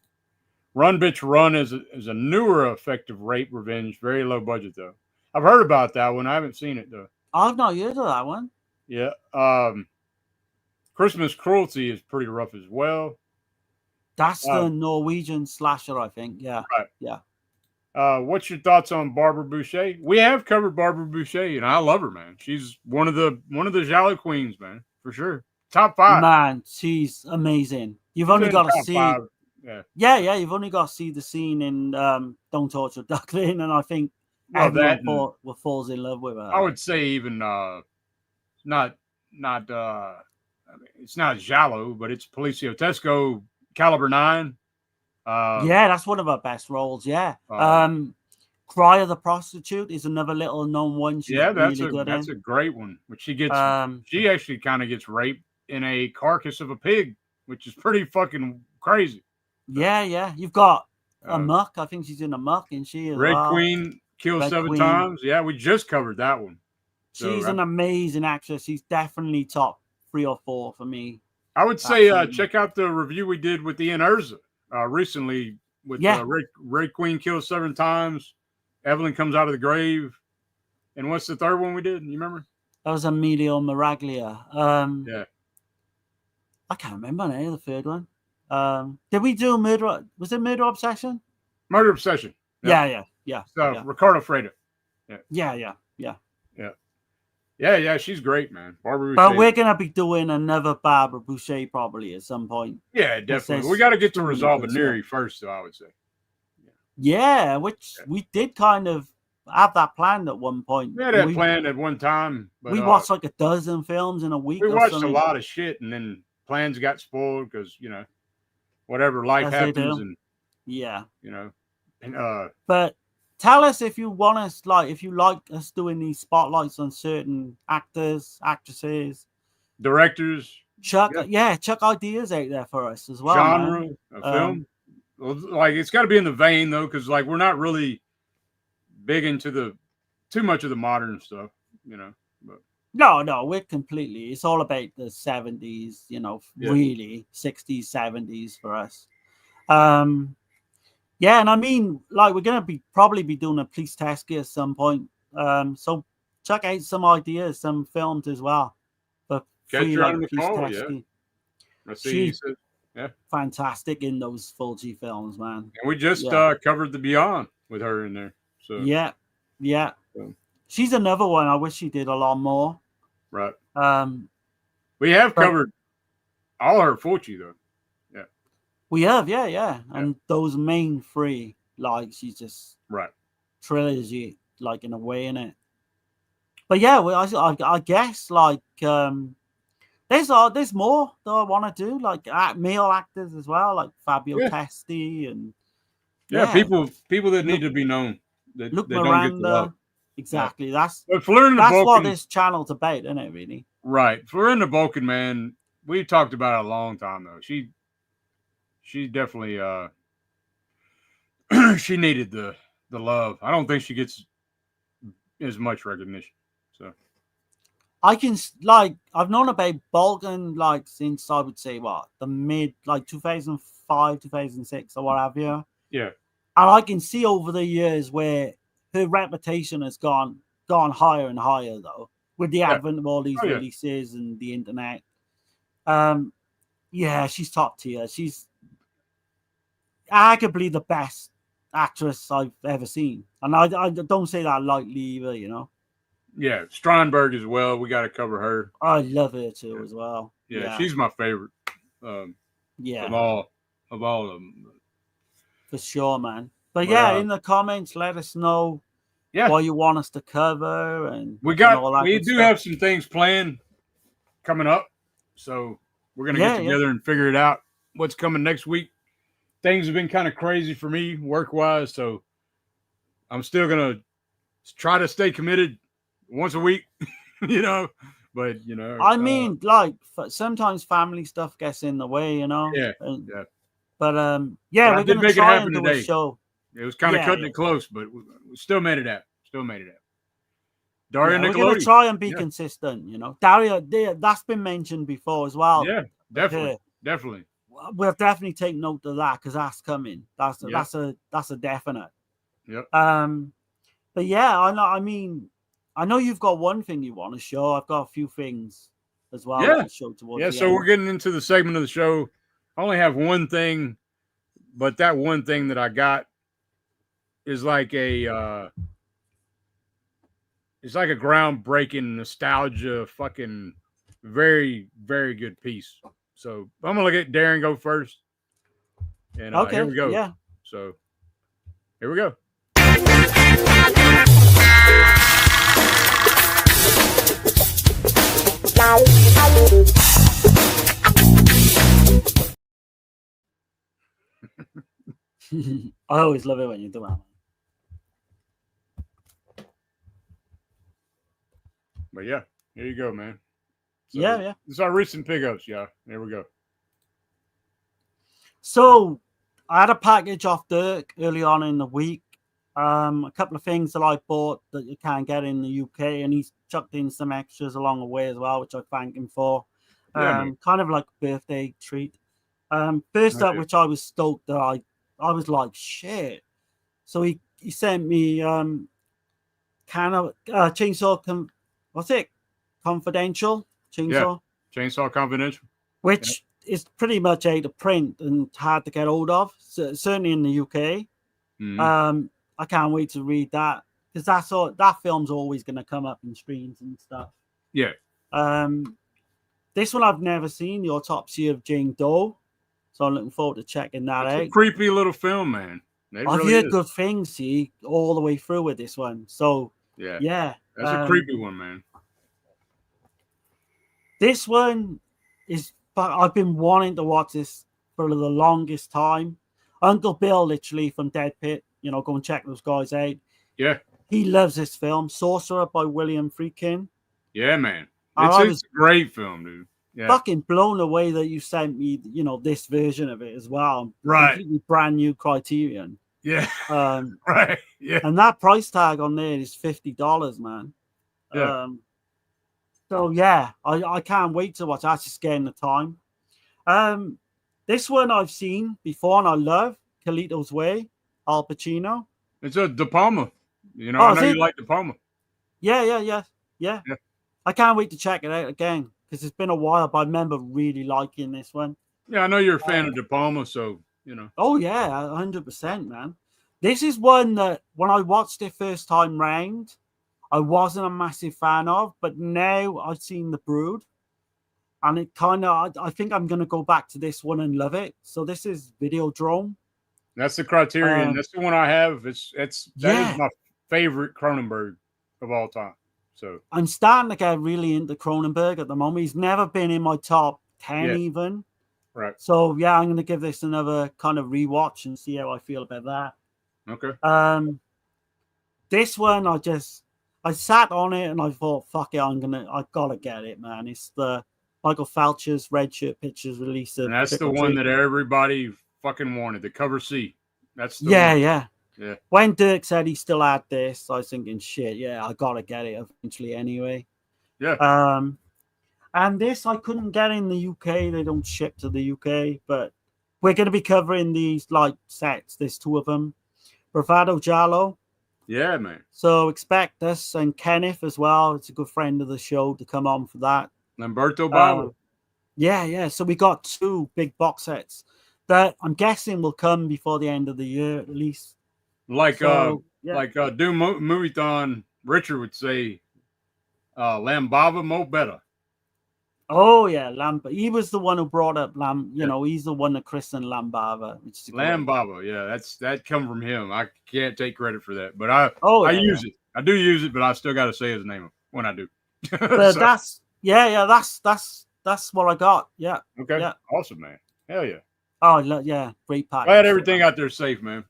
Run Bitch Run is a newer effective rape revenge, very low budget though. I've heard about that one. I haven't seen it though. I've not heard of that one. Yeah. Christmas Cruelty is pretty rough as well. That's the Norwegian slasher, I think. Yeah. Right. Yeah. What's your thoughts on Barbara Boucher? We have covered Barbara Boucher, and I love her, man. She's one of the Giallo queens, man, for sure. Top 5. Man, she's amazing. You've only got to see. 5. Yeah. You've only got to see the scene in Don't Torture Duckling, and I think everyone falls in love with her. I would say even not it's not Giallo, but it's Poliziotesco Caliber 9. Yeah, that's one of her best roles. Yeah. Cry of the Prostitute is another little known one. That's a great one. Which she gets. She actually kind of gets raped in a carcass of a pig, which is pretty fucking crazy. Yeah. You've got Amok. I think she's in Amok, and she is Red Queen Killed 7 times. Yeah, we just covered that one. She's an amazing actress. She's definitely top 3 or 4 for me. I would say check out the review we did with Ian Urza recently with Red Queen Killed 7 times. Evelyn Comes Out of the Grave. And what's the third one we did? You remember? That was Emilio Miraglia. Yeah. I can't remember now, the third one. Did we do Murder? Was it Murder Obsession? Murder Obsession. Yeah. So Ricardo Fredo. Yeah. She's great, man. Barbara Boucher. But we're gonna be doing another Barbara Boucher probably at some point. Yeah, definitely. We got to get to Resolve Neri first, though, I would say. Yeah, which we did kind of have that planned at one point. We had that planned at one time. But, we watched like a dozen films in a week. We watched a lot of shit, and then plans got spoiled because whatever life happens, and But tell us if you want us, if you like us doing these spotlights on certain actors, actresses, directors. Chuck ideas out there for us as well. Genre of film. It's got to be in the vein though, because we're not really big into too much of the modern stuff, But no, we're completely. It's all about the 70s, really 60s, 70s for us. Yeah, and I mean, we're gonna probably be doing a police test at some point. So check out some ideas, some films as well. Catch her on the call, She's fantastic in those Fulci films, man. And we just covered The Beyond with her in there. So yeah. She's another one. I wish she did a lot more. Right. We have covered all her Fulci though. Yeah. We have, yeah. And those main 3, she's just trilogy, in a way, in it. But yeah, I guess there's more that I want to do, male actors as well, like Fabio Testi and people that need to be known. That Luke Miranda. Don't get the love. Exactly. Yeah. That's Bolkan, what this channel's about, isn't it? Really. Right. Florinda Bolkan, man, we talked about it a long time though. She definitely she needed the love. I don't think she gets as much recognition. So I can I've known about Bolkan since I would say the mid 2005, 2006 or what have you. Yeah. And I can see over the years where her reputation has gone higher and higher though, with the advent of all these releases and the internet. She's top tier. She's arguably the best actress I've ever seen, and I don't say that lightly either. Yeah, Strindberg as well. We got to cover her. I love her too as well. Yeah, she's my favorite. Yeah, of all of them. for sure, man. But But, yeah, in the comments, let us know Yeah, what you want us to cover, and we all that we good do stuff. have some things planned coming up, so we're gonna get together and figure it out. What's coming next week? Things have been kind of crazy for me work wise, so I'm still gonna try to stay committed once a week, you know. But I mean, like sometimes family stuff gets in the way, you know. Yeah. But But we're I did gonna make it try happen and do today. a show. It was kind of cutting it close, but we still made it out. Daria We're Nicolodi. gonna try and be consistent, you know. Daria, that's been mentioned before as well. Yeah, definitely. We'll definitely take note of that because that's coming. That's a definite. Yep. But yeah, I mean, I know you've got one thing you want to show. I've got a few things as well to show towards the so end. we're getting into the segment of the show. I only have one thing, but that one thing that I got is like it's like a groundbreaking nostalgia fucking very, very good piece. So I'm gonna let Darren go first. And okay, here we go. Yeah. So here we go. I always love it when you do that. But yeah, here you go, man. So yeah. This is our recent pickups, yeah. There we go. So I had a package off Dirk early on in the week. A couple of things that I bought that you can't get in the UK, and he's chucked in some extras along the way as well, which I thank him for. Kind of like a birthday treat. First up, which I was stoked that I was like, shit. So he sent me chainsaw what's it? Confidential chainsaw. Yeah. Chainsaw Confidential. Which is pretty much out of print and hard to get hold of. So, certainly in the UK. Mm-hmm. I can't wait to read that because that film's always going to come up in streams and stuff. Yeah. This one I've never seen, The Autopsy of Jane Doe. So I'm looking forward to checking that out. It's a creepy little film, man. I've heard good things, see, all the way through with this one. So yeah. That's a creepy one, man. This one is, I've been wanting to watch this for the longest time. Uncle Bill, literally from Dead Pit, go and check those guys out. Yeah. He loves this film, Sorcerer by William Friedkin. Yeah, man. It's a great film, dude. Yeah. Fucking blown away that you sent me, this version of it as well. Right. Completely brand new Criterion. Yeah. Right. Yeah. And that price tag on there is $50, man. Yeah. So yeah, I can't wait to watch. That's just getting the time. This one I've seen before and I love, Carlito's Way, Al Pacino. It's a De Palma. I know you like De Palma. Yeah. I can't wait to check it out again because it's been a while, but I remember really liking this one. Yeah, I know you're a fan of De Palma, so Oh yeah, 100%, man. This is one that when I watched it first time round, I wasn't a massive fan of, but now I've seen The Brood, and it I think I'm gonna go back to this one and love it. So this is Videodrome. That's the Criterion. That's the one I have. That is my favorite Cronenberg of all time. So I'm starting to get really into Cronenberg at the moment. He's never been in my top 10 even. Right. So yeah, I'm gonna give this another kind of rewatch and see how I feel about that. Okay. This one I sat on it and I thought, fuck it, I gotta get it, man. It's the Michael Felcher's Red Shirt Pictures release of. And that's the one that everybody fucking wanted, the cover C. That's the one. Yeah. When Dirk said he still had this, I was thinking, shit, yeah, I gotta get it eventually anyway. Yeah. And this I couldn't get in the UK. They don't ship to the UK, but we're gonna be covering these like sets. There's two of them. Bravado Giallo. Yeah, man. So expect us and Kenneth as well. It's a good friend of the show to come on for that. Lamberto Bava. Yeah. So we got two big box sets that I'm guessing will come before the end of the year at least. Like Doom Movie-thon, Richard would say, Lambava Mo Better. Oh yeah, he was the one who brought up he's the one that christened Lambava, which is Lambava, yeah, that come from him. I can't take credit for that, but I use it. I do use it, but I still got to say his name when I do. But so, that's what I got. Yeah. Okay. Yeah. Awesome, man. Hell yeah. Oh yeah, great pack. Glad everything out there safe, man.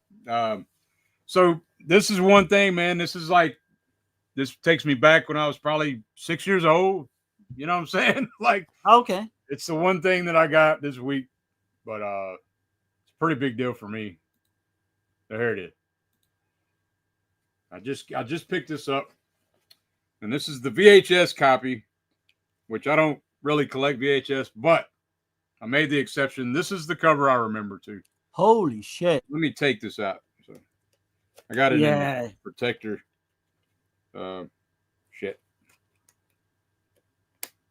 So this is one thing, man. This takes me back when I was probably 6 years old. You know what I'm saying? Like, okay, it's the one thing that I got this week, but it's a pretty big deal for me. So here it is. I just picked this up, and this is the VHS copy, which I don't really collect VHS, but I made the exception. This is the cover I remember too. Holy shit! Let me take this out. So I got it in the protector. Shit.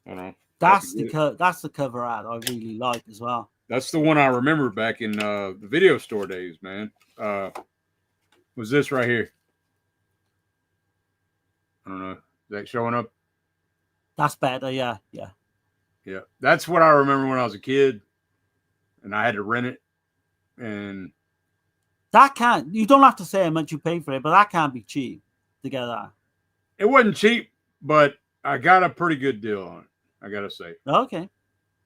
I don't know. That's the cover art I really like as well. That's the one I remember back in the video store days, man. Was this right here? I don't know. Is that showing up? That's better, yeah. That's what I remember when I was a kid, and I had to rent it. And you don't have to say how much you pay for it, but that can't be cheap to get that. It wasn't cheap, but I got a pretty good deal on it, I gotta say. Okay.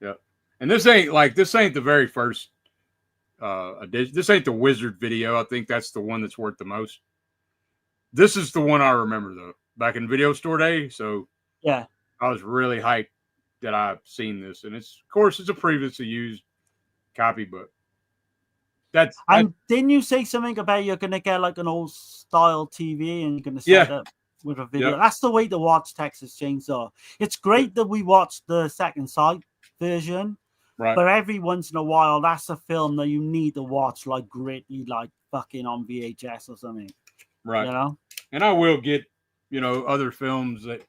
Yeah. And this ain't the very first edition. This ain't the Wizard video. I think that's the one that's worth the most. This is the one I remember though, back in video store day. So yeah, I was really hyped that I've seen this. And it's a previously used copy, but and didn't you say something about you're gonna get like an old style TV and you're gonna set up with a video? Yep. That's the way to watch Texas Chainsaw. It's great that we watched the second sight version, right? But every once in a while, that's a film that you need to watch like gritty, like fucking on VHS or something, right? You know. And I will get, other films that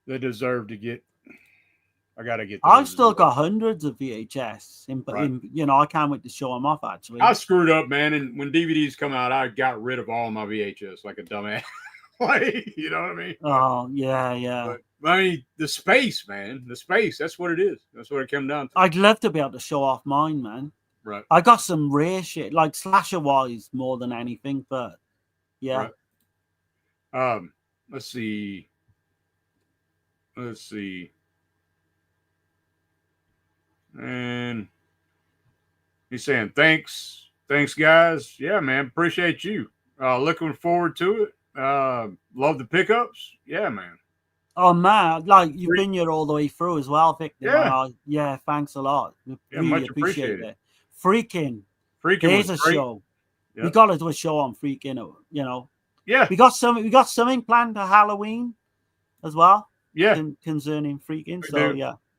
they deserve to get. I gotta get. I've still got hundreds of VHS. I can't wait to show them off. Actually, I screwed up, man. And when DVDs come out, I got rid of all my VHS like a dumbass. You know what I mean? Oh yeah. But, I mean, the space, man. The space. That's what it is. That's what it came down to. I'd love to be able to show off mine, man. Right. I got some rare shit, like slasher wise, more than anything. But yeah. Right. Let's see. And he's saying thanks guys. Yeah, man, appreciate you. Looking forward to it. Love the pickups. Yeah, man. Oh man, like you've been here all the way through as well, Victor. Yeah, thanks a lot. Really much appreciate it. Freaking there's a great. show. Yep. We gotta do a show on Freaking. Yeah, we got something planned for Halloween as well. Yeah, concerning Freaking.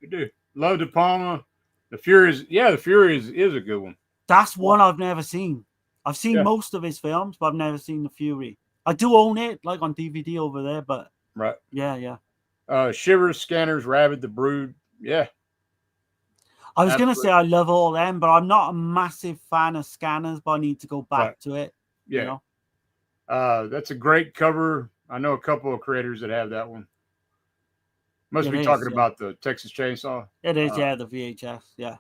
We do. Love De Palma. The Fury is a good one. That's one I've never seen. I've seen most of his films, but I've never seen The Fury. I do own it, like on DVD over there, but right. Yeah. Shivers, Scanners, Rabid, The Brood. Yeah. I was gonna say I love all them, but I'm not a massive fan of Scanners, but I need to go back to it. Yeah. That's a great cover. I know a couple of creators that have that one. Must be talking about the Texas Chainsaw. It is, the VHS, yeah.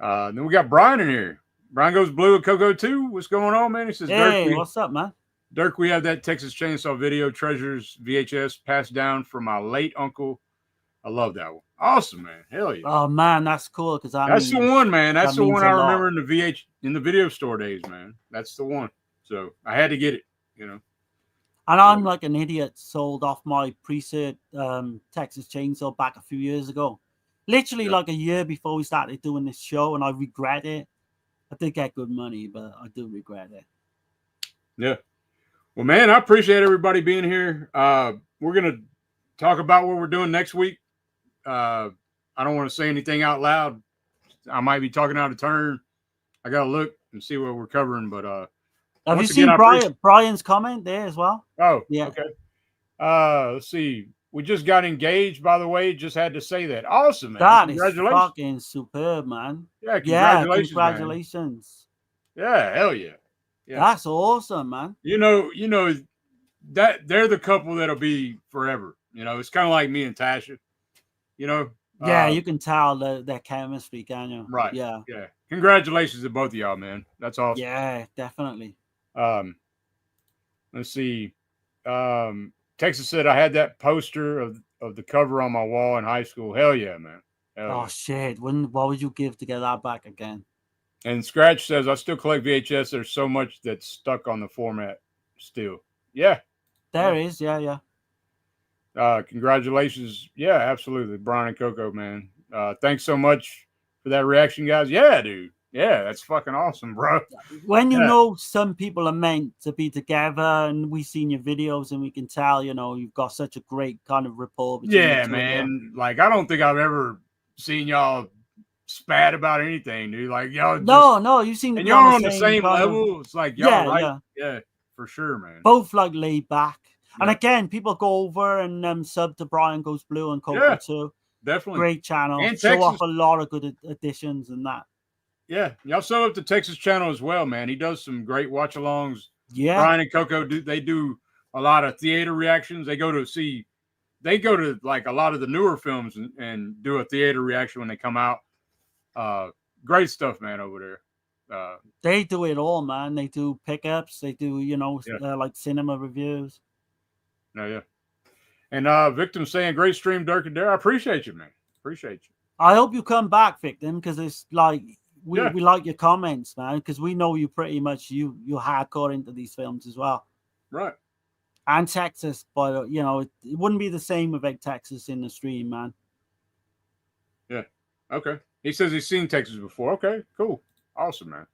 Then we got Brian in here. Brian Goes Blue at Coco 2. What's going on, man? He says, hey, what's up, man? Dirk, we have that Texas Chainsaw Video Treasures VHS passed down from my late uncle. I love that one. Awesome, man. Hell yeah. Oh, man, that's cool. Because that's the one, man. That's the one I remember in the video store days, man. That's the one. So I had to get it, And I'm like an idiot, sold off my preset Texas Chainsaw back a few years ago. Literally like a year before we started doing this show, and I regret it. I did get good money, but I do regret it. Yeah. Well, man, I appreciate everybody being here. We're going to talk about what we're doing next week. I don't want to say anything out loud. I might be talking out of turn. I got to look and see what we're covering, but have you seen Brian's comment there as well? Oh, yeah. Okay. Let's see. We just got engaged, by the way. Just had to say that. Awesome, man. That is fucking superb, man. Yeah, congratulations. Man. Yeah, hell yeah. That's awesome, man. You know, they're the couple that'll be forever. You know, it's kind of like me and Tasha. You know. Yeah, you can tell their chemistry, can you? Right. Yeah. Yeah. Congratulations to both of y'all, man. That's awesome. Yeah, definitely. Let's see. Texas said I had that poster of the cover on my wall in high school. Hell yeah, man. Hell yeah. Shit. What would you give to get that back again? And Scratch says I still collect VHS. There's so much that's stuck on the format still. Yeah. There is, yeah. Congratulations. Yeah, absolutely. Brian and Coco, man. Thanks so much for that reaction, guys. Yeah, dude. Yeah, that's fucking awesome, bro. When you know some people are meant to be together, and we've seen your videos, and we can tell, you know, you've got such a great kind of rapport between Yeah, the two man. Like, I don't think I've ever seen y'all spat about anything, dude. Like, y'all no, you seem to and be y'all on the same kind of- level. It's like y'all yeah, for sure, man. both like laid back. Yeah. And again, people go over and sub to Brian Goes Blue and Coco too. Definitely. Great channel. And Show Texas. off a lot of good additions and that. Yeah, y'all sub up the Texas channel as well, man. He does some great watch-alongs. Yeah. Brian and Coco do a lot of theater reactions. They go to like a lot of the newer films and do a theater reaction when they come out. Great stuff, man, over there. They do it all, man. They do pickups. They do, like cinema reviews. No, yeah. And Victim saying, great stream, Dirk and Dare. I appreciate you, man. Appreciate you. I hope you come back, Victim, because it's like we like your comments, man, because we know you pretty much you're hardcore into these films as well. Right. And Texas, but it wouldn't be the same without Texas in the stream, man. Yeah. Okay. He says he's seen Texas before. Okay, cool. Awesome, man.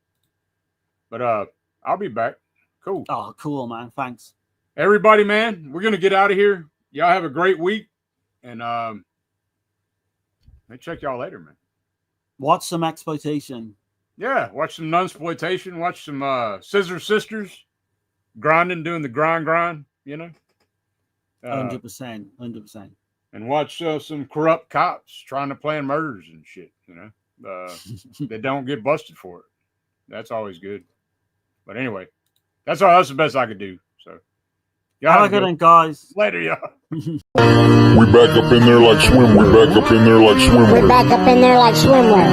But I'll be back. Cool. Oh, cool, man. Thanks. Everybody, man, we're gonna get out of here. Y'all have a great week. And I'll check y'all later, man. Watch some exploitation. Yeah, watch some nunsploitation. Watch some Scissor Sisters grinding, doing the grind, 100%. 100%. And watch some corrupt cops trying to plan murders and shit, they don't get busted for it. That's always good. But anyway, that's the best I could do. So y'all have a good one, guys. Later, y'all. We back up in there like swimwear. We're back up in there like swimwear.